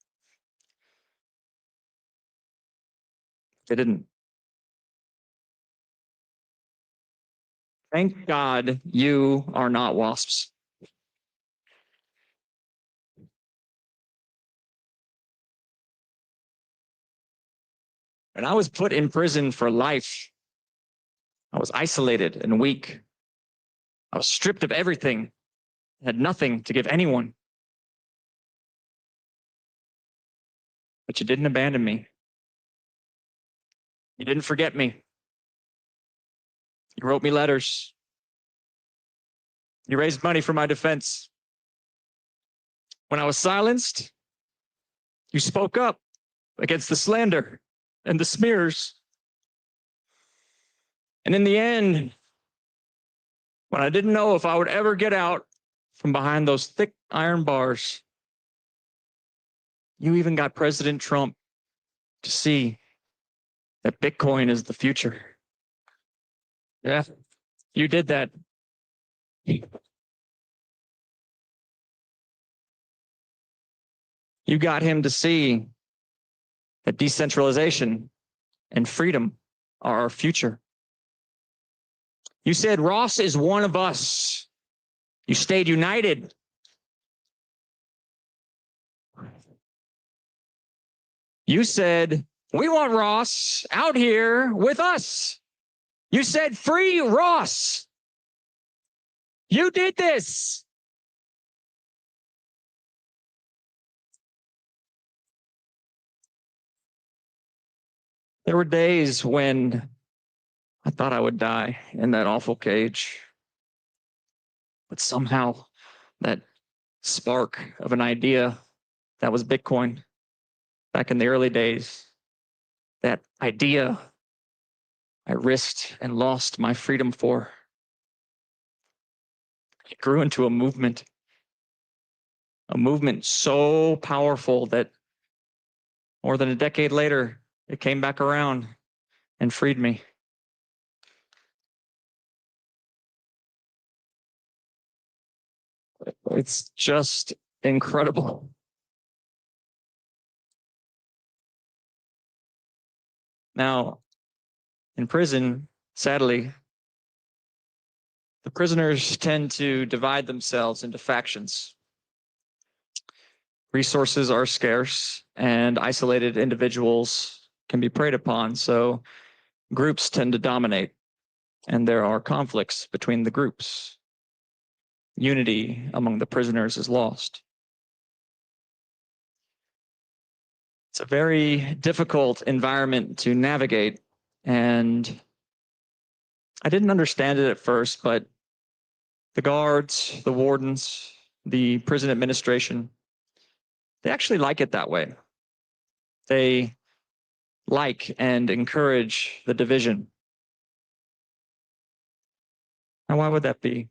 They didn't. Thank God you are not WASPs. And I was put in prison for life. I was isolated and weak. I was stripped of everything, had nothing to give anyone. But you didn't abandon me. You didn't forget me. You wrote me letters. You raised money for my defense. When I was silenced, you spoke up against the slander and the smears. And in the end, when I didn't know if I would ever get out from behind those thick iron bars. You even got President Trump to see that Bitcoin is the future. Yeah, you did that. You got him to see that decentralization and freedom are our future. You said Ross is one of us. You stayed united. You said, we want Ross out here with us. You said, free Ross. You did this. There were days when I thought I would die in that awful cage. But somehow that spark of an idea that was Bitcoin back in the early days, that idea I risked and lost my freedom for, it grew into a movement so powerful that more than a decade later, it came back around and freed me. It's just incredible. Now, in prison, sadly, the prisoners tend to divide themselves into factions. Resources are scarce and isolated individuals can be preyed upon, so groups tend to dominate, and there are conflicts between the groups. Unity among the prisoners is lost. It's a very difficult environment to navigate, and I didn't understand it at first, but the guards, the wardens, the prison administration, they actually like it that way. They like and encourage the division. Now, why would that be?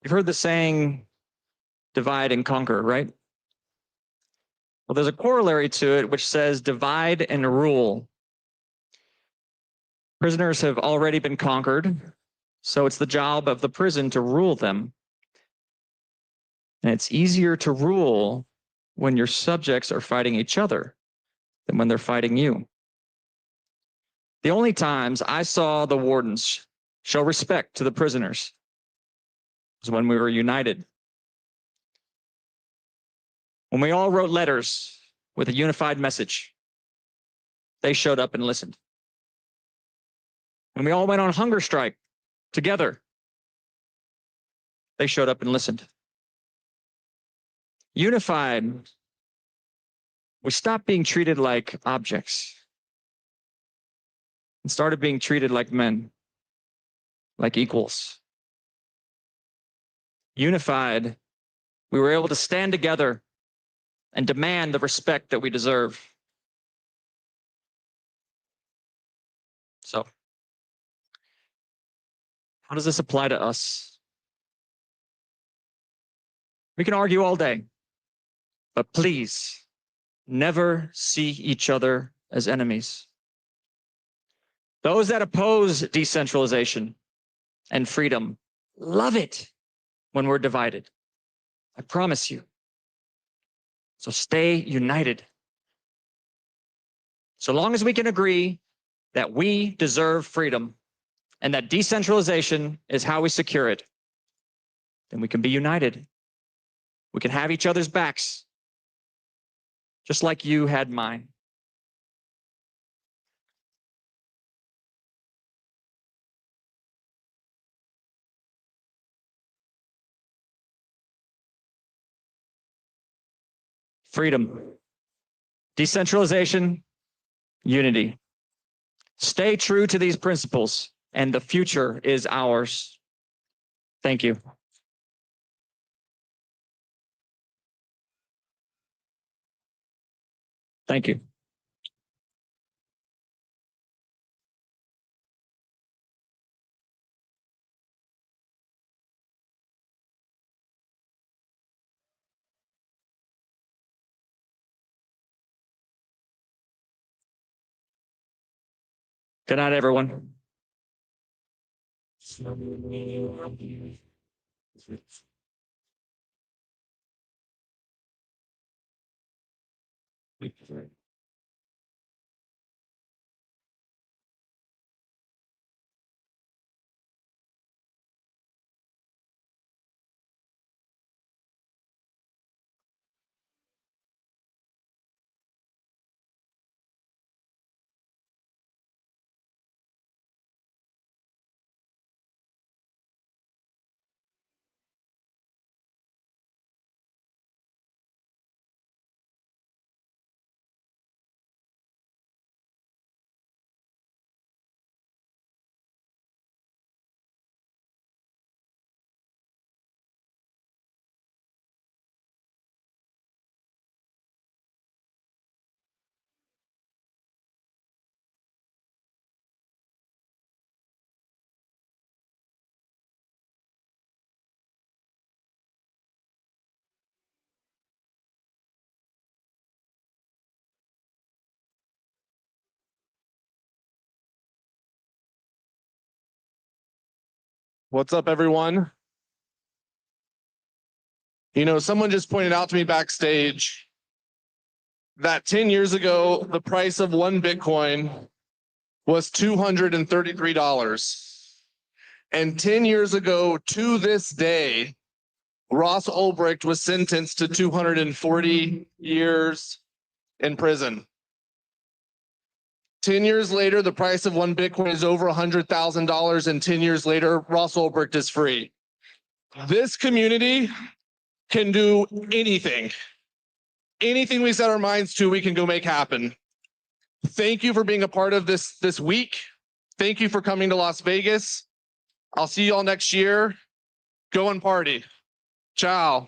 You've heard the saying, divide and conquer, right? Well, there's a corollary to it which says divide and rule. Prisoners have already been conquered, so it's the job of the prison to rule them. And it's easier to rule when your subjects are fighting each other than when they're fighting you. The only times I saw the wardens show respect to the prisoners was when we were united. When we all wrote letters with a unified message, they showed up and listened. When we all went on hunger strike together, they showed up and listened. Unified, we stopped being treated like objects and started being treated like men, like equals. Unified, we were able to stand together and demand the respect that we deserve. So, how does this apply to us? We can argue all day, but please never see each other as enemies. Those that oppose decentralization and freedom love it when we're divided. I promise you. So stay united. So long as we can agree that we deserve freedom and that decentralization is how we secure it, then we can be united. We can have each other's backs, just like you had mine. Freedom, decentralization, unity. Stay true to these principles, and the future is ours. Thank you. Thank you. Good night, everyone. What's up, everyone? You know, someone just pointed out to me backstage that 10 years ago, the price of one Bitcoin was $233. And 10 years ago to this day, Ross Ulbricht was sentenced to 240 years in prison. 10 years later, the price of one Bitcoin is over $100,000, and 10 years later, Ross Ulbricht is free. This community can do anything. Anything we set our minds to, we can go make happen. Thank you for being a part of this week. Thank you for coming to Las Vegas. I'll see you all next year. Go and party. Ciao.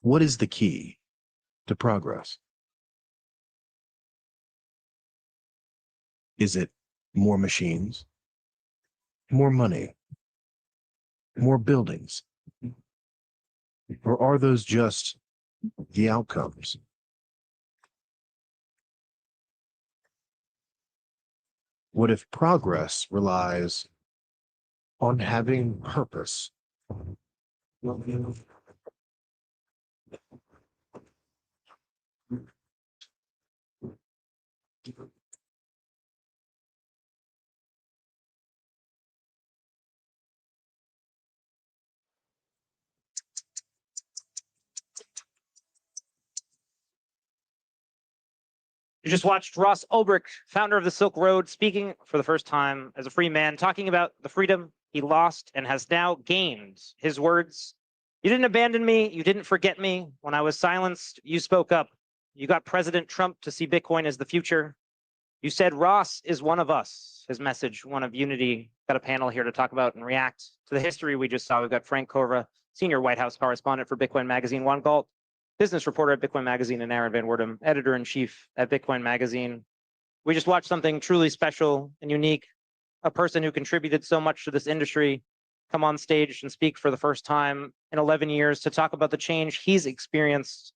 What is the key to progress? Is it more machines, more money, more buildings? Or are those just the outcomes? What if progress relies on having purpose? You just watched Ross Ulbricht, founder of the Silk Road, speaking for the first time as a free man, talking about the freedom he lost and has now gained. His words, "You didn't abandon me. You didn't forget me. When I was silenced, you spoke up. You got President Trump to see Bitcoin as the future. You said Ross is one of us." His message, one of unity. Got a panel here to talk about and react to the history we just saw. We've got Frank Korva, senior White House correspondent for Bitcoin Magazine, Juan Galt, business reporter at Bitcoin Magazine, and Aaron Van Werdum, editor-in-chief at Bitcoin Magazine. We just watched something truly special and unique. A person who contributed so much to this industry come on stage and speak for the first time in 11 years to talk about the change he's experienced.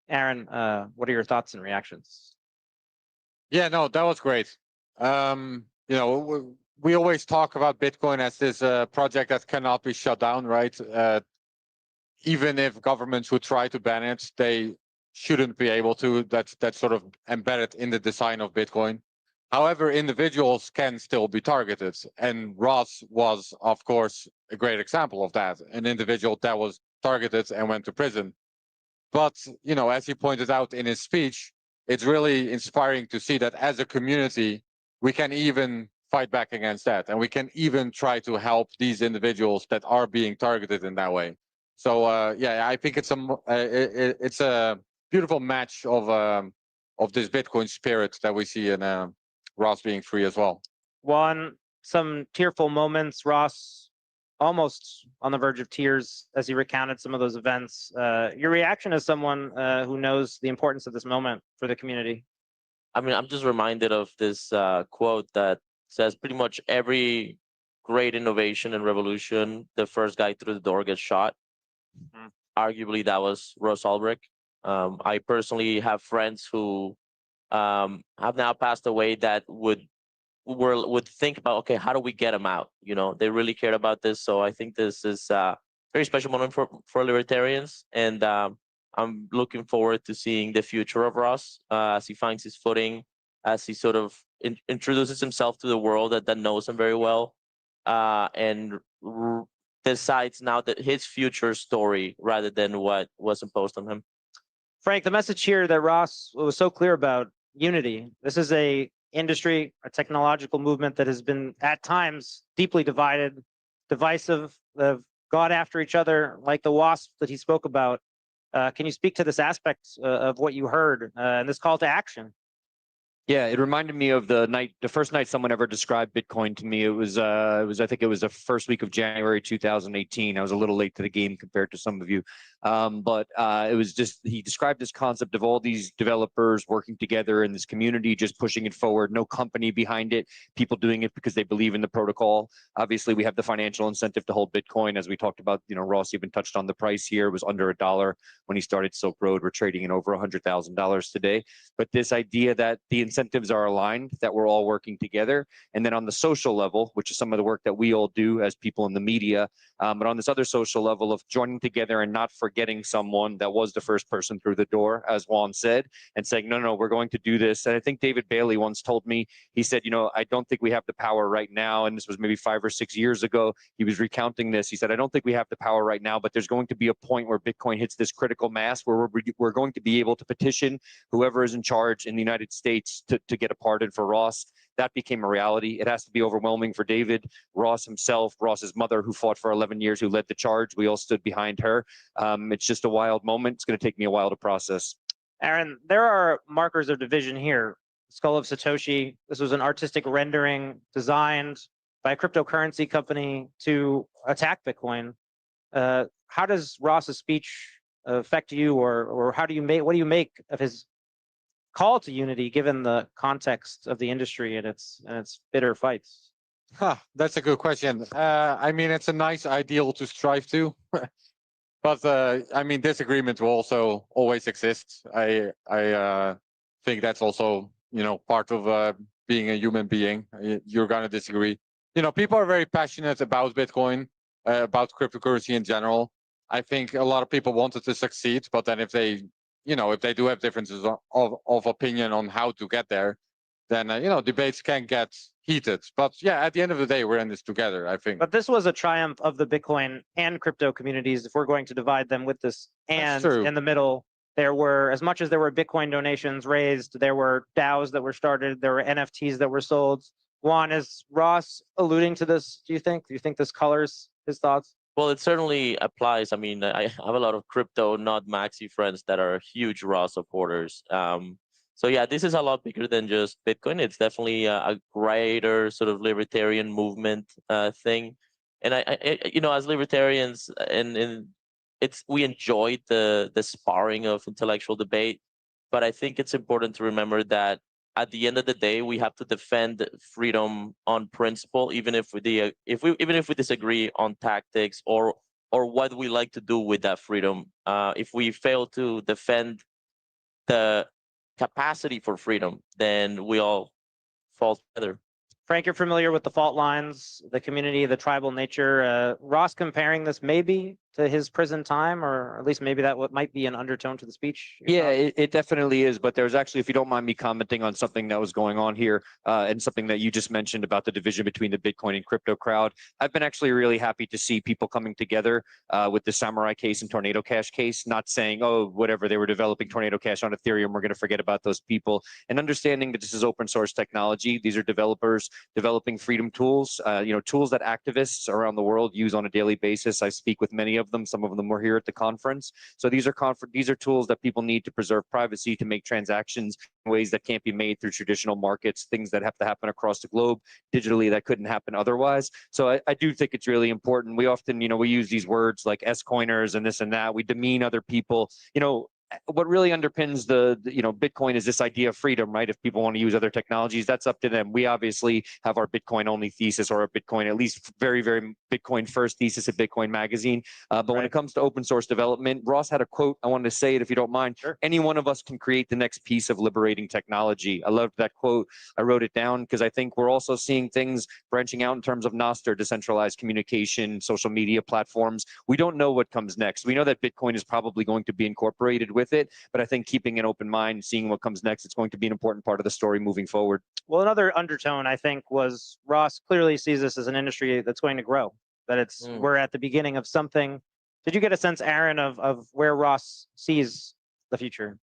Aaron, what are your thoughts and reactions? Yeah, no, that was great. You know, we always talk about Bitcoin as this project that cannot be shut down, right? Even if governments would try to ban it, they shouldn't be able to. That's sort of embedded in the design of Bitcoin. However, individuals can still be targeted. And Ross was, of course, a great example of that, an individual that was targeted and went to prison. But, you know, as he pointed out in his speech, it's really inspiring to see that as a community, we can even fight back against that. And we can even try to help these individuals that are being targeted in that way. So, yeah, I think it's a beautiful match of this Bitcoin spirit that we see in Ross being free as well. Some tearful moments, Ross almost on the verge of tears as he recounted some of those events. Your reaction as someone who knows the importance of this moment for the community? I mean, I'm just reminded of this quote that says pretty much every great innovation and revolution, the first guy through the door gets shot. Arguably, that was Ross Ulbricht. I personally have friends who have now passed away that would think about, okay, how do we get them out? You know, they really cared about this. So I think this is a very special moment for libertarians, and I'm looking forward to seeing the future of Ross as he finds his footing, as he sort of introduces himself to the world that knows him very well, and decides now that his future story rather than what was imposed on him. Frank, the message here that Ross was so clear about, unity. This is a industry, a technological movement that has been at times deeply divided, divisive, they've gone after each other like the wasp that he spoke about. Can you speak to this aspect of what you heard and this call to action? Yeah, it reminded me of the first night someone ever described Bitcoin to me. It was I think it was the first week of January 2018. I was a little late to the game compared to some of you, but it was just, he described this concept of all these developers working together in this community, just pushing it forward. No company behind it. People doing it because they believe in the protocol. Obviously, we have the financial incentive to hold Bitcoin, as we talked about. You know, Ross even touched on the price here. It was under $1 when he started Silk Road. We're trading in over $100,000 today. But this idea that the incentives are aligned, that we're all working together. And then on the social level, which is some of the work that we all do as people in the media, but on this other social level of joining together and not forgetting someone that was the first person through the door, as Juan said, and saying, no, we're going to do this. And I think David Bailey once told me, he said, you know, I don't think we have the power right now. And this was maybe 5 or 6 years ago. He was recounting this. He said, I don't think we have the power right now, but there's going to be a point where Bitcoin hits this critical mass where we're going to be able to petition whoever is in charge in the United States to get a pardon for Ross. That became a reality. It has to be overwhelming for David, Ross himself, Ross's mother, who fought for 11 years, who led the charge. We all stood behind her. It's just a wild moment. It's going to take me a while to process. Aaron, there are markers of division here. Skull of Satoshi. This was an artistic rendering designed by a cryptocurrency company to attack Bitcoin. How does Ross's speech affect you, or what do you make of his call to unity given the context of the industry and its bitter fights? That's a good question. I mean, it's a nice ideal to strive to, but I mean, disagreement will also always exist. I think that's also, you know, part of being a human being. You're gonna disagree. You know, people are very passionate about Bitcoin, about cryptocurrency in general. I think a lot of people wanted to succeed, but then if they do have differences of opinion on how to get there, then, debates can get heated. But yeah, at the end of the day, we're in this together, I think. But this was a triumph of the Bitcoin and crypto communities, if we're going to divide them with this. And in the middle, there were, as much as there were Bitcoin donations raised, there were DAOs that were started, there were NFTs that were sold. Juan, is Ross alluding to this, do you think? Do you think this colors his thoughts? Well, it certainly applies. I mean, I have a lot of crypto, not maxi friends that are huge Ross supporters. So yeah, this is a lot bigger than just Bitcoin. It's definitely a greater sort of libertarian movement thing. And I as libertarians, and we enjoyed the sparring of intellectual debate, but I think it's important to remember that at the end of the day, we have to defend freedom on principle, even if we disagree on tactics or what we like to do with that freedom. If we fail to defend the capacity for freedom, then we all fall together. Frank, you're familiar with the fault lines, the community, the tribal nature. Ross comparing this maybe to his prison time, or at least maybe that what might be an undertone to the speech. Yeah, it definitely is. But there's actually, if you don't mind me commenting on something that was going on here, and something that you just mentioned about the division between the Bitcoin and crypto crowd, I've been actually really happy to see people coming together with the Samurai case and Tornado Cash case, not saying, oh, whatever, they were developing Tornado Cash on Ethereum, we're going to forget about those people, and understanding that this is open source technology. These are developers developing freedom tools, tools that activists around the world use on a daily basis. I speak with many of them. Some of them were here at the conference. So these are tools that people need to preserve privacy, to make transactions in ways that can't be made through traditional markets, things that have to happen across the globe digitally that couldn't happen otherwise. So I do think it's really important. We often, we use these words like S-coiners and this and that. We demean other people. What really underpins the Bitcoin is this idea of freedom, right? If people want to use other technologies, that's up to them. We obviously have our Bitcoin only thesis, or a Bitcoin, at least very, very Bitcoin first thesis at Bitcoin Magazine. But when it comes to open source development, Ross had a quote. I wanted to say it if you don't mind. Sure. Any one of us can create the next piece of liberating technology. I loved that quote. I wrote it down because I think we're also seeing things branching out in terms of Nostr, decentralized communication, social media platforms. We don't know what comes next. We know that Bitcoin is probably going to be incorporated with it, but I think keeping an open mind, seeing what comes next, it's going to be an important part of the story moving forward. Well, another undertone, I think, was Ross clearly sees this as an industry that's going to grow, that we're at the beginning of something. Did you get a sense, Aaron, of where Ross sees the future?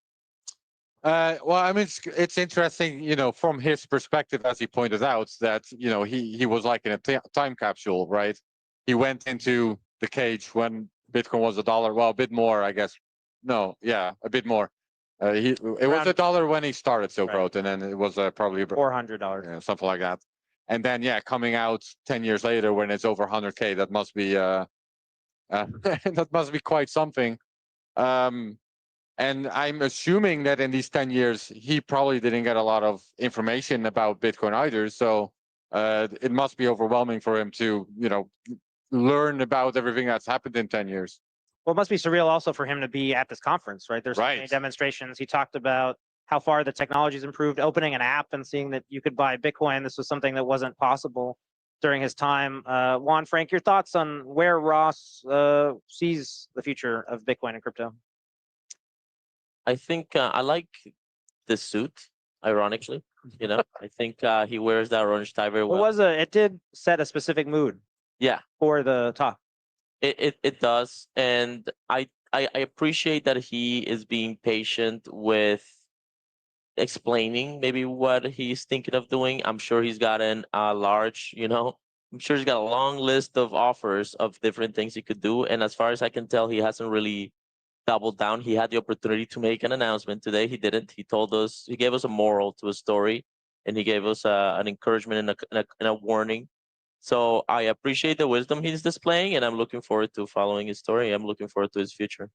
Well, I mean, it's interesting, from his perspective, as he pointed out, that, he was like in a time capsule, right? He went into the cage when Bitcoin was $1. Well, a bit more, I guess. No, yeah, a bit more. It was $1 when he started Silk Road, and then it was probably $400, something like that. And then, coming out 10 years later when it's over 100K, that must be that must be quite something. And I'm assuming that in these 10 years, he probably didn't get a lot of information about Bitcoin either. So it must be overwhelming for him to, learn about everything that's happened in 10 years. Well, it must be surreal also for him to be at this conference, right? There's so many demonstrations. He talked about how far the technology's improved, opening an app and seeing that you could buy Bitcoin. This was something that wasn't possible during his time. Juan, Frank, your thoughts on where Ross sees the future of Bitcoin and crypto? I think I like this suit, ironically. I think he wears that orange tie very well. It did set a specific mood. Yeah. For the talk. It does, and I appreciate that he is being patient with explaining maybe what he's thinking of doing. I'm sure he's gotten a large, I'm sure he's got a long list of offers of different things he could do. And as far as I can tell, he hasn't really doubled down. He had the opportunity to make an announcement today. He didn't. He gave us a moral to a story, and he gave us an encouragement and a warning. So I appreciate the wisdom he's displaying, and I'm looking forward to following his story. I'm looking forward to his future.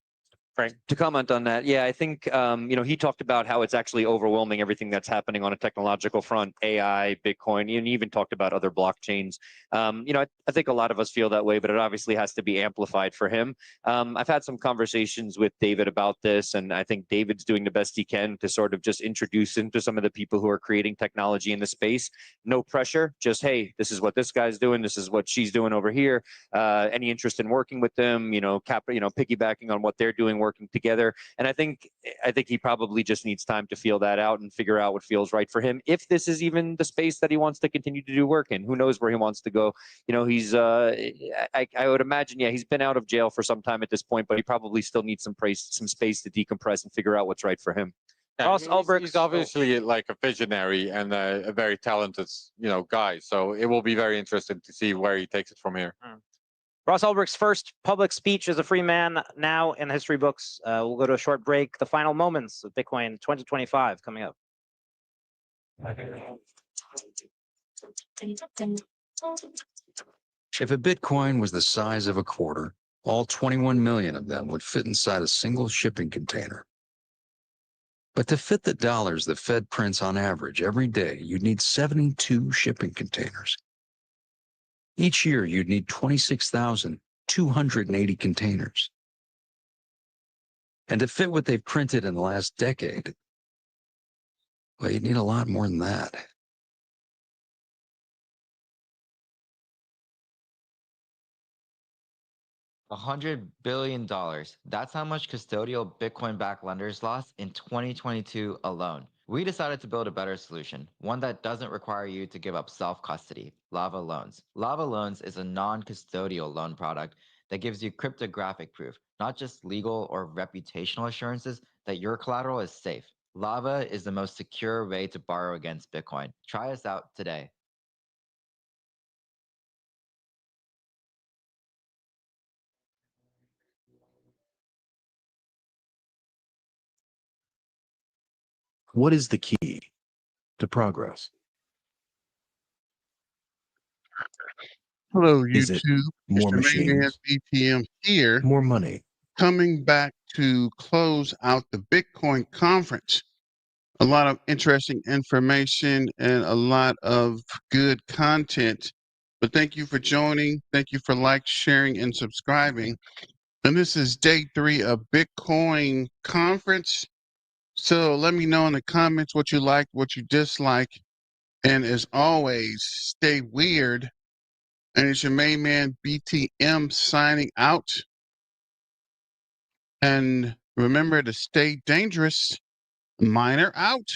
Frank, to comment on that, I think he talked about how it's actually overwhelming everything that's happening on a technological front, AI, Bitcoin, and he even talked about other blockchains. I think a lot of us feel that way, but it obviously has to be amplified for him. I've had some conversations with David about this, and I think David's doing the best he can to sort of just introduce him to some of the people who are creating technology in the space. No pressure, just, hey, this is what this guy's doing, this is what she's doing over here. Any interest in working with them, piggybacking on what they're doing, working together. And I think he probably just needs time to feel that out and figure out what feels right for him. If this is even the space that he wants to continue to do work in, who knows where he wants to go. He's I would imagine, he's been out of jail for some time at this point, but he probably still needs some space to decompress and figure out what's right for him. Yeah, he's obviously like a visionary and a very talented, guy. So it will be very interesting to see where he takes it from here. Ross Ulbricht's first public speech as a free man now in the history books. We'll go to a short break. The final moments of Bitcoin 2025 coming up. If a Bitcoin was the size of a quarter, all 21 million of them would fit inside a single shipping container. But to fit the dollars the Fed prints on average every day, you'd need 72 shipping containers. Each year, you'd need 26,280 containers. And to fit what they've printed in the last decade, well, you'd need a lot more than that. $100 billion. That's how much custodial Bitcoin-backed lenders lost in 2022 alone. We decided to build a better solution, one that doesn't require you to give up self-custody, Lava Loans. Lava Loans is a non-custodial loan product that gives you cryptographic proof, not just legal or reputational assurances that your collateral is safe. Lava is the most secure way to borrow against Bitcoin. Try us out today. What is the key to progress? Hello, Is it YouTube. more Mr. Mayman machines, BTM here, more money, coming back to close out the Bitcoin conference. A lot of interesting information and a lot of good content. But thank you for joining. Thank you for sharing, and subscribing. And this is day 3 of Bitcoin conference. So let me know in the comments what you like, what you dislike. And as always, stay weird. And it's your main man BTM signing out. And remember to stay dangerous. Miner out.